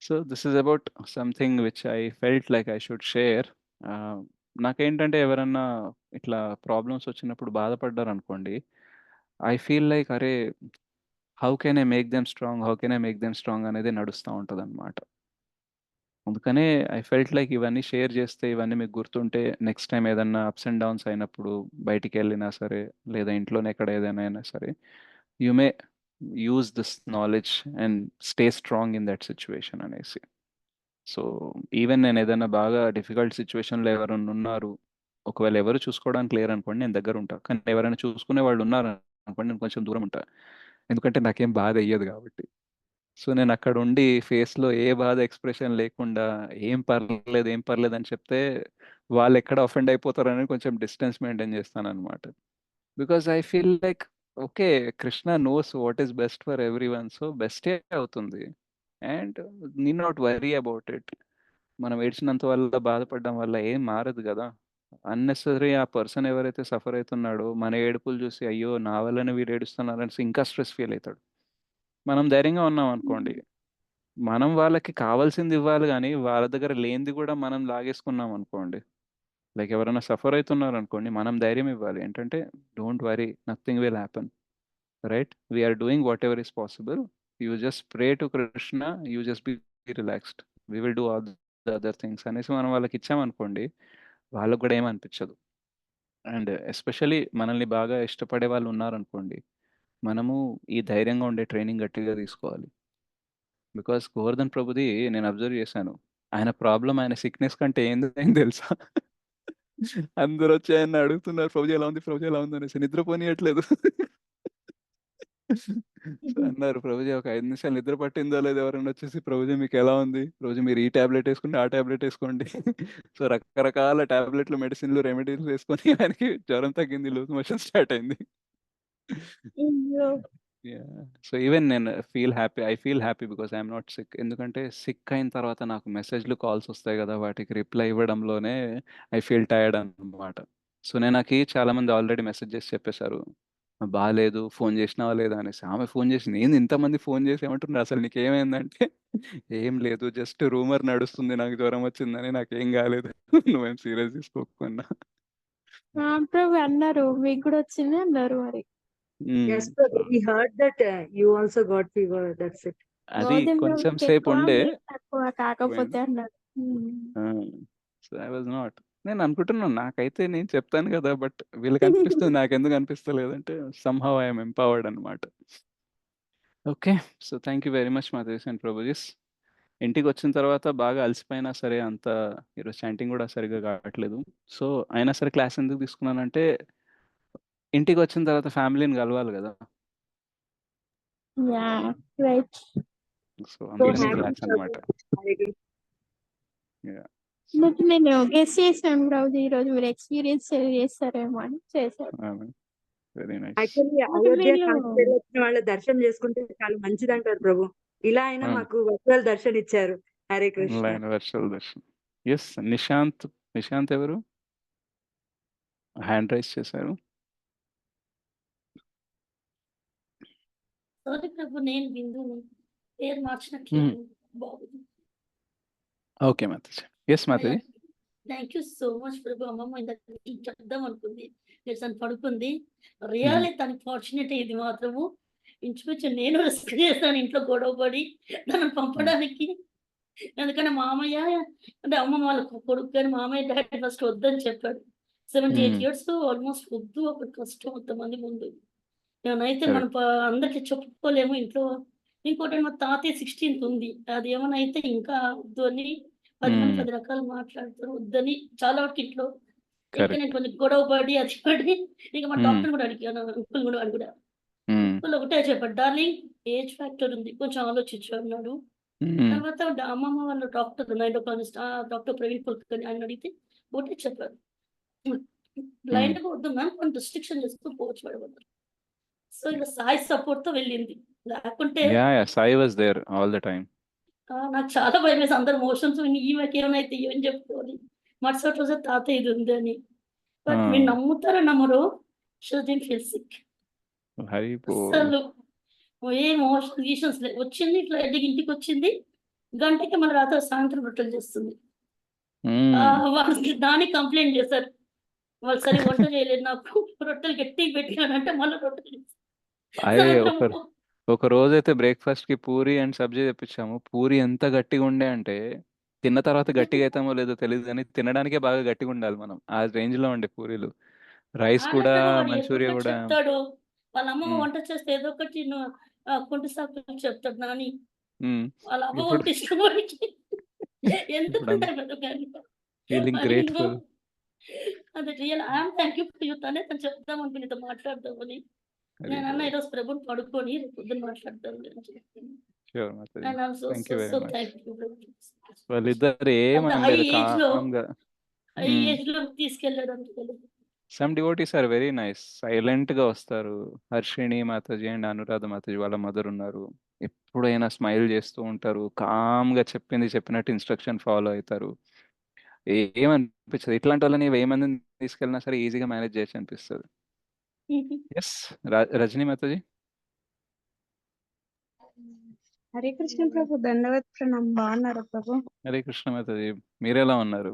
So, this is about something which I felt like I should share. Ah, నాకేంటంటే ఎవరన్నా ఇట్లా ప్రాబ్లమ్స్ వచ్చినప్పుడు బాధపడ్డారనుకోండి, ఐ ఫీల్ లైక్ అరే! How can I make them strong? How can I make them strong? అనేది నడుస్తా ఉంటదనమాట. అందుకనే ఐ ఫెల్ట్ లైక్ ఇవన్నీ షేర్ చేస్తే, ఇవన్నీ మీకు గుర్తుంటే నెక్స్ట్ టైమ్ ఏదన్నా అప్స్ అండ్ డౌన్స్ అయినప్పుడు బయటికెళ్ళినా సరే, లేదా ఇంట్లోనే ఎక్కడ ఏదైనా అయినా సరే, you may use this knowledge and stay strong in that situation అనేసి. సో, ఈవెన్ నేను ఏదైనా బాగా డిఫికల్ట్ సిట్యుయేషన్‌లో ఎవరైనా ఉన్నారు. ఒకవేళ ఎవరు చూసుకోవడానికి లేరనుకోండి నేను దగ్గర ఉంటా. కానీ ఎవరైనా చూసుకునే వాళ్ళు ఉన్నారనుకోండి నేను కొంచెం దూరం ఉంటా. ఎందుకంటే నాకేం బాధ ఎయ్యదు కాబట్టి. సో, నేనక్కడుండి ఫేస్‌లో ఏ బాధ ఎక్స్‌ప్రెషన్ లేకుండా ఏం పర్లేదు, ఏం పర్లేదని చెప్తే వాళ్ళెక్కడ అఫెండ్ అయిపోతారని కొంచెం డిస్టెన్స్ మెయింటైన్ చేస్తాననమాట. Because I feel like okay. Krishna knows what is best for everyone. So, బెస్టే అవుతుంది. And need not worry about it. మనం ఏడ్చినంత వల్ల, బాధపడడం వల్ల ఏం మారదు గదా! అన్నెసెసరీ ఆ పర్సన్ ఎవరైతే సఫర్ అయితున్నాడో మన ఏడుపులు చూసి అయ్యో! నా వల్లనే వీడు ఏడుస్తున్నారనేసి ఇంకా స్ట్రెస్ ఫీల్ అయితాడు. మనం ధైర్యంగా ఉన్నామనుకోండి మనం వాళ్ళకి కావాల్సింది ఇవ్వాలి గానీ, వాళ్ళ దగ్గర లేనిది గూడా మనం లాగేసుకున్నామనుకోండి, లైక్ ఎవరైనా సఫర్ అయితున్నారనుకోండి, మనం ధైర్యం ఇవ్వాలి. ఏంటంటే, don't worry nothing will happen. Right? We are doing whatever is possible. You just pray to Krishna. You just be relaxed. We will do all the other things అనేసి మనం వాళ్ళకిచ్చామనుకోండి, వాళ్ళకి గూడా ఏమనిపిచ్చదు. అండ్ ఎస్పెషల్లీ మనల్ని బాగా ఇష్టపడే వాళ్ళున్నారనుకోండి, మనము ఈ ధైర్యంగా ఉండే ట్రైనింగ్ గట్టిగా తీసుకోవాలి. బికాజ్ గోవర్ధన్ ప్రభుది నేను అబ్జర్వ్ చేశాను. ఆయన ప్రాబ్లమ్ ఆయన సిక్‌నెస్ కంటే ఏందని తెలుసా? అందరొచ్చి ఆయన్ని అడుగుతున్నారు. "ప్రభుజీ ఎలా ఉంది? ప్రభుజీ ఎలా ఉంది?" అనేసి. నిద్ర పోనీయట్లేదు. సో, అన్నారు ప్రభుజీ ఒక 5 నిమిషాలు నిద్ర పట్టిందో లేదో ఎవరైనా వచ్చేసి, "ప్రభుజీ మీకెలా ఉంది? ప్రభుజీ మీరు ఈ టాబ్లెట్ ఏసుకోండి, ఆ టాబ్లెట్ ఏసుకోండి." సో, రకరకాల టాబ్లెట్‌లు, మెడిసిన్‌లు, రెమెడీస్ ఏసుకొని ఆయనకి జ్వరం తగ్గింది. లూజ్ మోషన్ స్టార్ట్ అయింది. అయ్యో! యాహ్! సో, ఈవెన్ నేను I feel happy because I am not sick. ఎందుకంటే సిక్ అయిన తర్వాత నాకు మెసేజ్‌లు, కాల్స్ వస్తాయి గదా! వాటికి రిప్లై ఇవ్వడంలోనే ఐ ఫీల్ టైర్డ్ అన్నమాట. సో, నాకి చాలామంది ఆల్రెడీ మెసేజ్ చేసి చెప్పేసారు. బాలేదు, ఫోను చేసినావా లేదా అనేసి. ఆమె ఫోను చేసింది. ఏంది ఇంతమంది ఫోను చేసి ఏమంటున్నారు అసలు నీకేమైందంటే, "ఏం లేదు జస్ట్ రూమర్ నడుస్తుంది నాకు జ్వరం వచ్చిందని. నాకేం కాలేదు. నువ్వేం సీరియస్ తీసుకోకు" అన్నా. ఆ! ప్రభు అన్నారు. మీకు గూడా వచ్చింది అన్నారు మరి. హ్మ్. Yes, Prabhu. So, We heard that you also got fever. That's it. అది గౌతమ్ కొంచెం ప్రభుకి సేపు ఎక్కువ, ఉండే మీకు తక్కువ పోయింది. కాకపోతే అన్నారు. హ్మ్. ఆ! So, I was not. నేను అనుకుంటున్నాను నాకైతే నేను చెప్తాను కదా! బట్ వీళ్ళకనిపిస్తుంది నాకెందుకు అనిపిస్తలేదంటే సమ్‌హౌ ఐ యామ్ ఎంపవర్డ్ అనమాట. Okay. So, thank you very much Madhavi's and prabhujis. ఇంటికొచ్చిన తర్వాత బాగా అలసిపోయినా సరే అంత ఈరోజు చాంటింగ్ గూడా సరిగ్గా కావట్లేదు. సో, అయినా సరే క్లాస్ ఎందుకు తీసుకున్నానంటే ఇంటికొచ్చిన తర్వాత ఫ్యామిలీని కలవాలి గదా! యాహ్! రైట్. సో, సో అందుకని హ్యాపీ క్లాస్ అనమాట. యాహ్! బట్ నేను గెస్ చేశాను ప్రభుజీ ఈరోజు మీరు ఎక్స్‌పీరియన్స్ షేర్ చేస్తారేమో అని చేశాను. Very nice. Actually but Ayodhya మీరు కాశీకి వెళ్ళొచ్చిన వాళ్ళ దర్శనం చేసుకుంటే చాలా మంచిదంటారు ప్రభు. ఇలా అయినా అవును. మాకు వర్చువల్ దర్శనం ఇచ్చారు. హరే కృష్ణ. ఆన్‌లైన్ వర్చువల్ దర్శనం. యెస్. నిశాంత్ ఎవరు? హ్యాండ్ రైజ్ చేశారు. సారీ ప్రభు, నేను బిందుని. పేరు హ్మ్. మార్చినట్లేదు. బాగుంది. Okay Mataji. Yes Mataji. Thank you so much Prabhu. అమ్మమ్మ ఇందాక ఇది చెప్దాం అనుకుంది. మీరు తను పడుకుంది. హుహు. రియల్లీ తనకి ఫార్చునేట్ ఇది మాత్రము. ఇంచుమించు నేను రిస్క్ చేశాను ఇంట్లో గొడవ పడి తనని హ్మ్. పంపడానికి. ఎందుకంటే మామయ్య అంటే అమ్మమ్మ వాళ్ళ కొడుకు గాని మామయ్య డాడీ ఫస్ట్ వద్దని చెప్పాడు. 78 హ్మ్. ఇయర్స్ ఆల్మోస్ట్ వద్దు అప్పుడు కష్టం అంతమంది ముందు. ఏమనైతే మనం కరెక్ట్. అందరికి చెప్పుకోలేము ఇంట్లో. ఇంకోటి మా తాతయ్య 16థ్ ఉంది. అది ఏమన్నా అయితే ఇంకా వద్దు అని 10 మంది హ్మ్. 10 రకాలు మాట్లాడతారు. వద్దని చాలా వరకు ఇంట్లో ఇంకా నేను కరెక్ట్. కొంచెం గొడవ పడి అది పడి ఇక మా హ్మ్. డాక్టర్‌ని కూడా అడిగాను. అంకుల్‌ని కూడా అడిగా. హ్మ్. అంకుల్ ఒకటే చెప్పాడు. డార్లింగ్ ఏజ్ ఫ్యాక్టర్ ఉంది. కొంచెం ఆలోచించు అన్నాడు. హ్మ్. తర్వాత అమ్మమ్మ వాళ్ళ డాక్టర్ ఎండోక్రైనిస్ట్ డాక్టర్ ప్రవీణ్ కుల్కర్ని ఆయన అడిగితే ఒకటే చెప్పారు. హ్మ్. బ్లైండ్‌గా వద్దు మ్యామ్ కొన్ని రిస్ట్రిక్షన్ చేస్తూ పోవచ్చు మేడం అన్నారు. సో ఇలా సాయి సపోర్ట్‌తో వెళ్ళింది. లేకుంటే yeah! Sai was there all the time. నాకు చాలా భయమేసి అందరు మోషన్స్ విని ఈమెకేమైనా అయితే ఏమని చెప్పుకోవాలి. మరుసటి రోజే తాతయ్య ఇది ఉందని. ఆ! బట్ మీరు నమ్ముతారో నమ్మరో she didn't feel sick. Hari బోల్. అస్సలు ఏ మోషన్ గీషన్స్ వచ్చింది ఇట్లా ఇంటికొచ్చింది. గంటకి మళ్ళీ రాత్రి సాయంత్రం రొట్టెలు చేస్తుంది. హ్మ్. వాళ్ళకి దానికి కంప్లెయింట్ చేశారు. వాళ్ళు సరిగ్గా వంట చేయలేదు నాకు. రొట్టెలు గట్టిగా పెట్టానంటే మళ్ళీ రొట్టెలు చేసి అదే సాయంత్రం ఒక రోజైతే బ్రేక్‌ఫాస్ట్‌కి పూరి అండ్ సబ్జీ తెప్పించాము. పూరి ఎంత గట్టిగా ఉండే అంటే తిన్న తర్వాత గట్టిగా అయితామో లేదో తెలీదు గానీ తినడానికే బాగా గట్టిగా ఉండాలి మనం. ఆ రేంజ్‌లో ఉండే పూరీలు. రైస్ అదే కూడా ప్రభు వాడు మంచూరియా ఎప్పుడో గూడా. చెప్తాడు. వాళ్ళ అమ్మమ్మ హ్మ్. వంట చేస్తే ఏదో ఒకటి కుంటి సాకులు చెప్తాడు నాని. హ్మ్. వాళ్ళ అమ్మ ఇప్పుడు వంట ఇష్టం వాడికి. ఇప్పుడంతా ఎందుకుంటాయి పెద్ద కానీ. ఫీలింగ్ మరి నువ్వు గ్రేట్‌ఫుల్. అది real I am thank you for you తనే తను చెప్దాం అనుకుని నీతో మాట్లాడదామని. హరి నేనన్నా బోల్. ఈరోజు ప్రభుని పడుకొని రేపు పొద్దున మాట్లాడదాం అని చెప్పాను. Sure Mataji. And I am so thank so you so very much. Thank you. వాళ్ళిద్దరు అంటే ఏమనలేరు కామ్‌గా. ఈ హ్మ్. ఏజ్‌లో తీసుకెళ్లారు. Some devotees are very nice. సైలెంట్‌గా వస్తారు. హర్షిణి మాతాజీ అండ్ అనురాధ మాతాజీ వాళ్ళ మదర్ ఉన్నారు. ఎప్పుడైనా స్మైల్ చేస్తూ ఉంటారు. కామ్‌గా చెప్పింది చెప్పినట్టు ఇన్‌స్ట్రక్షన్ ఫాలో అయితారు. ఏమనిపించదు. ఇట్లాంటి వాళ్ళని 1000 మందిని తీసుకెళ్ళినా సరే ఈజీగా మేనేజ్ చేయొచ్చు అనిపిస్తది. యెస్. రజని మాతాజీ. హరే కృష్ణ ప్రభు, దండవత్ ప్రణామం. బాగున్నారా ప్రభు? హరే కృష్ణ మాతాజీ. మీరెలా ఉన్నారు?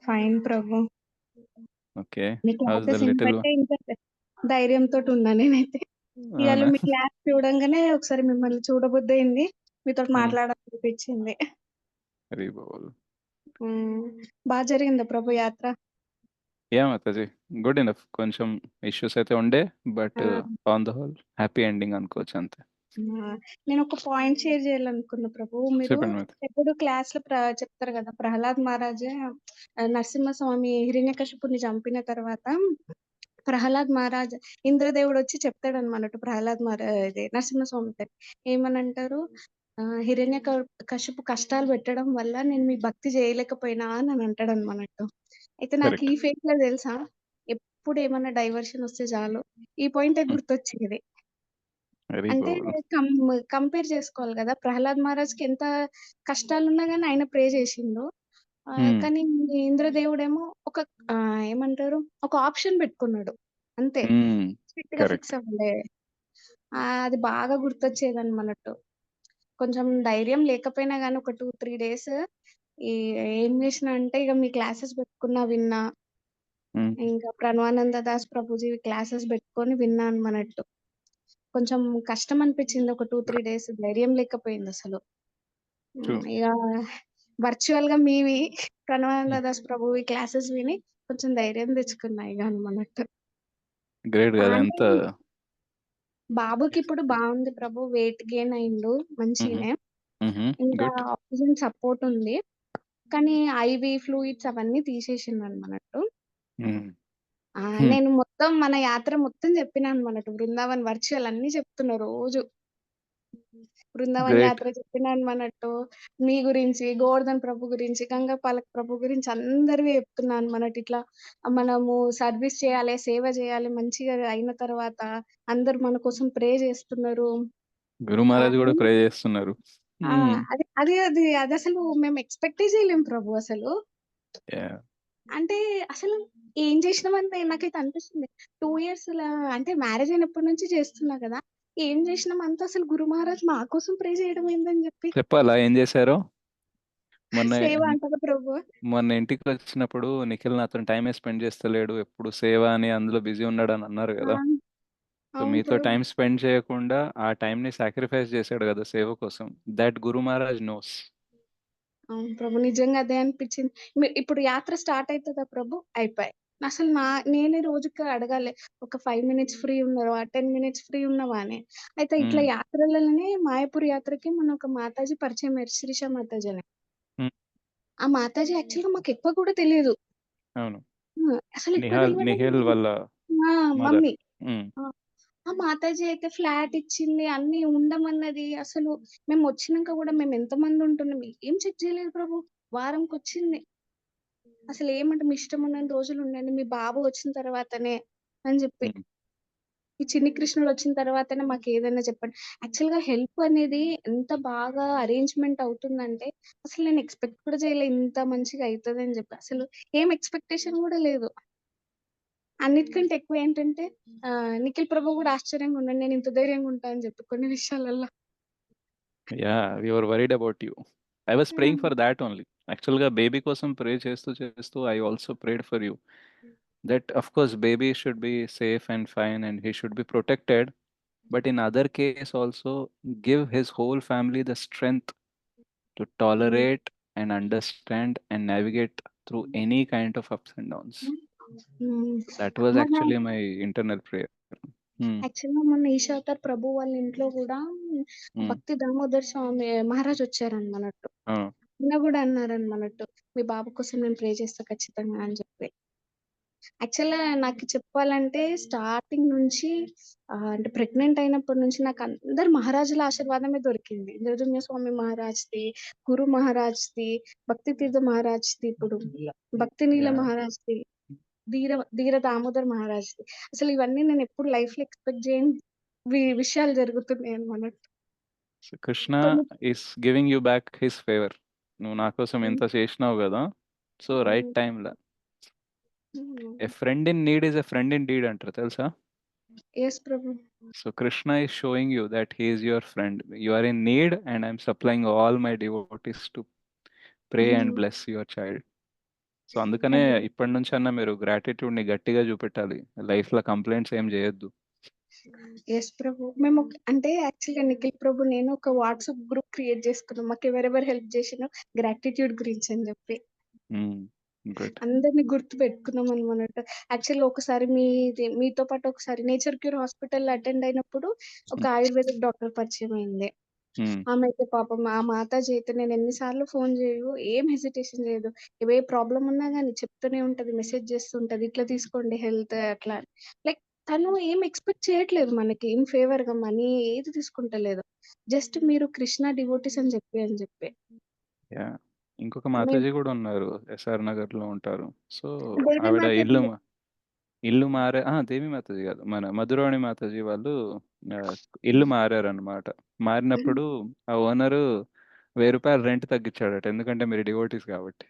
ఫైన్ ప్రభు. ఓకే. మీ how is the classes little వినబట్టే ఇంత ధైర్యంతో ఉన్నా నేనైతే. ఇవాళ అవునా? మీ క్లాస్ చూడంగానే ఒకసారి మిమ్మల్ని చూడబుద్ధి అయింది. మీతో హ్మ్. మాట్లాడాలనిపించింది. హరి బోల్. బాగా జరిగిందా ప్రభు యాత్ర? యాహ్! మాతాజీ. Good enough. కొంచెం ఇష్యూస్ అయితే ఉండే. But uh, on the whole happy ending అనుకోవచ్చు అంతే. నేను ఒక పాయింట్ షేర్ చేయాలనుకున్నా ప్రభు. మీరు చెప్పండి మాతాజీ. ఎప్పుడు క్లాస్ లో చెప్తారు కదా, ప్రహ్లాద్ మహారాజ్ నరసింహస్వామి హిరణ్యకశిపుని చంపిన తర్వాత ప్రహ్లాద్ మహారాజ్ ఇంద్రదేవుడు వచ్చి చెప్తాడన్నమాట ప్రహ్లాద్ ఇది నరసింహస్వామితో. ఏమనంటారు, హిరణ్య కశిపు కష్టాలు పెట్టడం వల్ల నేను మీ భక్తి చేయలేకపోయినా అని అంటాడు అనమాట. అయితే నాకు ఈ కరెక్ట్. ఫేజ్ లో తెలుసా, ఎప్పుడు ఏమన్నా డైవర్షన్ వస్తే చాలు ఈ పాయింట్ హ్మ్. గుర్తొచ్చేది. హరి అంటే బోల్. కంపేర్ చేసుకోవాలి కదా, ప్రహ్లాద్ మహారాజ్కి ఎంత కష్టాలున్నా గానీ ఆయన ప్రే చేసిండు. హ్మ్. కానీ ఇంద్రదేవుడేమో ఒక ఏమంటారు, ఒక ఆప్షన్ పెట్టుకున్నాడు అంతే. హ్మ్. స్ట్రిక్ట్ గా ఫిక్స్ కరెక్ట్. అవ్వలే. అది బాగా గుర్తొచ్చేదన్నమాట. కొంచెం ధైర్యం లేకపోయినా గానీ ఒక 2, 3 డేస్ ఏం చేసినా అంటే ఇక మీ క్లాసెస్ పెట్టుకున్నా విన్నా. హ్మ్. ఇంకా ప్రణవానంద దాస్ ప్రభుజీ క్లాసెస్ పెట్టుకొని విన్నా అన్నట్టు. కొంచెం కష్టం అనిపించింది ఒక 2, 3 డేస్. ధైర్యం లేకపోయింది అసలు. ట్రూ. ఇక వర్చువల్ గా మీవి ప్రణవానంద దాస్ ప్రభువి క్లాసెస్ విని కొంచెం ధైర్యం తెచ్చుకున్నా ఇక అన్నట్టు. గ్రేట్ కదా అంటే ఎంత. బాబుకి ఇప్పుడు బాగుంది ప్రభు, వెయిట్ గెయిన్ అయిండు మంచిగానే. ఇంకా గుడ్. ఆక్సిజన్ సపోర్ట్ ఉంది, కానీ ఐవి ఫ్లూయిడ్స్ అవన్నీ తీసేసిండు అన్నట్టు. నేను మొత్తం మన యాత్ర మొత్తం చెప్పినాను అన్నట్టు, బృందావన్ వర్చువల్ అన్ని చెప్తున్నా రోజు. బృందావన్ గ్రేట్. యాత్ర చెప్పినాను అన్నట్టు, మీ గురించి, గోవర్ధన్ ప్రభు గురించి, గంగా పాలక్ ప్రభు గురించి అందరివి చెప్తున్నాను అన్నట్టు. ఇట్లా మనము సర్వీస్ చేయాలి, సేవ చేయాలి, మంచిగా అయిన తర్వాత అందరు మన కోసం ప్రే చేస్తున్నారు. గురు మహారాజ్ కూడా ప్రే చేస్తున్నారు. అది అది అది అది అసలు మేము ఎక్స్పెక్టే చేయలేం ప్రభు అసలు. Yeah. అంటే అసలు ఏం చేసినామని నాకైతే అనిపిస్తుంది. 2 ఇయర్స్ అంటే మ్యారేజ్ అయినప్పటి నుంచి చేస్తున్నా కదా, ఏం చేసినాం అంతా అసలు గురు మహారాజ్ మా కోసం ప్రే చేయడం ఏందని చెప్పి. చెప్పాలా ఏం చేశారో? మొన్న సేవ అంటారా ప్రభు? మొన్న ఇంటికి వచ్చినప్పుడు నిఖిల్ నాతో టైం స్పెండ్ చేస్తలేడు, ఎప్పుడు సేవ అని అందులో బిజీ ఉన్నాడు అని అన్నారు కదా. సో అవును మీతో ప్రభు. టైం స్పెండ్ చేయకుండా ఆ టైంని సాక్రిఫైస్ చేశాడు కదా సేవ కోసం. That Guru Maharaj knows. అవును ప్రభు, నిజంగా అదే అనిపించింది. ఇప్పుడు యాత్ర స్టార్ట్ అవుతుందా ప్రభు? అయిపోయి అసలు నేనే రోజుకి అడగాలి, ఒక 5 మినిట్స్ ఫ్రీ ఉన్నావా, 10 మినిట్స్ ఫ్రీ ఉన్నావా అని. అయితే ఇట్లా యాత్రలనే మాయాపూర్ యాత్రకి మన ఒక మాతాజీ పరిచయం అయ్యారు, శ్రీష మాతాజీ అని. ఆ మాతాజీ యాక్చువల్ గా మాకు ఎక్కువ కూడా తెలియదు. అవును, అసలు ఎక్కువ నిఖిల్ తెలియదు. వాళ్ళ మదర్. మమ్మీ ఆ మాతాజీ అయితే ఫ్లాట్ ఇచ్చింది, అన్ని ఉండమన్నది. అసలు మేము వచ్చినాక కూడా మేము ఎంతమంది ఉంటున్నాం ఏం చెక్ చేయలేదు ప్రభు. వారంకి వచ్చింది. అసలు ఏమంటే మీ ఇష్టం ఉన్నన్ని రోజులు ఉండండి, మీ బాబు వచ్చిన తర్వాతనే అని చెప్పి. ఈ చిన్ని కృష్ణుడు వచ్చిన తర్వాతనే మాకు ఏదైనా చెప్పండి. యాక్చువల్ గా హెల్ప్ అనేది ఎంత బాగా అరేంజ్మెంట్ అవుతుందంటే అసలు నేను ఎక్స్పెక్ట్ కూడా చేయలేదు ఇంత మంచిగా అవుతుంది అని చెప్పి. అసలు ఏం ఎక్స్పెక్టేషన్ కూడా లేదు. అన్నిటికంటే ఎక్కువ ఏంటంటే నిఖిల్ ప్రభు కూడా ఆశ్చర్యంగా ఉన్నాడు, నేను ఇంత ధైర్యంగా ఉంటా అని చెప్పి కొన్ని విషయాలలో. Yeah, we were worried about you. I was praying for that only. Actually గా బేబీ కోసం ప్రే చేస్తూ I also prayed for you. That of course baby should be safe and fine and he should be protected. But in other case also give his whole family the strength to tolerate and understand and navigate through any kind of ups and downs. That was actually my internal prayer. Actual గా మొన్న ఈశావతార్ ప్రభు వాళ్ళ ఇంట్లో కూడా భక్తి దామోదర్ స్వామి మహారాజ్ వచ్చారన్నట్టు. నిన్న కూడా అన్నారన్నట్టు, మీ బాబు కోసం నేను ప్రే చేస్తా ఖచ్చితంగా అని చెప్పి. యాక్చువల్ గా నాకు చెప్పాలంటే స్టార్టింగ్ నుంచి అంటే ప్రెగ్నెంట్ అయినప్పటి నుంచి నాకు అందరు మహారాజుల ఆశీర్వాదమే దొరికింది. ఇంద్రజన్య స్వామి మహారాజ్ది, గురు మహారాజ్ది, భక్తి తీర్థ మహారాజ్ది, ఇప్పుడు భక్తి నీల మహారాజ్ది, ధీర దామోదర్ మహారాజ్ది. అసలు ఇవన్నీ నేను ఎప్పుడు లైఫ్ లో ఎక్స్పెక్ట్ చేయని విషయాలు జరుగుతున్నాయి అన్నమాట. So Krishna is giving you back his favor. నువ్వు నా కోసం ఎంత చేసినావు కదా, సో రైట్ టైంలో. A friend in need is a friend indeed అంటారు తెలుసా? Yes Prabhu. So Krishna is showing you that he is your friend. You are in need and I'm supplying all my devotees to pray and bless your child. So అందుకనే ఇప్పటి నుంచి అన్న మీరు gratitude ని గట్టిగా చూపెట్టాలి, లైఫ్ లో complaints ఏం చేయొద్దు. ఎస్ ప్రభు. మేము అంటే యాక్చువల్ గా నిఖిల్ ప్రభు నేను ఒక వాట్సాప్ గ్రూప్ క్రియేట్ చేసుకున్నాం, మాకు ఎవరెవరు హెల్ప్ చేసినా గ్రాటిట్యూడ్ గురించి అని చెప్పి. అందరిని గుర్తు పెట్టుకున్నాం అనమాట. యాక్చువల్ ఒకసారి మీతో పాటు ఒకసారి నేచర్ క్యూర్ హాస్పిటల్ అటెండ్ అయినప్పుడు ఒక ఆయుర్వేదిక్ డాక్టర్ పరిచయం అయింది. ఆమె అయితే పాపం ఆ మాతాజీ అయితే నేను ఎన్నిసార్లు ఫోన్ చేయు ఏం హెసిటేషన్ చేయదు, ఏ ప్రాబ్లం ఉన్నా కానీ చెప్తూనే ఉంటది, మెసేజ్ చేస్తుంటది, ఇట్లా తీసుకోండి హెల్త్ అట్లా. లైక్ తను ఏం ఎక్స్పెక్ట్ చేయట్లేదు మనకి ఇన్ ఫేవర్ గా, మనీ ఏది తీసుకుంటలేదు, జస్ట్ మీరు కృష్ణ డివోటీస్ అని చెప్పి. ఇంకొక మాతాజీ కూడా ఉన్నారు, ఎస్ఆర్ నగర్ లో ఉంటారు. సో దేవి ఆవిడ మాతాజీ. ఇల్లు మారే దేవి మాతాజీ కాదు, మన మధురాణి మాతాజీ వాళ్ళు ఇల్లు మారారు అనమాట. మారినప్పుడు ఆ ఓనరు ₹1000 రెంట్ తగ్గించాడట, ఎందుకంటే మీరు డివోటీస్ కాబట్టి.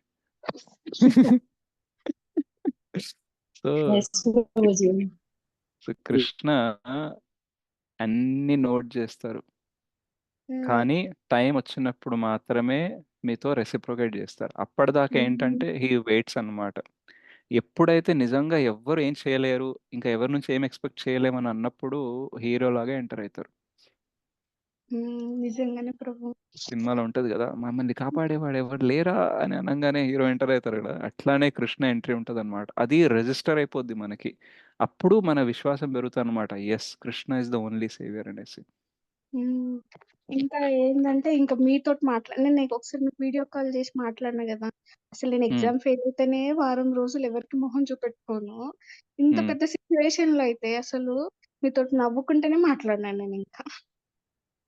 సో కృష్ణ అన్ని నోట్ చేస్తారు, కానీ టైం వచ్చినప్పుడు మాత్రమే మీతో రెసిప్రొకేట్ చేస్తారు. అప్పటిదాకా ఏంటంటే హీ వెయిట్స్ అన్నమాట. ఎప్పుడైతే నిజంగా ఎవ్వరు ఏం చేయలేరు, ఇంకా ఎవరి నుంచి ఏం ఎక్స్పెక్ట్ చేయలేమని అన్నప్పుడు హీరో లాగా ఎంటర్ అవుతారు. నిజంగానే ప్రభు. సినిమాలో ఉంటది కదా, మమ్మల్ని కాపాడేవాడు ఎవరు లేరా అని అనగానే హీరో ఎంటర్ అవుతారు కదా, అట్లానే కృష్ణ ఎంట్రీ ఉంటది అనమాట. అది రిజిస్టర్ అయిపోద్ది మనకి. అప్పుడు మన విశ్వాసం పెరుగుతుంది అనమాట. Yes, Krishna is the only saviour అనేసి. హ్మ్. ఇంకా ఏందంటే ఇంకా మీతోటి నేను ఒకసారి మీకు వీడియో కాల్ చేసి మాట్లాడినా గదా! అసలు నేను హ్మ్. ఎగ్జామ్ ఫెయిల్ అయితేనే వారం రోజులు ఎవరికి మొహం చూపెట్టుకోను. ఇంత హ్మ్. పెద్ద సిట్యుయేషన్‌లో అయితే అసలు మీతోటి నవ్వుకుంటూనే మాట్లాడినాను నేనింకా.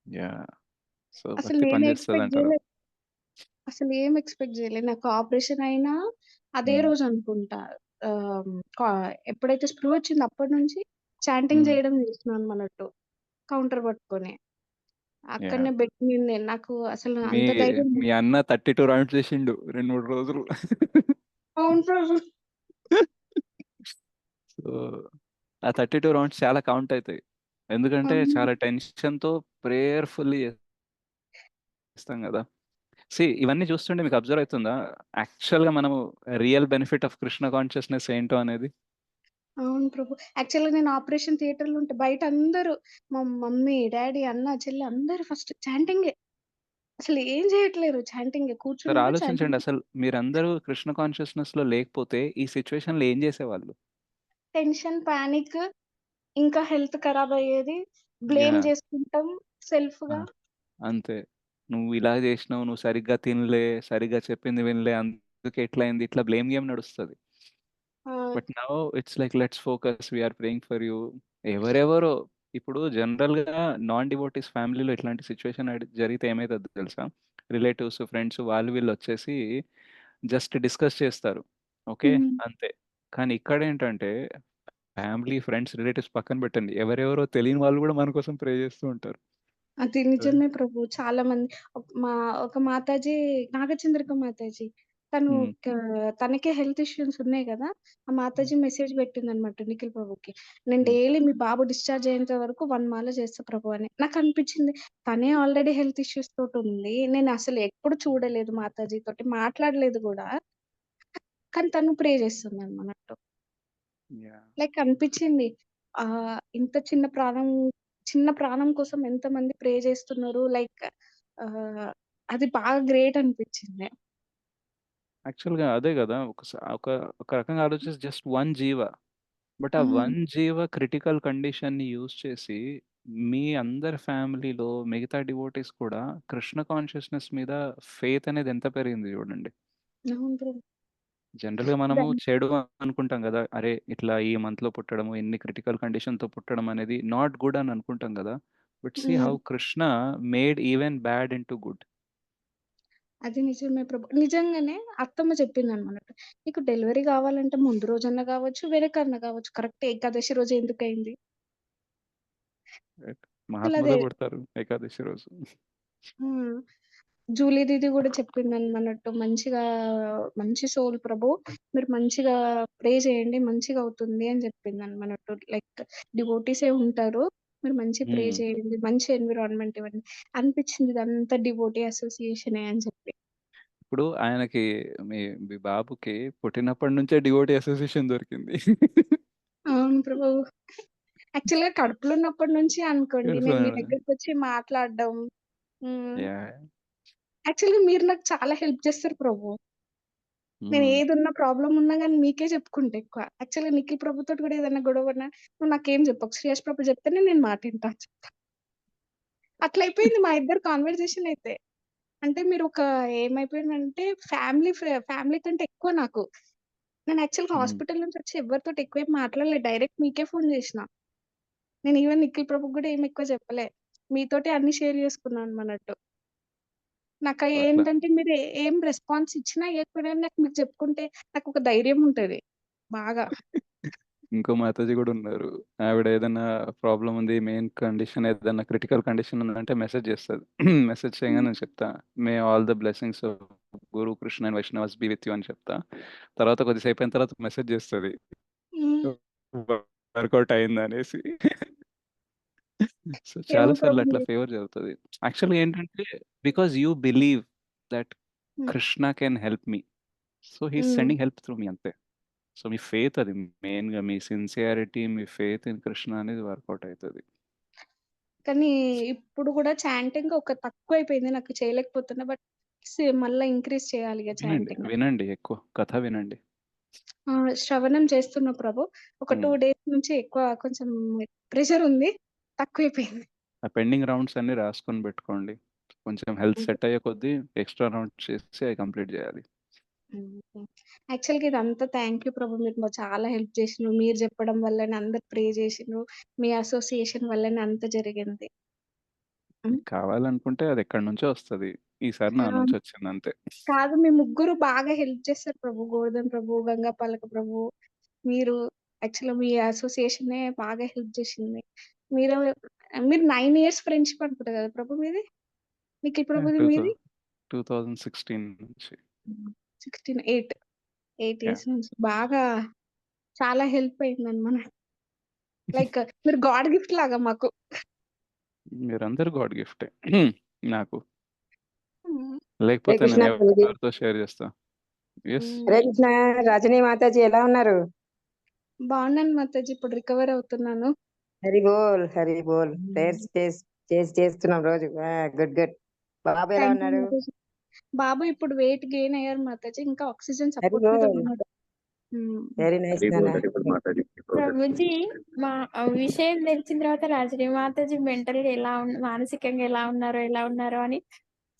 యాహ్! సో, అసలు భక్తి నేను ఎక్స్‌పెక్ట్ పనిచేస్తదంటారు. జేయలేదు. అసలు ఏం ఎక్స్‌పెక్ట్ జేయలే. నాకు ఆపరేషన్ అయినా అదే హ్మ్. రోజు అనుకుంటా. ఆహ్, కా ఎప్పుడైతే స్పృహ వచ్చిందో అప్పటి నుంచి చాంటింగ్ హ్మ్. జేయడం చేసినానన్నట్టు కౌంటర్ పట్టుకొని. యాహ్! అక్కడనే బెడ్ మీదనే. నాకు అసలు మీ అంత ధైర్యం మీ అన్న 32 రౌండ్స్ చేసిండు 2, 3 రోజులు. అవును ప్రభు. సో, ఆ 32 రౌండ్స్ చాలా కౌంట్ అయితాయి. ఎందుకంటే అవును. చాలా టెన్షన్‌తో ప్రేయర్‌ఫుల్లీ చేస్తాం గదా! ఇవన్నీ చూస్తుంటే మీకు అబ్జర్వ్ అయితుందా? యాక్చువల్‌గా మనము real benefit of Krishna consciousness ఏంటో అనేది? అవును ప్రభు. యాక్చువల్‌గా నేను ఆపరేషన్ థియేటర్‌లో ఉంటే బయట అందరూ మా మమ్మీ, డ్యాడీ, అన్న, చెల్లి అందరూ ఫస్ట్ చాంటింగే. అసలు ఏం చేయట్లేరు చాంటింగే. ఒకసారి కూర్చున్నారు ఆలోచించండి, చాంటింగ్. అసలు మీరందరూ కృష్ణ కాన్షియస్‌నెస్‌లో లేకపోతే ఈ సిట్యుయేషన్‌లో ఏం చేసేవాళ్ళు? టెన్షన్, పానిక్ ఇంకా హెల్త్ ఖరాబ్ అయ్యేది. Blame yeah! చేసుకుంటాం ఆ! సెల్ఫ్‌గా. అంతే. నువ్వు ఇలా జేసినావు, నువ్వు సరిగ్గా తినలే, సరిగ్గా చెప్పింది వినలే, అందుకే ఇట్లా అయింది. ఇట్లా బ్లేమ్ గేమ్ నడుస్తది. ఆ! But now it's like let's focus, we are praying for you. ఎవరెవరో ఇప్పుడు జనరల్‌గా నాన్ డివోటీస్ ఫ్యామిలీలో ఇట్లాంటి సిట్యుయేషన్ జరిగితే ఏమైతదో తెలుసా? రిలేటివ్స్, ఫ్రెండ్స్ వాళ్ళు వీళ్ళు వచ్చేసి జస్ట్ డిస్కస్ చేస్తారు. ఓకే. హ్మ్. అంతే. కానీ ఇక్కడేంటంటే ఫ్యామిలీ, ఫ్రెండ్స్, రిలేటివ్స్ పక్కన పెట్టండి. ఎవరెవరో తెలియని వాళ్ళు గూడా మన కోసం ప్రే చేస్తూ ఉంటారు. అది నిజమే ప్రభు. చాలా మంది ఒక మాతాజీ నాగచంద్రిక మాతాజీ. తను హ్మ్. తనకే హెల్త్ ఇష్యూస్ ఉన్నాయి గదా! ఆ మాతాజీ మెసేజ్ పెట్టిందనమాట నిఖిల్ ప్రభుకి. నేను హ్మ్. డైలీ మీ బాబు డిశ్చార్జ్ అయ్యేంత వరకు 1 మాల చేస్తా ప్రభు అని. నాకనిపించింది తనే ఆల్రెడీ హెల్త్ ఇష్యూస్ తోటుంది. నేను అసలు ఎప్పుడు చూడలేదు మాతాజీ తోటి. మాట్లాడలేదు గూడా. కానీ తను ప్రే చేస్తుందన్నట్టు. యాహ్! లైక్ అనిపించింది. ఇంత చిన్న ప్రాణం కోసం ఎంతమంది ప్రే చేస్తున్నారు. లైక్ ఆహ్, అది బాగా గ్రేట్ అనిపించింది. యాక్చువల్‌గా అదే గదా! ఒక ఒక రకంగా ఆలోచిస్తే జస్ట్ 1 జీవ. బట్ ఆ హ్మ్. 1 జీవ క్రిటికల్ కండిషన్‌ని యూజ్ చేసి మీ అందరి ఫ్యామిలీలో మిగతా డివోటీస్ కూడా కృష్ణ కాన్షియస్‌నెస్ మీద ఫెయిత్ అనేది ఎంత పెరిగింది చూడండి. అవును బ్రో. జనరల్‌గా మనము దాన్ చెడు అనుకుంటాం గదా! అరే! ఇట్లా ఈ మంత్‌లో పుట్టడము, ఇన్ని క్రిటికల్ కండిషన్‌తో పుట్టడం అనేది నాట్ గుడ్ అని అనుకుంటాం గదా! బట్ సీ హౌ హ్మ్. Krishna made even bad into good. అది నిజమే ప్రభు. నిజంగానే అత్తమ్మ చెప్పిందనమాట. నీకు డెలివరీ కావాలంటే ముందు రోజన్నా కావచ్చు, వెనకన్నా కావచ్చు. కరెక్ట్ ఏకాదశి రోజు ఎందుకయింది? మహాత్ములే అసలదే పుడతారు ఏకాదశి రోజు. హ్మ్. జూలీ దీది గూడా చెప్పిందనమన్నట్టు మంచి సోల్ ప్రభు. మీరు మంచిగా ప్రే చేయండి. మంచిగా అవుతుంది అని చెప్పిందనమన్నట్టు. లైక్ డివోటీసే ఉంటారు. మీరు మంచి ప్రే హ్మ్. చేయండి. మంచి ఎన్విరాన్మెంట్ ఇవ్వండి. అనిపించింది ఇదంతా డివోటీ అసోసియేషనే అని చెప్పి. ఇప్పుడు ఆయనకి మీ మీ బాబుకి పుట్టినప్పటి నుంచే డివోటీ అసోసియేషన్ దొరికింది. అవును ప్రభు. యాక్చువల్‌గా కడుపులో ఉన్నప్పటి నుంచి అనుకోండి. నేను మీ కడుపులో దగ్గరకొచ్చి మాట్లాడడం. హ్మ్. యాహ్! యాక్చువల్‌గా మీరు నాకు చాలా హెల్ప్ చేస్తారు ప్రభు. నేను హ్మ్. ఏదున్నా ప్రాబ్లమ్ ఉన్నా గాని మీకే చెప్పుకుంటా ఎక్కువ. యాక్చువల్‌గా నిఖిల్ ప్రభుతోటి కూడా ఏదైనా గొడవ పడినా నువ్వు నాకేం చెప్పకు. శ్రేయస్ ప్రభు చెప్తేనే నేను మాట ఇంటా అని చెప్తా. అట్లయిపోయింది మా ఇద్దరి కన్వర్జేషన్ అయితే. అంటే మీరు ఏమైపోయిందంటే ఫ్యామిలీ కంటే ఎక్కువ నాకు. నేను యాక్చువల్‌గా హ్మ్. హాస్పిటల్ నుంచి వచ్చి ఎవరితోటి ఎక్కువేం మాట్లాడలేదు. డైరెక్ట్ మీకే ఫోన్ చేసిన. నేను ఈవెన్ నిఖిల్ ప్రభుకి కూడా ఏమి ఎక్కువ చెప్పలే. మీతోటే అన్ని షేర్ చేసుకున్నానన్నట్టు. సో, అట్లా ఏంటంటే మీరు ఏం రెస్పాన్స్ ఇచ్చినా ఇయ్యకపోయినా నాకు మీకు చెప్పుకుంటే నాకొక ధైర్యం ఉంటది బాగా. ఇంకో మాతాజీ గూడా ఉన్నారు. ఆవిడ ఏదన్నా ప్రాబ్లమ్ ఉంది, మెయిన్ కండిషన్ ఏదన్నా క్రిటికల్ కండిషన్ ఉందంటే మెసేజ్ చేస్తది. మెసేజ్ చేయగానే హ్మ్. నేను చెప్తా, may all the blessings of Guru, Krishna and Vaishnavas be with you అని చెప్తా. తర్వాత కొద్దిసేపు అయిన తర్వాత మెసేజ్ చేస్తది. హ్మ్. వర్కౌట్ అయిందనేసి. సో, చాలా ఏమో సార్లు ప్రభు అట్లా మీరు ఫేవర్ జరుగుతది. యాక్చువల్‌గా ఏంటంటే because you believe that hmm. Krishna can help me. So, he is hmm. Sending help through me అంతే. సో, మీ ఫెయిత్ అది మెయిన్‌గా మీ సిన్సియారిటీ, మీ ఫెయిత్ ఇన్ కృష్ణ అనేది వర్కౌట్ అయితది. కానీ ఇప్పుడు కూడా చాంటింగ్ ఒక తక్కువైపోయింది. నాకు చేయలేకపోతున్నా. బట్ మళ్ళా ఇంక్రీజ్ చేయాలి ఇగ వినండి. చాంటింగ్. వినండి ఎక్కువ. కథ వినండి. శ్రవణం చేస్తున్నా ప్రభు. ఒక 2 హ్మ్. డేస్ నుంచి ఎక్కువ కొంచెం ప్రెషర్ ఉంది. తక్కువైపోయింది. ఆ పెండింగ్ రౌండ్స్ అన్నీ రాసుకొని పెట్టుకోండి. కొంచెం హెల్త్ సెట్ అయ్యే కొద్దీ ఎక్స్‌ట్రా రౌండ్స్ చేసి అవి కంప్లీట్ చేయాలి. యాక్చువల్‌గా ఇదంతా థాంక్ యూ ప్రభు. మీరు మాకు చాలా హెల్ప్ చేసిండ్రు. మీరు చెప్పడం వల్లనే అందరూ ప్రే చేసిండ్రు. మీ అసోసియేషన్ వల్లనే అంత జరిగింది. హ్మ్. మీకు కావాలనుకుంటే అది ఎక్కడి నుంచో వస్తది. ఈసారి నా ఆ! నుంచి వచ్చింది అంతే. కాదు మీ ముగ్గురు బాగా హెల్ప్ చేస్తారు ప్రభు. గోవర్ధన్ ప్రభు, గంగా పాలక ప్రభు, మీరు యాక్చువల్‌గా మీ అసోసియేషనే బాగా హెల్ప్ చేసింది. మీరు మీరు 9 ఇయర్స్ ఫ్రెండ్‌షిప్ అనుకుంటా కదా ప్రభు మీది? నిఖిల్ యాహ్! ప్రభుది మీది? 2016 నుంచి. 16, 8 యాహ్! ఇయర్స్ నుంచి బాగా చాలా హెల్ప్ అయిందన్నమాట. లైక్ మీరు గాడ్ గిఫ్ట్ లాగా మాకు. మీరందరూ గాడ్ గిఫ్టే నాకు. హ్మ్. హరే లేకపోతే కృష్ణ నేను ప్రభుజీ. ఎవరితో షేర్ చేస్తా. యెస్. హరే హ్మ్. కృష్ణ రజనీ మాతాజీ ఎలా ఉన్నారు? బాగున్నాను మాతాజీ. ఇప్పుడు రికవర్ అవుతున్నాను. హరి బోల్ హరి బోల్. ప్రేయర్స్ చేస్తున్నాం రోజు. Good good. బాబు ఎలా థాంక్ యూ ఉన్నాడు? మాతాజీ. బాబు ఇప్పుడు వెయిట్ గెయిన్ అయ్యారు మాతాజీ. ఇంకా ఆక్సిజన్ హరి సపోర్ట్ మీద బోల్. ఉన్నాడు. హ్మ్. వెరీ నైస్ నాన్న. ప్రభుజీ విషయం తెలిసిన తర్వాత రజనీ మాతాజీ మెంటల్‌గా ఎలా మానసికంగా ఎలా ఉన్నారో అని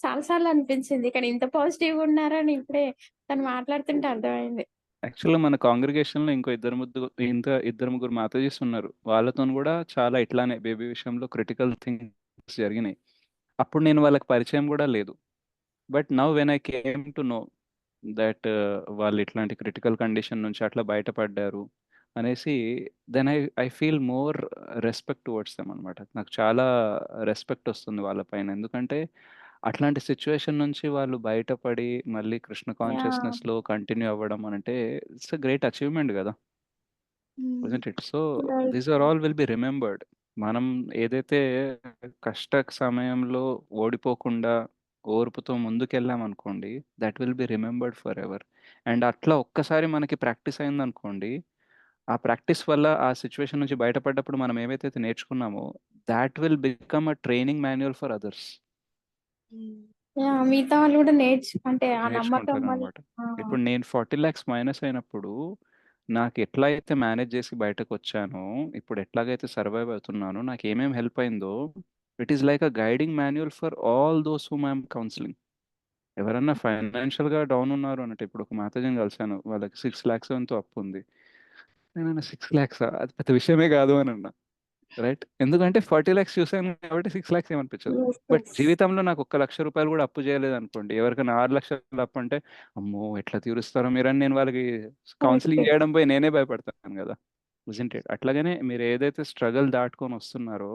చాలా సార్లు అనిపించింది. కానీ ఇంత పాజిటివ్‌గా ఉన్నారని ఇప్పుడే తను మాట్లాడుతుంటే అర్థమైంది. యాక్చువల్‌గా మన కాంగ్రిగేషన్‌లో ఇద్దరు ముగ్గురు మాతాజీస్ ఉన్నారు. వాళ్ళతోని గూడా చాలా ఇట్లానే బేబీ విషయంలో క్రిటికల్ థింగ్స్ జరిగినాయి. అప్పుడు నేను వాళ్ళకి పరిచయం గూడా లేదు. But now when I came to know that వాళ్ళు ఇట్లాంటి క్రిటికల్ కండిషన్ నుంచి అట్లా బయటపడ్డారు అనేసి then I feel more respect towards them అనమాట. నాకు చాలా రెస్పెక్ట్ వస్తుంది వాళ్ళ పైన. ఎందుకంటే అట్లాంటి సిట్యుయేషన్ నుంచి వాళ్ళు బయటపడి మళ్ళీ కృష్ణ యాహ్! కాన్షియస్‌నెస్‌లో కంటిన్యూ అవ్వడం అనంటే ఇట్స్ ఎ గ్రేట్ అచీవ్‌మెంట్ గదా! Hmm. Isn't it? So right. These are all will be remembered. మనం ఏదైతే కష్ట సమయంలో ఓడిపోకుండా ఓర్పుతో ముందుకెళ్ళామనుకోండి, that will be remembered forever. And అట్లా ఒక్కసారి మనకి ప్రాక్టీస్ అయిందనుకోండి, ఆ ప్రాక్టీస్ వల్ల ఆ సిట్యుయేషన్ నుంచి బయటపడ్డప్పుడు మనం ఏవైతే నేర్చుకున్నామో, that will become a training manual for others. Hmm. Yeah! మిగతా వాళ్ళు కూడా అంటే ఆ నమ్మకం వల్ల నేర్చుకుంటారనమాట. ఇప్పుడు నేను 40 లాక్స్ మైనస్ అయినప్పుడు, నాకు ఎట్లా అయితే మేనేజ్ చేసి బయటకొచ్చానో, ఇప్పుడు ఎట్లాగైతే సర్వైవ్ అవుతున్నానో, నాకేమేం హెల్ప్ అయిందో, it is like a guiding manual for all those whom I am counselling. ఎవరన్నా ఫైనాన్షియల్‌గా డౌన్ ఉన్నారు అనంటే, ఇప్పుడు ఒక మాతాజిని కలిసాను. వాళ్ళకి 6 లాక్స్ ఎంతో అప్పుంది. నేనన్నా 6 లాక్సా? అది పెద్ద విషయమే కాదు అనన్నా. రైట్. ఎందుకంటే 40 లాక్స్ చూసాను కాబట్టి 6 లాక్స్ ఏమనిపించదు. యెస్. But yes. జీవితంలో నాకు ఒక్క రూ. 1,00,000 కూడా అప్పు చేయలేదనుకోండి. ఎవరికైనా 6,00,000 అప్పు అంటే, అమ్మో! ఎట్లా తీరుస్తారో మీరని నేను వాళ్ళకి కౌన్సెలింగ్ కరెక్టే. చేయడం పోయి నేనే భయపడతాను గదా! Isn't it? అట్లాగనే మీరు ఏదైతే స్ట్రగల్ దాటుకొని వస్తున్నారో,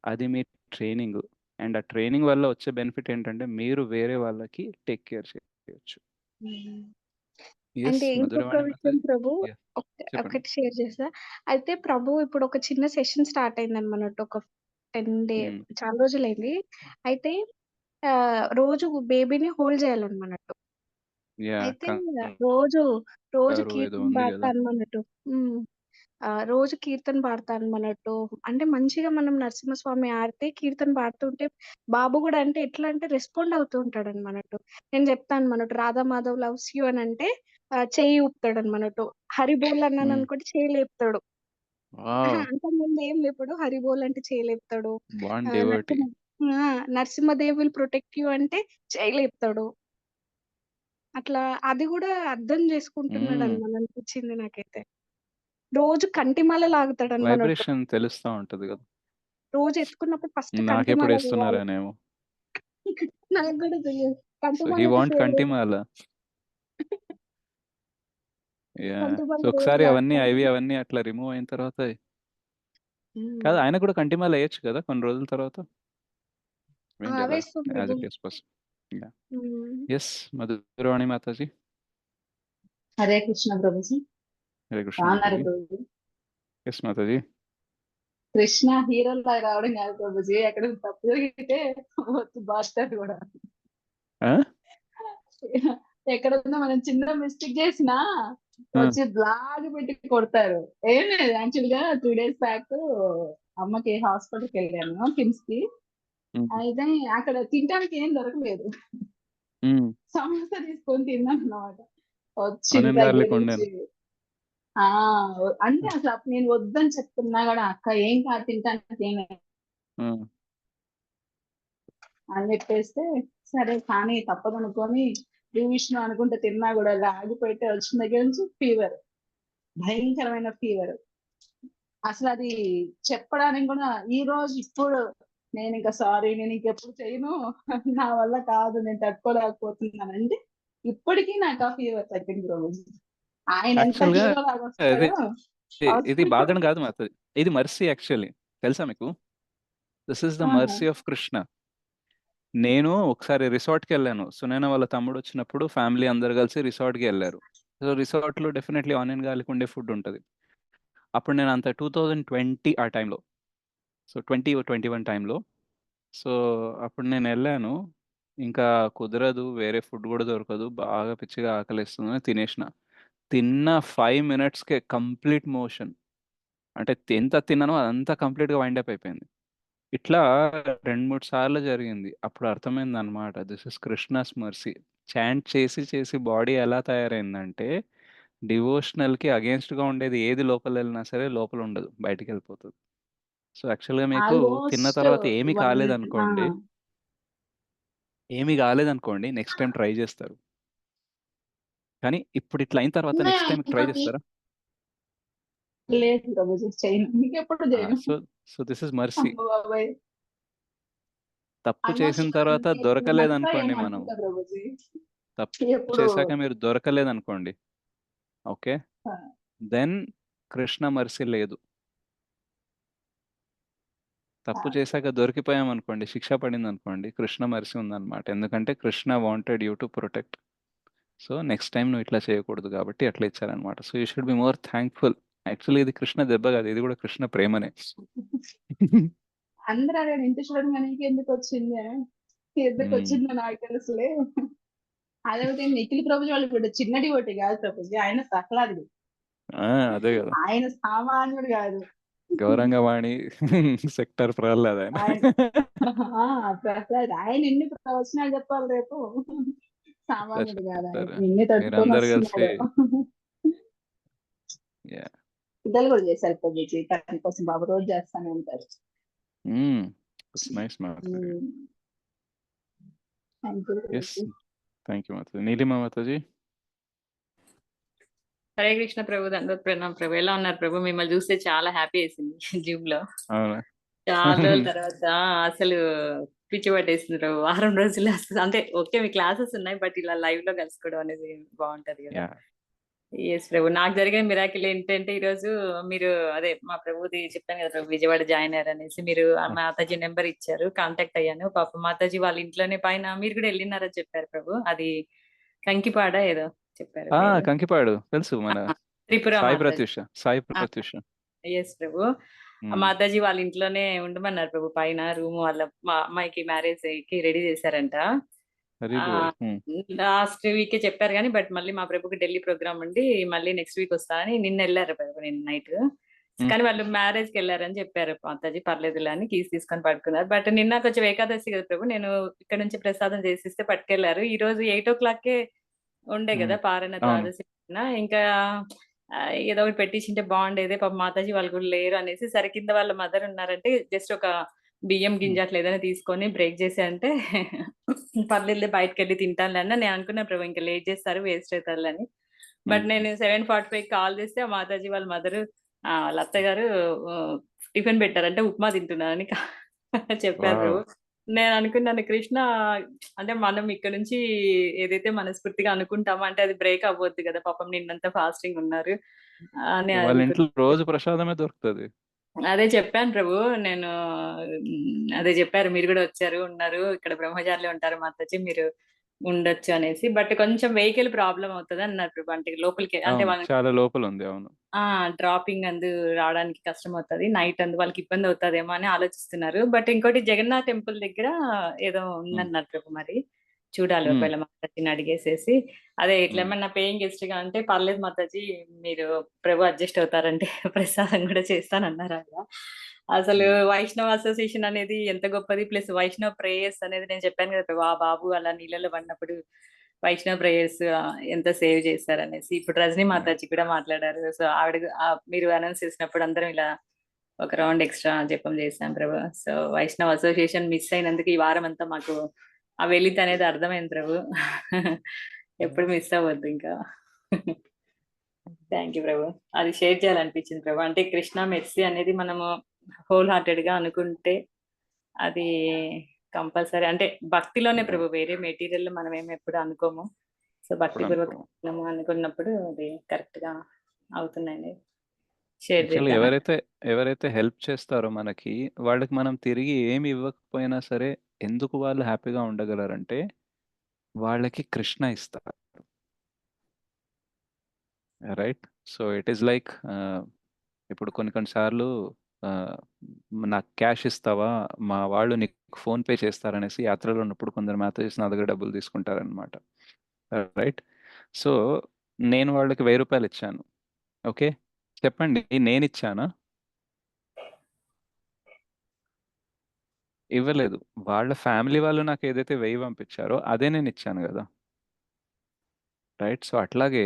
అది మీ ట్రైనింగ్. అండ్ ఆ ట్రైనింగ్ వల్ల వచ్చే బెనిఫిట్ ఏంటంటే, మీరు వేరే వాళ్ళకి టేక్ కేర్ చేయొచ్చు. హ్మ్. యెస్. అంటే ఇంకొక మధురవాణి విషయం మాతాజీ. ప్రభు యాహ్! చెప్పండి. ఒకటి షేర్ చేస్తా. అయితే ప్రభు ఇప్పుడు ఒక చిన్న సెషన్ స్టార్ట్ అయిందన్నమాట. ఒక 10 హ్మ్. చాలా రోజులైంది. అయితే రోజు బేబీని హోల్డ్ చేయాలన్నట్టు. యాహ్! అయితే రోజు రోజు కంగారు ఏదో కీర్తన ఉంది గదా! పాడతానన్నట్టు. హ్మ్. రోజు కీర్తన పాడతానన్నట్టు. అంటే మంచిగా మనం నరసింహస్వామి ఆడితే కీర్తన పాడుతుంటే బాబు గూడా అంటే ఎట్లా అంటే రెస్పాండ్ అవుతూ ఉంటాడన్నట్టు. నేను చెప్తానన్నట్టు 'రాధా మాధవ్ లవ్స్ యూ' అనంటే చెయ్యి ఊపుతాడన్నట్టు. 'హరి బోల్' హ్మ్. అన్నాననుకోండి చెయ్యి లేపుతాడు. అహా! వావ్! అంతకుముందు ఏం లేపడు. 'హరి బోల్' అంటే చెయ్యి లేపుతాడు. బాన్ డివోటీ. నరసింహ ఆ! 'నరసింహదేవ్ విల్ ప్రొటెక్ట్ యూ' అంటే చెయ్యి లేపుతాడు. అట్లా అది గూడా అర్థం హ్మ్. చేసుకుంటున్నాడని అనిపించింది నాకైతే. రోజు కంటిమాల లాగుతాడన్నట్టు. వైబ్రేషన్ తెలుస్తా ఉంటది గదా! రోజు ఎత్తుకున్నప్పుడు ఫస్ట్ నాకెప్పుడు కంటిమాల వేయాలి. ఇస్తున్నారనేమో. నాకు గూడా తెలియదు. సో, హి కంటిమాలతో వాంట్ షేర్ చేసి కంటిమాల. యాహ్! కంటిమాల సో, రోజు ఒకసారి అవన్నీ లాగుతాడు. అవన్నీ అట్లా రిమూవ్ అయిన తర్వాత కాదు హ్మ్. ఆయన కూడా కంటిమాల ఎయొచ్చు కదా! కొన్ని రోజుల తర్వాత. ఏం కదా! వేస్తాం as Prabhu. It is possible. Yeah! హ్మ్. యెస్. మధురవాణి మాతాజీ. హరే కృష్ణ ప్రభుజీ. హరే కృష్ణ బాగున్నారు మాతాజీ. ప్రభుజీ. యెస్ మాతాజీ. కృష్ణ హీరోలా రావడం కాదు ప్రభుజీ. ఎక్కడ తప్పు జరిగితే వచ్చి బాస్తారు కూడా. ఆ? ఎక్కడన్నా మనం చిన్న మిస్టేక్ చేసినా ఆ! వచ్చి బ్లాగ్ పెట్టి కొడతారు. ఏం లేదు యాక్చువల్ గా 3 days బ్యాక్ అమ్మకి హాస్పిటల్కి వెళ్ళాను కిమ్స్ కి. ఉమ్, అయితే అక్కడ తినడానికి ఏం దొరకలేదు. ఉమ్. సమోసా తీసుకొని తిన్నాను అన్నమాట. వచ్చిన ఆనియన్ దగ్గర గార్లిక్ నుంచి వండాను. ఆ అంటే అసలు అప్పుడు నేను వద్దని చెప్తున్నా కూడా అక్క ఏం కాదు తింటానికి ఏం లేదు ఉమ్, అని చెప్పేస్తే సరే కానీ తప్పదు అనుకొని విష్ణు అనుకుంటే తిన్నా కూడా ఆగిపోయితే వచ్చిన దగ్గర నుంచి ఫీవర్, భయంకరమైన ఫీవర్. అసలు అది చెప్పడానికి కూడా ఈ రోజు ఇప్పుడు నేను ఇంకా సారీ నేను ఇంకెప్పుడు చేయను, నా వల్ల కాదు, నేను తట్టుకోలేకపోతున్నాను అంటే ఇప్పటికీ నాకు ఆ ఫీవర్ తగ్గింది రోజు. ఆయన ఎంత యాక్చువల్ గా హీరో లాగా ఇది వస్తాడో ఇది బాధని కాదు మాత్రం, ఇది మర్సీ యాక్చువల్లీ. తెలుసా మీకు? This is the mercy of Krishna. నేను ఒకసారి రిసార్ట్కి వెళ్ళాను. సునైన వాళ్ళ తమ్ముడు వచ్చినప్పుడు ఫ్యామిలీ అందరు కలిసి రిసార్ట్కి వెళ్ళారు. సో రిసార్ట్లో డెఫినెట్లీ ఆనియన్ గార్లిక్ ఉండే ఫుడ్ ఉంటుంది. అప్పుడు నేను అంత 2020 ఆ టైంలో, సో 2021 టైంలో. సో అప్పుడు నేను వెళ్ళాను. ఇంకా కుదరదు, వేరే ఫుడ్ కూడా దొరకదు, బాగా పిచ్చిగా ఆకలిస్తుందని తినేసిన. తిన్న 5 మినిట్స్కే కంప్లీట్ మోషన్. అంటే ఎంత తిన్నానో అదంతా కంప్లీట్గా వైండ్ అప్ అయిపోయింది. ఇట్లా 2-3 సార్లు జరిగింది. అప్పుడు అర్థమైంది అనమాట, this is Krishna's mercy. Chant చేసి చేసి బాడీ ఎలా తయారైందంటే డివోషనల్కి అగేన్స్ట్గా ఉండేది ఏది లోపల వెళ్ళినా సరే లోపల ఉండదు, బయటికి వెళ్ళిపోతుంది. సో యాక్చువల్గా మీకు తిన్న ఆల్మోస్ట్ తర్వాత ఏమీ 1 కాలేదనుకోండి, నెక్స్ట్ టైం ట్రై చేస్తారు. కానీ ఇప్పుడు ఇట్లా అయిన తర్వాత నెక్స్ట్ టైం ట్రై చేస్తారా? లేదు ప్రభుజీ చేయను, ఇంకెప్పుడు చేయను. So so this is mercy. అమ్మ బాబాయ్ తప్పు చేసిన అనవసరంగా తర్వాత ఇంకెప్పుడు దొరకలేదనుకోండి, ఏమో మనం అనుకుంటా ప్రభుజీ. తప్పు ఎప్పుడు చేశాక మీరు దొరకలేదనుకోండి, ఓకే, దెన్ కృష్ణ మర్సీ లేదు. తప్పు చేశాక దొరికిపోయాం అనుకోండి, శిక్ష పడింది అనుకోండి, కృష్ణ మర్సీ ఉందన్నమాట. ఎందుకంటే Krishna wanted you to protect. So next time నువ్వు ఇట్లా చేయకూడదు కాబట్టి అట్లా ఇచ్చారనమాట. So you should be more thankful. Actually ఇది కృష్ణ దెబ్బ కాదు, ఇది కూడా కృష్ణ ప్రేమనే. అందరూ అడిగాడు ఇంటి చూడడం నీకు ఎందుకు వచ్చింది అని. ఎందుకు వచ్చిందో నాకు తెలుసులే. అదొకటి నిఖిల్ ప్రభుజీ వాళ్ళు ఇప్పుడు చిన్న డివోటి కాదు ప్రభుజీ, ఆయన ప్రహ్లాదుడు. అదే కదా, ఆయన సామాన్యుడు కాదు. గౌరంగవాణి సెక్టర్ ప్రహ్లాద్ ఆయన. ప్రహ్లాద్ ఆయన ఎన్ని ప్రవచనాలు చెప్పాలి రేపు. సామాన్యుడు కాదు ఆయన, సరే, ఎన్ని తట్టుకొని మీరందరు కలిసి వస్తున్నాడు. పిల్లలు కూడా చేశారు ప్రభుజీ, తన కోసం బాబు రోజు చేస్తానే ఉంటారు. Nice Mataji. Thank you yes, thank you Mataji. Neelima Mataji. Hare Krishna Prabhu, dandavat pranam Prabhu. ఎలా ఉన్నారు ప్రభు? మిమ్మల్ని చూస్తే చాలా హ్యాపీ వేసింది జిమ్ లో. అవునా? చాలా రోజుల తర్వాత అసలు పిచ్చి పట్టేసింది ప్రభు. వారం రోజులు అసలు అంటే ఓకే మీ క్లాసెస్ ఉన్నాయి, బట్ ఇలా లైవ్ లో కలుసుకోవడం అనేది బాగుంటది కదా. ఎస్ ప్రభు, నాకు జరిగిన మిరాకిల్ ఏంటంటే ఈరోజు మీరు అదే మా ప్రభుది చెప్పాను కదా ప్రభు, విజయవాడ జాయిన్ అయ్యారు అనేసి. మీరు మాతాజీ నెంబర్ ఇచ్చారు, కాంటాక్ట్ అయ్యాను. పాప మాతాజీ వాళ్ళ ఇంట్లోనే పైన మీరు కూడా వెళ్ళినారని చెప్పారు ప్రభు. అది కంకిపాడ ఏదో చెప్పారు. కంకిపాడు తెలుసు, మన త్రిపుర సాయి ప్రత్యూష. ఎస్ ప్రభు, మాతాజీ వాళ్ళ ఇంట్లోనే ఉండమన్నారు ప్రభు. పైన రూమ్ వాళ్ళ మా అమ్మాయికి మ్యారేజ్ కి రెడీ చేశారంట. లాస్ట్ వీకే చెప్పారు కానీ, బట్ మళ్ళీ మా ప్రభుకి ఢిల్లీ ప్రోగ్రామ్ ఉండి మళ్ళీ నెక్స్ట్ వీక్ వస్తానని నిన్న వెళ్ళారు ప్రభు, నిన్న నైట్. కానీ వాళ్ళు మ్యారేజ్ కి వెళ్ళారని చెప్పారు మాతాజీ. పర్లేదులే అని కీస్ తీసుకొని పడుకున్నారు. బట్ నిన్న కొంచెం ఏకాదశి కదా ప్రభు, నేను ఇక్కడ నుంచి ప్రసాదం చేసిస్తే పట్టుకెళ్లారు. ఈ రోజు 8 o'clock ఉండే కదా పారణ ద్వాదశి. ఇంకా ఏదో ఒకటి పెట్టించింటే బాగుండేది. పాప మాతాజీ వాళ్ళు కూడా లేరు అనేసి, సరే కింద వాళ్ళ మదర్ ఉన్నారంటే జస్ట్ ఒక బియ్యం గింజ అట్లా ఏదైనా తీసుకొని బ్రేక్ చేసి అంటే పర్లేదు బయటకు వెళ్ళి తింటాను అన్న. నేను అనుకున్నా ప్రభు ఇంకా లేట్ చేస్తారు, వేస్ట్ అవుతారు అని. బట్ నేను 7:45 కాల్ చేస్తే ఆ మాతాజీ వాళ్ళ మదర్ వాళ్ళ అత్తగారు టిఫిన్ పెట్టారంటే ఉప్మా తింటున్నారని చెప్పారు ప్రభు. నేను అనుకున్నాను కృష్ణ అంటే మనం ఇక్కడ నుంచి ఏదైతే మనస్ఫూర్తిగా అనుకుంటామో అంటే అది బ్రేక్ అవ్వద్దు కదా. పాపం నిన్నంతా ఫాస్టింగ్ ఉన్నారు అని వాళ్ళ ఇంట్లో రోజు ప్రసాదమే దొరుకుతుంది. అదే చెప్పాను ప్రభు నేను. అదే చెప్పారు మీరు కూడా వచ్చారు ఉన్నారు ఇక్కడ బ్రహ్మచారిలో ఉంటారు మాతాజీ, మీరు ఉండొచ్చు అనేసి. బట్ కొంచెం వెహికల్ ప్రాబ్లం అవుతుంది అన్నారు ప్రభు. అంటే లోపలికి అంటే చాలా లోపల ఉంది. అవును, డ్రాపింగ్ అందు రావడానికి కష్టం అవుతుంది, నైట్ అందు వాళ్ళకి ఇబ్బంది అవుతుందేమో అని ఆలోచిస్తున్నారు. బట్ ఇంకోటి జగన్నాథ్ టెంపుల్ దగ్గర ఏదో ఉందన్నారు ప్రభు, మరి చూడాలి హ్మ్. ఒకవేళ మాతాజీని అడిగేసేసి, అదే ఇట్లా హ్మ్. ఏమన్నా పేయింగ్ గెస్ట్‌గా అంటే పర్లేదు మాతాజీ మీరు ప్రభు అడ్జస్ట్ అవుతారంటే ప్రసాదం కూడా చేస్తానన్నారు ఆవిడ. అసలు హ్మ్. వైష్ణవ అసోసియేషన్ అనేది ఎంత గొప్పది. ప్లస్ వైష్ణవ ప్రేయర్స్ అనేది నేను చెప్పాను కదా ప్రభు, ఆ బాబు అలా నీళ్ళలో పడినప్పుడు వైష్ణవ ప్రేయర్స్ ఎంత సేవ్ చేశారనేసి. ఇప్పుడు రజనీ యాహ్! మాతాజీ కూడా మాట్లాడారు. సో ఆవిడ మీరు అనౌన్స్ చేసినప్పుడు అందరం ఇలా ఒక రౌండ్ ఎక్స్ట్రా జపం చేశాం ప్రభు. సో వైష్ణవ్ అసోసియేషన్ మిస్ అయినందుకు ఈ వారం అంతా మాకు ఆ వెలితి అనేది అర్థమైంది ప్రభు. ఎప్పుడు మిస్ అవ్వద్దు ఇంకా. థ్యాంక్ యూ ప్రభు. అది షేర్ చేయాలనిపించింది ప్రభు. అంటే కృష్ణ మెర్సీ అనేది మనము హోల్ హార్టెడ్ గా అనుకుంటే అది కంపల్సరీ అంటే భక్తిలోనే ప్రభు, వేరే మెటీరియల్ మనం ఏమి ఎప్పుడు అనుకోము. సో భక్తి ఇప్పుడు అనుకో పూర్వక అనుకున్నప్పుడు అది కరెక్ట్ గా అవుతుందండి. షేర్ యాక్చువల్లీ చేద్దామని. ఎవరైతే హెల్ప్ చేస్తారో మనకి, వాళ్ళకి మనం తిరిగి ఏమి ఇవ్వకపోయినా సరే ఎందుకు వాళ్ళు హ్యాపీగా ఉండగలరంటే, వాళ్ళకి కృష్ణ ఇస్తారు. Right? So it is like ఇప్పుడు కొన్ని సార్లు నాకు క్యాష్ ఇస్తావా? మా వాళ్ళు నీకు ఫోన్‌పే చేస్తారనేసి యాత్రలో ఉన్నప్పుడు కొందరు మాతాజీస్ నా దగ్గర డబ్బులు తీసుకుంటారనమాట. రైట్? సో నేను వాళ్ళకి రూ. 1000 ఇచ్చాను. ఓకే. చెప్పండి నేనిచ్చానా? ఇవ్వలేదు. వాళ్ళ ఫ్యామిలీ వాళ్ళు నాకేదైతే 1000 పంపించారో అదే నేనిచ్చాను గదా! రైట్? సో అట్లాగే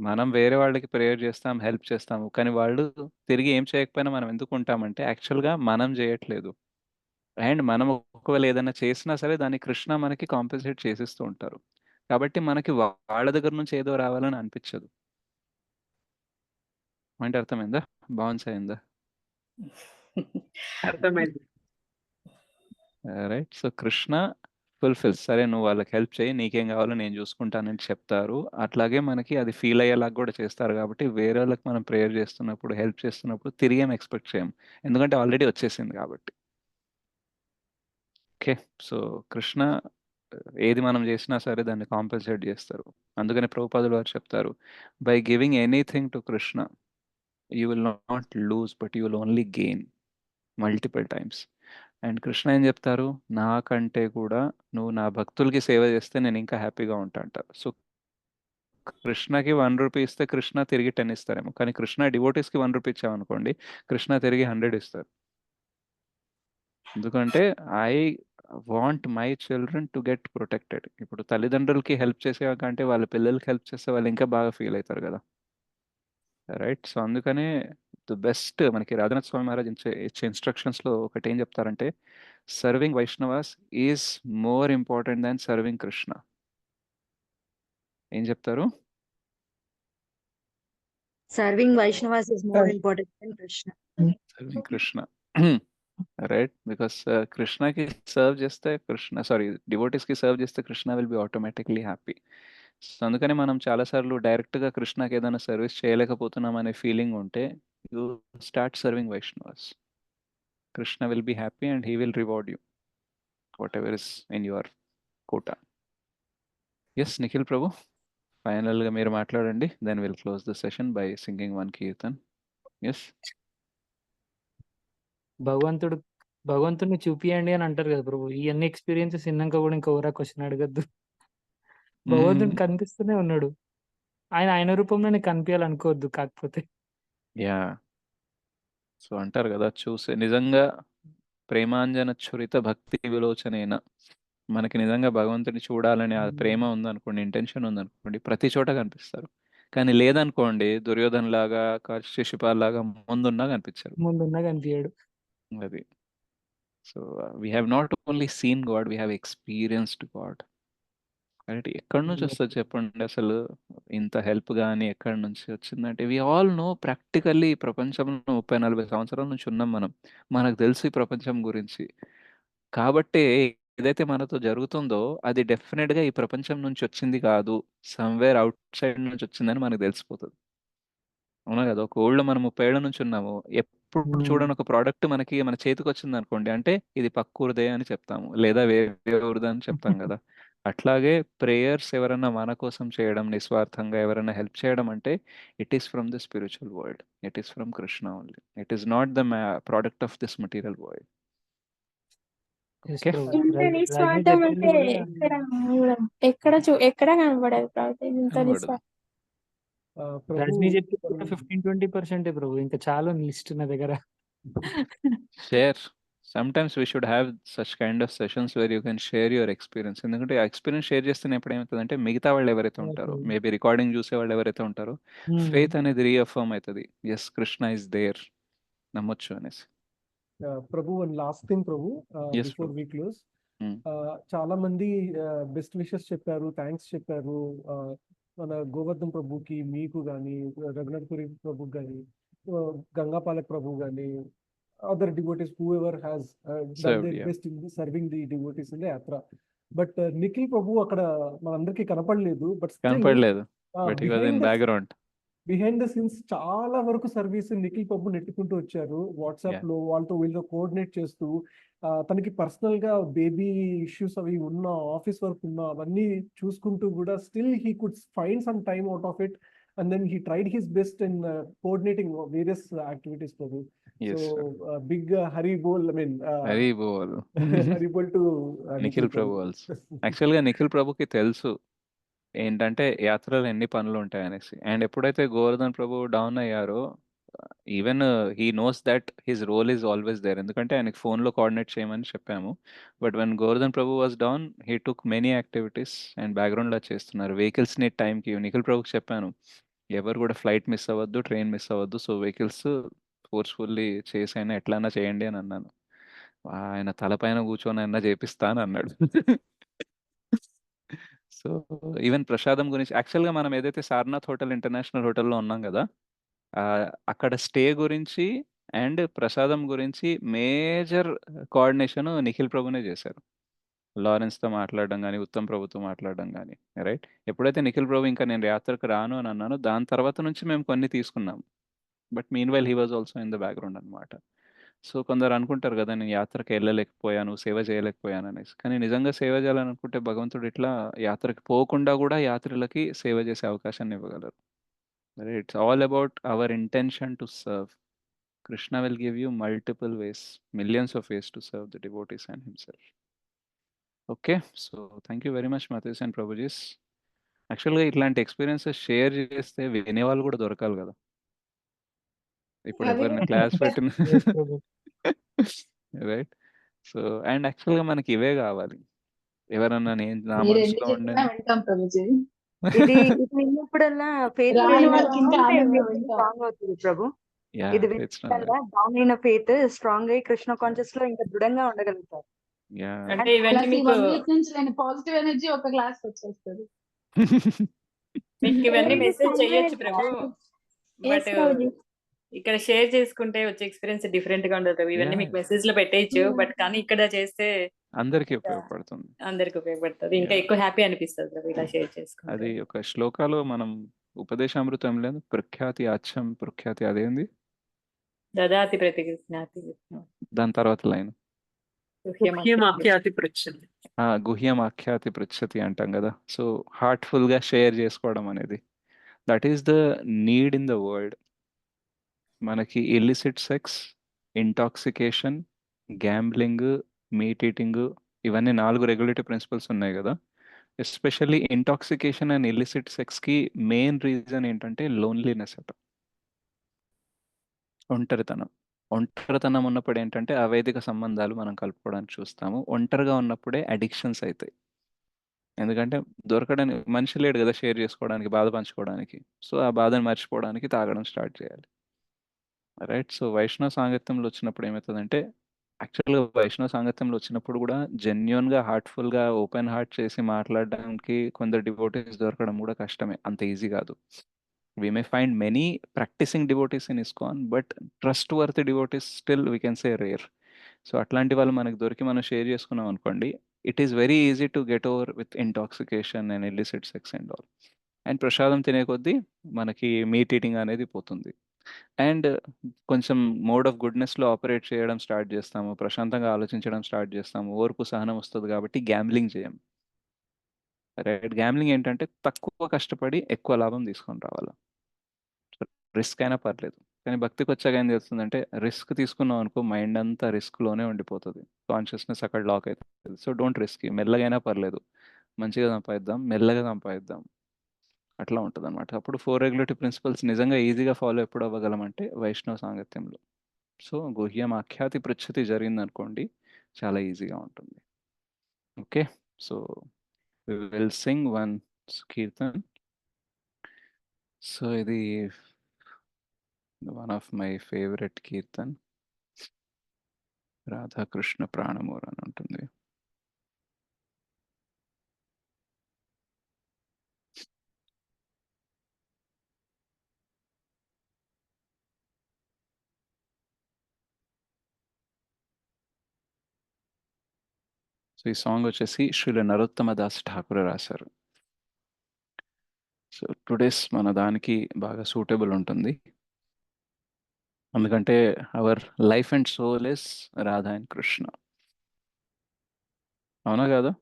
మనం వేరే వాళ్ళకి ప్రేయర్ చేస్తాం, హెల్ప్ చేస్తాము. కానీ వాళ్ళు తిరిగి ఏం చేయకపోయినా మనం ఎందుకుంటామంటే యాక్చువల్‌గా మనం జేయట్లేదు. అండ్ మనం ఒకవేళ ఏదైనా చేసినా సరే దాన్ని కృష్ణ మనకి కాంపెన్సేట్ చేసిస్తూ ఉంటారు. కాబట్టి మనకి వాళ్ళ దగ్గర నుంచి ఏదో రావాలని అనిపిచ్చదు. పాయింట్ అర్థమైందా? బౌన్స్ అయిందా? అర్థమైంది. రైట్. So Krishna fulfils. సరే నువ్వు వాళ్ళకి హెల్ప్ చెయ్యి. నీకేం కావాలో నేను చూసుకుంటానని చెప్తారు. అట్లాగే మనకి అది ఫీల్ అయ్యేలాగా కూడా చేస్తారు కాబట్టి వేరేళ్ళకి మనం ప్రేయర్ చేస్తున్నప్పుడు, హెల్ప్ చేస్తున్నప్పుడు తిరిగేం ఎక్స్‌పెక్ట్ చేయం. ఎందుకంటే ఆల్రెడీ వచ్చేసింది కాబట్టి. ఓకే. సో కృష్ణ ఏది మనం చేసినా సరే దాన్ని కాంపెన్సేట్ చేస్తారు. అందుకనే ప్రభుపాదుల వారు చెప్తారు, by giving anything to Krishna you will not lose but you will only gain multiple times. And Krishna ఏం చెప్తారు, నాకంటే కూడా నువ్వు నా భక్తులకి సేవ చేస్తే నేను ఇంకా హ్యాపీగా ఉంటా అంటారు. సో కృష్ణకి రూ. 1 ఇస్తే కృష్ణ తిరిగి 10 ఇస్తారేమో. కానీ కృష్ణ డివోటీస్‌కి రూ. 1 ఇచ్చామనుకోండి, కృష్ణ తిరిగి 100 ఇస్తారు. ఎందుకంటే I want my children to get protected. ఇప్పుడు తల్లిదండ్రులకి హెల్ప్ చేసే కంటే వాళ్ళ పిల్లలకి హెల్ప్ చేస్తే వాళ్ళు ఇంకా బాగా ఫీల్ అవుతారు కదా! రైట్? సో అందుకనే ది బెస్ట్ మనకి రాధానాథ్ స్వామి మహారాజ్ ఇచ్చే ఇన్‌స్ట్రక్షన్స్‌లో ఒకటేం చెప్తారంటే, serving Vaishnavas is more important than serving Krishna. ఏం చెప్తారు? Serving Vaishnavas is more important than Krishna. Serving Krishna. Right? Because కృష్ణకి సర్వ్ చేస్తే డివోటీస్‌కి సర్వ్ చేస్తే Krishna will be automatically happy. So అందుకని మనం చాలా సార్లు డైరెక్ట్‌గా కృష్ణకి ఏదైనా సర్విస్ చేయలేకపోతున్నాం అనే ఫీలింగ్ ఉంటే, you start serving Vaishnavas. Krishna will be happy and he will reward you whatever is in your quota. Yes Nikhil Prabhu. ఫైనల్‌గా మీరు మాట్లాడండి. Then will close the session by singing one kirtan. Yes. భగవంతుడిని చూపియండి అని అంటారు కదా ప్రభు. ఇవన్నీ ఎక్స్పీరియన్సెస్ విన్నాక కూడా ఇంకా ఓవర్ క్వశ్చన్ అడగద్దు. భగవంతుడు కనిపిస్తూనే ఉన్నాడు. ఆయన రూపంలోనే కనిపించాలనుకోవద్దు కాకపోతే. యాహ్! సో అంటారు కదా, నిజంగా ప్రేమాంజన చురిత భక్తి విలోచనేన. మనకి నిజంగా భగవంతుడిని చూడాలని ఆ ప్రేమ ఉందనుకోండి, ఇంటెన్షన్ ఉందనుకోండి, ప్రతి చోట కనిపిస్తారు. కానీ లేదనుకోండి, దుర్యోధనలాగా, శిశుపాల్‌లాగా ముందున్నా కనిపించరు. ముందున్నా కనిపించాడు. అది. So we have not only seen God, we have experienced God. Right? ఎక్కడి నుంచి వస్తది చెప్పండి అసలు? ఇంత హెల్ప్ గాని ఎక్కడి నుంచి వచ్చిందంటే, వి ఆల్ నో ప్రాక్టికల్లీ ఈ ప్రపంచంలో 30, 40 సంవత్సరాల నుంచి ఉన్నాం మనం. మనకు తెలుసు ఈ ప్రపంచం గురించి. కాబట్టే ఏదైతే మనతో జరుగుతుందో అది డెఫినిట్‌గా ఈ ప్రపంచం నుంచి వచ్చింది కాదు. సమ్‌వేర్ ఔట్ సైడ్ నుంచి వచ్చిందని మనకు తెలిసిపోతది. అవునా కదా! ఒక ఊళ్ళో మనం 30 ఏళ్ల నుంచి ఉన్నాము. ఎప్పుడు చూడని ఒక ప్రొడక్ట్ మన చేతికొచ్చిందనుకోండి, అంటే ఇది పక్కూరిదే అని చెప్తాము. లేదా వేరే ఊరిదని చెప్తాం కదా! అట్లాగే ప్రేయర్స్ ఎవరన్నా మన కోసం చేయడం, నిస్వార్థంగా ఎవరైనా హెల్ప్ చేయడం అంటే it is from the spiritual world. It is from Krishna only. It is not the product of this material world. Yes okay Prabhu. ఇంత రజనీ నిస్వార్థం చెప్పింది అంటే కూడా ఎక్కడ కనబడదు ప్రభు ఇంత కనబడదు. నిస్వార్థం. ప్రభు రజనీ చెప్పింది కూడా మనం 15-20% ప్రభు. ఇంకా చాలా లిస్ట్ నా దగ్గర. Share. Sometimes we should have such kind of sessions where you can share your experience. ఎందుకంటే ఆ ఎక్స్‌పీరియన్స్ షేర్ చేస్తున్నప్పుడు ఏమవుతదంటే మిగతా వాళ్ళు ఎవరైతే ఉంటారో, ఓకే. మేబీ రికార్డింగ్ చూసేవాళ్ళు ఎవరైతే ఉంటారో ఫెయిత్ అనేది రీఅఫర్మ్ అయితది. Yes, Krishna is there. నమ్మొచ్చు అనేసి. Prabhu one last thing Prabhu yes before Prabhu. We close. Hmm. చాలా మంది బెస్ట్ విషెస్ చెప్పారు, థ్యాంక్స్ చెప్పారు. మన గోవర్ధన్ ప్రభుకి, మీకు కానీ, రఘునాథపురి ప్రభుకి కానీ, గంగాపాలక్ ప్రభు కానీ, other devotees who ever has done served there yeah. Best in serving the devotees in the యాత్ర. బట్ నిఖిల్ ప్రభు అక్కడ మనందరికీ కనపడలేదు. బట్ స్టిల్ కనపడలేదు. But he was in behind background. Behind the scenes చాలా వరకు సర్వీస్ నిఖిల్ ప్రభు నెట్టుకుంటూ వచ్చారు. WhatsApp yeah. లో వాళ్ళతో వీళ్ళతో కోఆర్డినేట్ చేస్తూ తనకి పర్సనల్ గా బేబీ ఇష్యూస్ అవి ఉన్న, ఆఫీస్ వర్క్ ఉన్న, అవన్నీ చూసుకుంటూ కూడా still he could find some time out of it and then he tried his best in coordinating various activities Prabhu. So yes sir. Big Hari Bol, I mean Hari Bol. Hari Bol to Nikhil Nikhil Prabhu Prabhu. Also. యాక్చువల్‌గా నిఖిల్ ప్రభుకి తెలుసు ఏంటంటే యాత్రలో ఎన్ని పనులు ఉంటాయనేసి. అండ్ ఎప్పుడైతే గోవర్ధన్ ప్రభు డౌన్ అయ్యారో even he knows that his role is always there. ఎందుకంటే ఆయనకి ఫోన్‌లో కోఆర్డినేట్ చేయమని చెప్పాము. But when Govardhan Prabhu was down he took many activities and బ్యాక్‌గ్రౌండ్‌లో చేస్తున్నారు. వెహికల్స్‌ని టైంకి నిఖిల్ ప్రభుకి చెప్పాను. ఎవరు కూడా ఫ్లైట్ మిస్ అవ్వద్దు, ట్రైన్ మిస్ అవ్వద్దు. సో వెహికల్స్ ఫోర్స్‌ఫుల్లీ చేసైనా ఎట్లైనా చేయండి అని అన్నాను. ఆయన తలపైన కూర్చొనైనా చేపిస్తా అని అన్నాడు. సో ఈవెన్ ప్రసాదం గురించి యాక్చువల్‌గా మనం ఏదైతే సారనాథ్ హోటల్ ఇంటర్నేషనల్ హోటల్‌లో ఉన్నాం గదా! అక్కడ స్టే గురించి అండ్ ప్రసాదం గురించి మేజర్ కోఆర్డినేషన్ నిఖిల్ ప్రభునే చేశారు. లారెన్స్‌తో మాట్లాడడం గాని, ఉత్తమ్ ప్రభుతో మాట్లాడడం గాని, రైట్? ఎప్పుడైతే నిఖిల్ ప్రభు ఇంకా నేను యాత్రకు రాను అని అన్నానో దాని తర్వాత నుంచి మేము కొన్ని తీసుకున్నాం. But meanwhile he was also in the background అన్నమాట. సో కొందరు అనుకుంటారు కదా! నేను యాత్రకు ఎళ్ళలేకపోయాను, సేవ చేయలేకపోయాను అనేసి. కానీ నిజంగా సేవ చేయాలనుకుంటే భగవంతుడు ఇట్లా యాత్రకు పోకుండా కూడా యాత్రికులకి సేవ చేసే అవకాశాన్ని ఇవ్వగలరు. Right? It's all about our intention to serve. Krishna will give you multiple ways, millions of ways to serve the devotees and himself. Okay. So thank you very much Matajis and prabhujis. యాక్చువల్‌గా ఇట్లాంటి ఎక్స్‌పీరియన్సెస్ షేర్ చేస్తే వినేవాళ్ళు కూడా దొరకాలి గదా! ఇప్పుడు అది ఎవరైనా కూడా క్లాస్ పెట్టిన yes Prabhu. Right? So and యాక్చువల్‌గా మనకి ఇవే కావాలి. ఎవరన్నా నేను నా మీరు ఎన్ని మనసులో చెప్పినా ఉండని వింటాం ప్రభుజీ. ఇది విన్నప్పుడల్లా ఫెయిత్ రాని లేని వాళ్ళకి ఇంకా వాళ్ళకి ఆనందంగా వింటాం. స్ట్రాంగ్ అవుతుంది ప్రభు. యాహ్! ఇది ఫెయిత్ స్ట్రాంగ్ విన్నప్పుడల్లా డౌన్ అయిన ఫెయిత్ స్ట్రాంగ్ అయ్యి కృష్ణ కాన్షియస్ లో ఇంకా దృఢంగా ఉండగలుగుతారు. యాహ్! అంటే ఇవన్నీ ప్లస్ ఈ మీకు 1 వీక్ నుంచి లేని పాజిటివ్ ఎనర్జీ ఒక క్లాస్ వచ్చేస్తది. మీకు ఇవన్నీ Very మెసేజ్ good చేయొచ్చు summary. Prabhu. Yes, but Prabhuji. ఇక్కడ షేర్ చేసుకుంటే వచ్చే ఎక్స్‌పీరియన్స్ డిఫరెంట్‌గా ఉండదు ప్రభు. ఇవన్నీ యాహ్! మీకు మెసేజ్‌లో పెట్టేయొచ్చు. బట్ కానీ ఇక్కడ చేస్తే అందరికీ ఇంకా ఉపయోగపడుతుంది. అందరికి ఉపయోగపడుతది. ఇంకా యాహ్! ఎక్కువ హ్యాపీ అనిపిస్తది ప్రభు ఇలా షేర్ చేసుకుంటే. అది ఒక శ్లోకాలో మనం ఉపదేశామృతం లేదు ప్రఖ్యాతి అచ్చం ప్రఖ్యాతి అదేంది? దదాతి ప్రతిజ్ఞాతి దాని తర్వాత లైన్. ముఖ్యమాఖ్యాతి పృచ్చతి. గుహ్యం ఆఖ్యాతి పృచ్చతి అంటాం గదా! సో హార్ట్‌ఫుల్‌గా షేర్ చేసుకోవడం అనేది. That is the need in the world. మనకి illicit sex, intoxication, gambling, meat eating ఇవన్నీ 4 రెగ్యులేటరీ ప్రిన్సిపల్స్ ఉన్నాయి గదా! ఎస్పెషల్లీ ఇంటాక్సికేషన్ అండ్ ఇల్లిసిట్ సెక్స్‌కి మెయిన్ రీజన్ ఏంటంటే లోన్లీనెస్ అట. ఒంటరితనం. ఒంటరితనం ఉన్నప్పుడు ఏంటంటే అవైదిక సంబంధాలు మనం కలుపుకోవడానికి చూస్తాము. ఒంటరిగా ఉన్నప్పుడే అడిక్షన్స్ అయితాయి. ఎందుకంటే దొరకడానికి మనిషి లేడు గదా! షేర్ చేసుకోవడానికి, బాధ పంచుకోవడానికి. సో ఆ బాధను మర్చిపోవడానికి తాగడం స్టార్ట్ చేయాలి. రైట్? సో వైష్ణవ సాంగత్యంలో వచ్చినప్పుడు ఏమైతదంటే యాక్చువల్‌గా వైష్ణవ సాంగత్యంలో వచ్చినప్పుడు గూడా జెన్యూన్‌గా, హార్ట్‌ఫుల్‌గా, ఓపెన్ హార్ట్ చేసి మాట్లాడడానికి కొందరు డివోటీస్ దొరకడం గూడా కష్టమే. అంత ఈజీ గాదు. We may find many practicing devotees in ISKCON, but trustworthy devotees still we can say rare. So అట్లాంటి వాళ్ళు మనకు దొరికి మనం షేర్ చేసుకున్నాం అనుకోండి, it is very easy to get over with intoxication and illicit sex and all. And ప్రసాదం తినే కొద్దీ మనకి మీట్ ఈటింగ్ అనేది పోతుంది. అండ్ కొంచెం మోడ్ ఆఫ్ గుడ్‌నెస్‌లో ఆపరేట్ చేయడం స్టార్ట్ చేస్తాము. ప్రశాంతంగా ఆలోచించడం స్టార్ట్ చేస్తాము. ఓర్పు, సహనం వస్తది కాబట్టి గ్యాంబ్లింగ్ చేయం. రైట్? గ్యాంబ్లింగ్ ఏంటంటే తక్కువ కష్టపడి ఎక్కువ లాభం తీసుకొని రావాల. రిస్క్ అయినా పర్లేదు. కానీ భక్తికొచ్చాక ఏం తెలుస్తుందంటే, రిస్క్ తీసుకున్నాం అనుకో మైండ్ అంతా రిస్క్‌లోనే ఉండిపోతది. కాన్షియస్‌నెస్ అక్కడ లాక్ అయితది. So, don't risk. మెల్లగైనా పర్లేదు. మంచిగా సంపాదిద్దాం, మెల్లగా సంపాదిద్దాం. అట్లా ఉంటదనమాట. అప్పుడు 4 రెగ్యులేటరీ ప్రిన్సిపల్స్ నిజంగా ఈజీగా ఫాలో ఎప్పుడు అవ్వగలమంటే వైష్ణవ సాంగత్యంలో. సో, గుహ్యం ఆఖ్యాతి పృచ్ఛతి జరిగిందనుకోండి, చాలా ఈజీగా ఉంటుంది. Okay. So, we will sing one kirtan. So, ఇది one of my favourite kirtan. Radhakrishna ప్రాణమోర అని ఉంటుంది. సో, ఈ సాంగ్ వచ్చేసి శ్రీల నరోత్తమ దాస్ ఠాకూర్ రాశారు. సో, టుడేస్ మన దానికి బాగా సూటబుల్ ఉంటుంది. ఎందుకంటే our life and soul is Radha and Krishna. అవునా కాదా?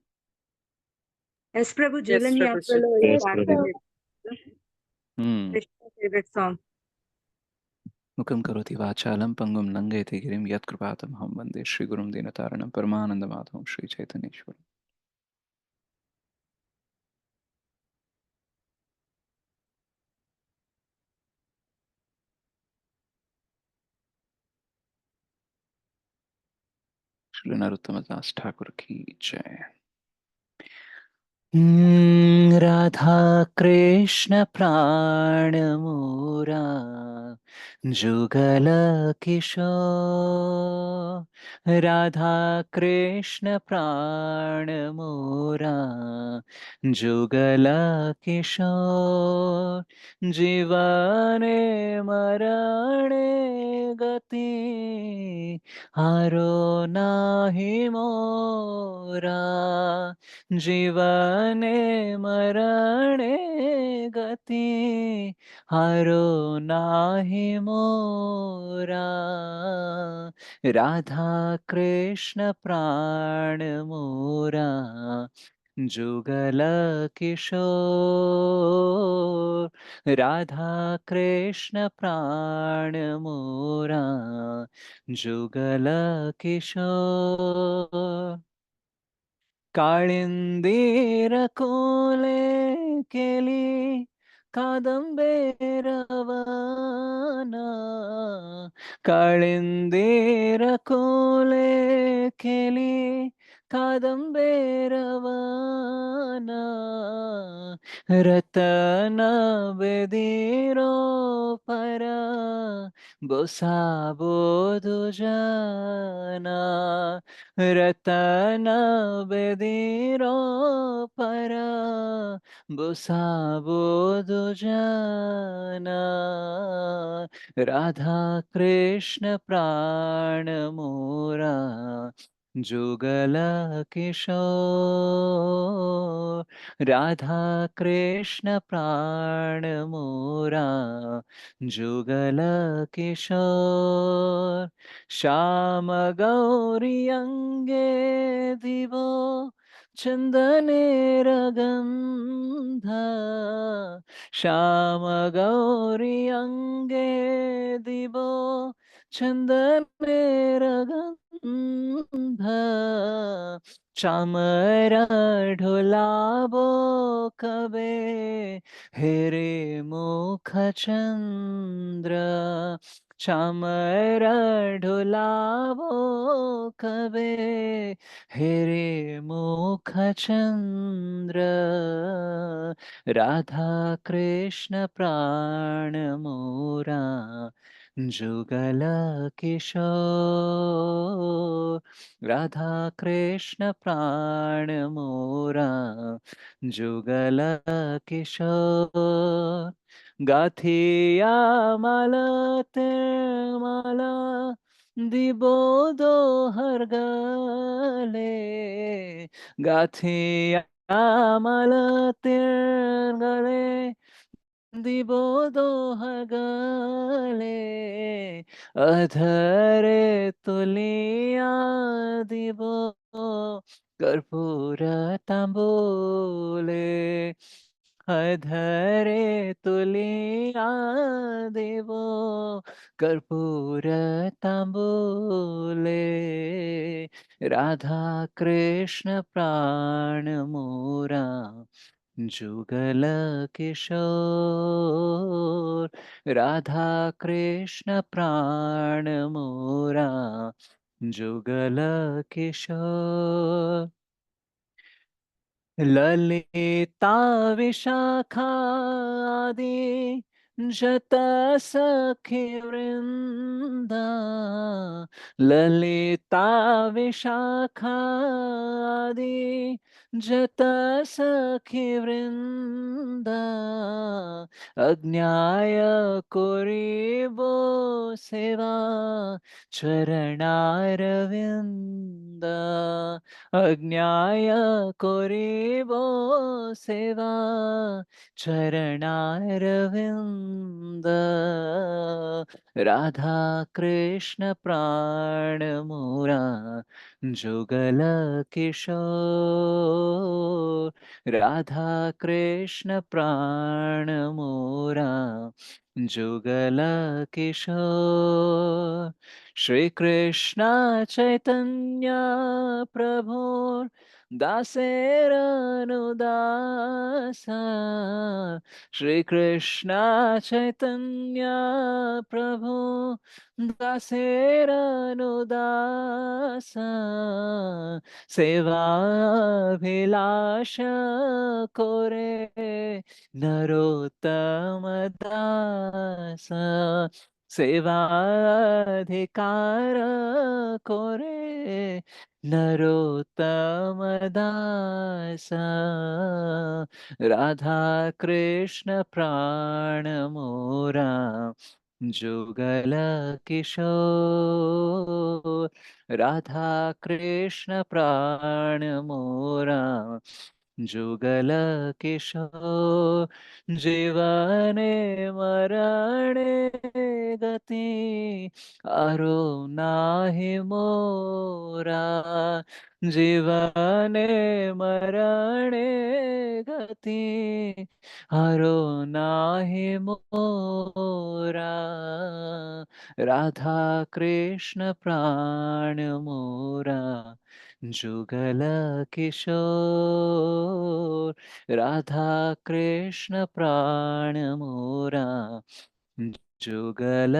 Yes Prabhu, yes Jhulan Prabhu. యాత్రలో ఈ Yes, పాట ప్రభు. Krishna favourite song. ముఖం కరోతి వాచాలం పంగుం లంఘయతే గిరిం యత్కృపాతమహం వందే శ్రీగురుం దీనతారణం పరమానందమాధవం శ్రీ చైతన్యేశ్వరం. శ్రీ నరోత్తమ దాస్ ఠాకూర్ की जय. राधा कृष्ण प्राणमोरा जुगल किशोर. राधा कृष्ण प्राणमोरा जुगल किशोर. जीवने मरणे गति हारो नाही मोरा. जीवने मरणे गति हारो नाही मोरा. राधा कृष्ण प्राण मोरा जुगल किशोर. राधा कृष्ण प्राण मोरा जुगल किशोर. काळिंदीर कोले केली कादंबेरवना. काळिंदीर कोले केली कादंबेरवना. रतन बेदीरो पर बोसाबोधु जना. रतन बेदीरो पर बोसाबोधु जना. राधा कृष्ण प्राण मोरा जुगल किशोर. राधा कृष्ण प्राण मोरा जुगल किशोर. श्याम गौरी अंगे दिवो चंदनेर गंध. श्याम गौरी अंगे दिवो चंदनेर गंध. चामर ढोलाबो कबे हेरे मुख चंद्र. चामर ढोलाबो कबे हेरे मुख चंद्र. राधा कृष्ण प्राण मोरा जुगल किशोर. राधा कृष्ण प्राण मोरा जुगल किशोर. गाथिया मालते माला दिबो दो हर गले. गाथिया मालते गले दिबो दो हर गले. अधरे तुलिया दिबो कर्पूर तांबूले. अधरे तुलिया देवो कर्पूर तांबूले राधा कृष्ण प्राण मोरा जुगल किशोर राधा कृष्ण प्राण मोरा जुगल किशोर ललिता विशाखादि जत सखी वृंदा ललिता विशाखादि जत सखी वृंदा अज्ञाय कुरिबो सेवा चरणारविंद अज्ञाय कुरिबो सेवा चरणारविंद राधा कृष्ण प्राण मोरा जुगल किशोर राधा कृष्ण प्राण मोरा जुगल किशोर श्री कृष्ण चैतन्य प्रभु दासेरनुदास श्री कृष्ण चैतन्य प्रभु दासेरनुदास सेवाभिलाष कोरे नरोत्तम दास सेवाधिकार कोरे नरोत्तम दास राधा कृष्ण प्राण मोरा जुगल किशोर राधा कृष्ण प्राण मोरा जुगल किशोर जीवने मरणे गति अरो नाहि मोरा जीवने मरणे गति हरो नाहि मोरा राधा कृष्ण प्राण मोरा जुगल किशोर राधा कृष्ण प्राण मोरा जुगल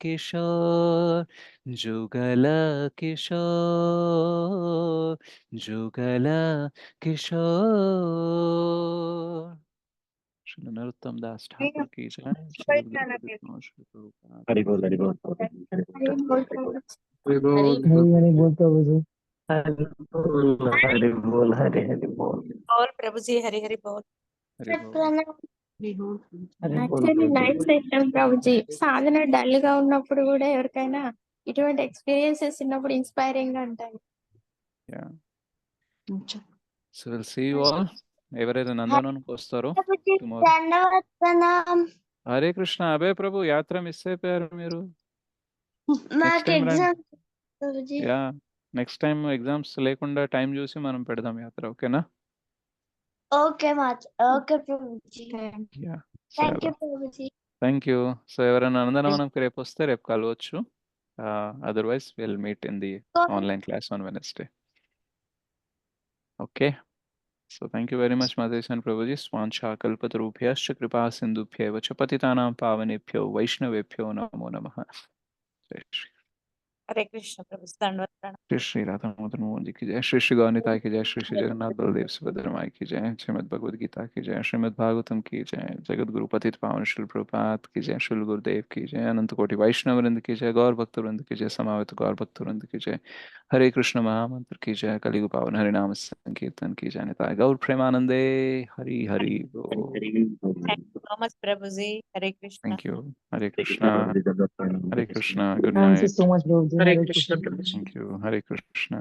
किशोर जुगल किशोर जुगल किशोर श्री नरोत्तम दास ठाकुर की जय श्री गुरुदेव श्री प्रभुपाद हरि बोल हरि बोल हरि बोल प्रभु जी। हरि बोल हरी बोल प्रभु जी। हरि बोल हरि बोल हरि हरि बोल बोल प्रभु जी हरि हरि बोल हरि बोल हरि बोल యాక్చువల్లీ నైట్ సెషన్ ప్రభుజీ సాధన డల్ గా ఉన్నప్పుడు కూడా ఎవరికైనా ఇటువంటి ఎక్స్పీరియన్సెస్ ఉన్నప్పుడు ఇన్స్పైరింగ్ గా ఉంటాయి. Yeah. So we'll see you all. ఎవరైతే నందనవనంకి వస్తారో tomorrow. హరే కృష్ణ అభయ ప్రభు యాత్ర మిస్ అయిపోయారు మీరు. నెక్స్ట్ టైం రండి. యా నెక్స్ట్ టైం ఎగ్జామ్స్ లేకుండా టైం చూసి మనం పెడదాం యాత్ర, ఓకేనా? Okay Prabhuji. Yeah thank you Prabhuji. Thank you. So ఎవరైనా నందనవనంకి రేపు వస్తే రేపు కలవచ్చు. Otherwise will meet in the online class on Wednesday. Okay. So thank you very much Mataji and Prabhuji. Swancha kalpatarubhyascha kripa sindubhyev cha patitanam pavanebhyo vaishnavebhyo namo namah. Jai Shri हरे कृष्ण प्रभु धन्यवाद प्रणाम। श्री श्री राधा मोहन मोहन जी की जय, श्री श्री गौरनिताई की जय, श्री श्री जगन्नाथ बलदेव सुभद्रा माई की जय, श्रीमद् भगवद गीता की जय, श्रीमद् भागवतम की जय, जगत गुरु पतित पावन श्री प्रभुपाद की जय, श्री गुरुदेव की जय, अनंत कोटि वैष्णव वृंद की जय, गौर भक्त वृंद की जय, समावेत गौर भक्त वृंद की जय, हरे कृष्ण महामंत्र की जय, कलियुग पावन हरि नाम संकीर्तन की जय, निताय गौर प्रेमानंदे हरि हरि बोल। Thank you so much Prabhu ji. Hare Krishna. Thank you. Hare Krishna. Hare Krishna. Good Thank night. you so much, Prabhuji. Hare Hare Krishna Krishna. Prabhu ji. Thank you. Hare Krishna.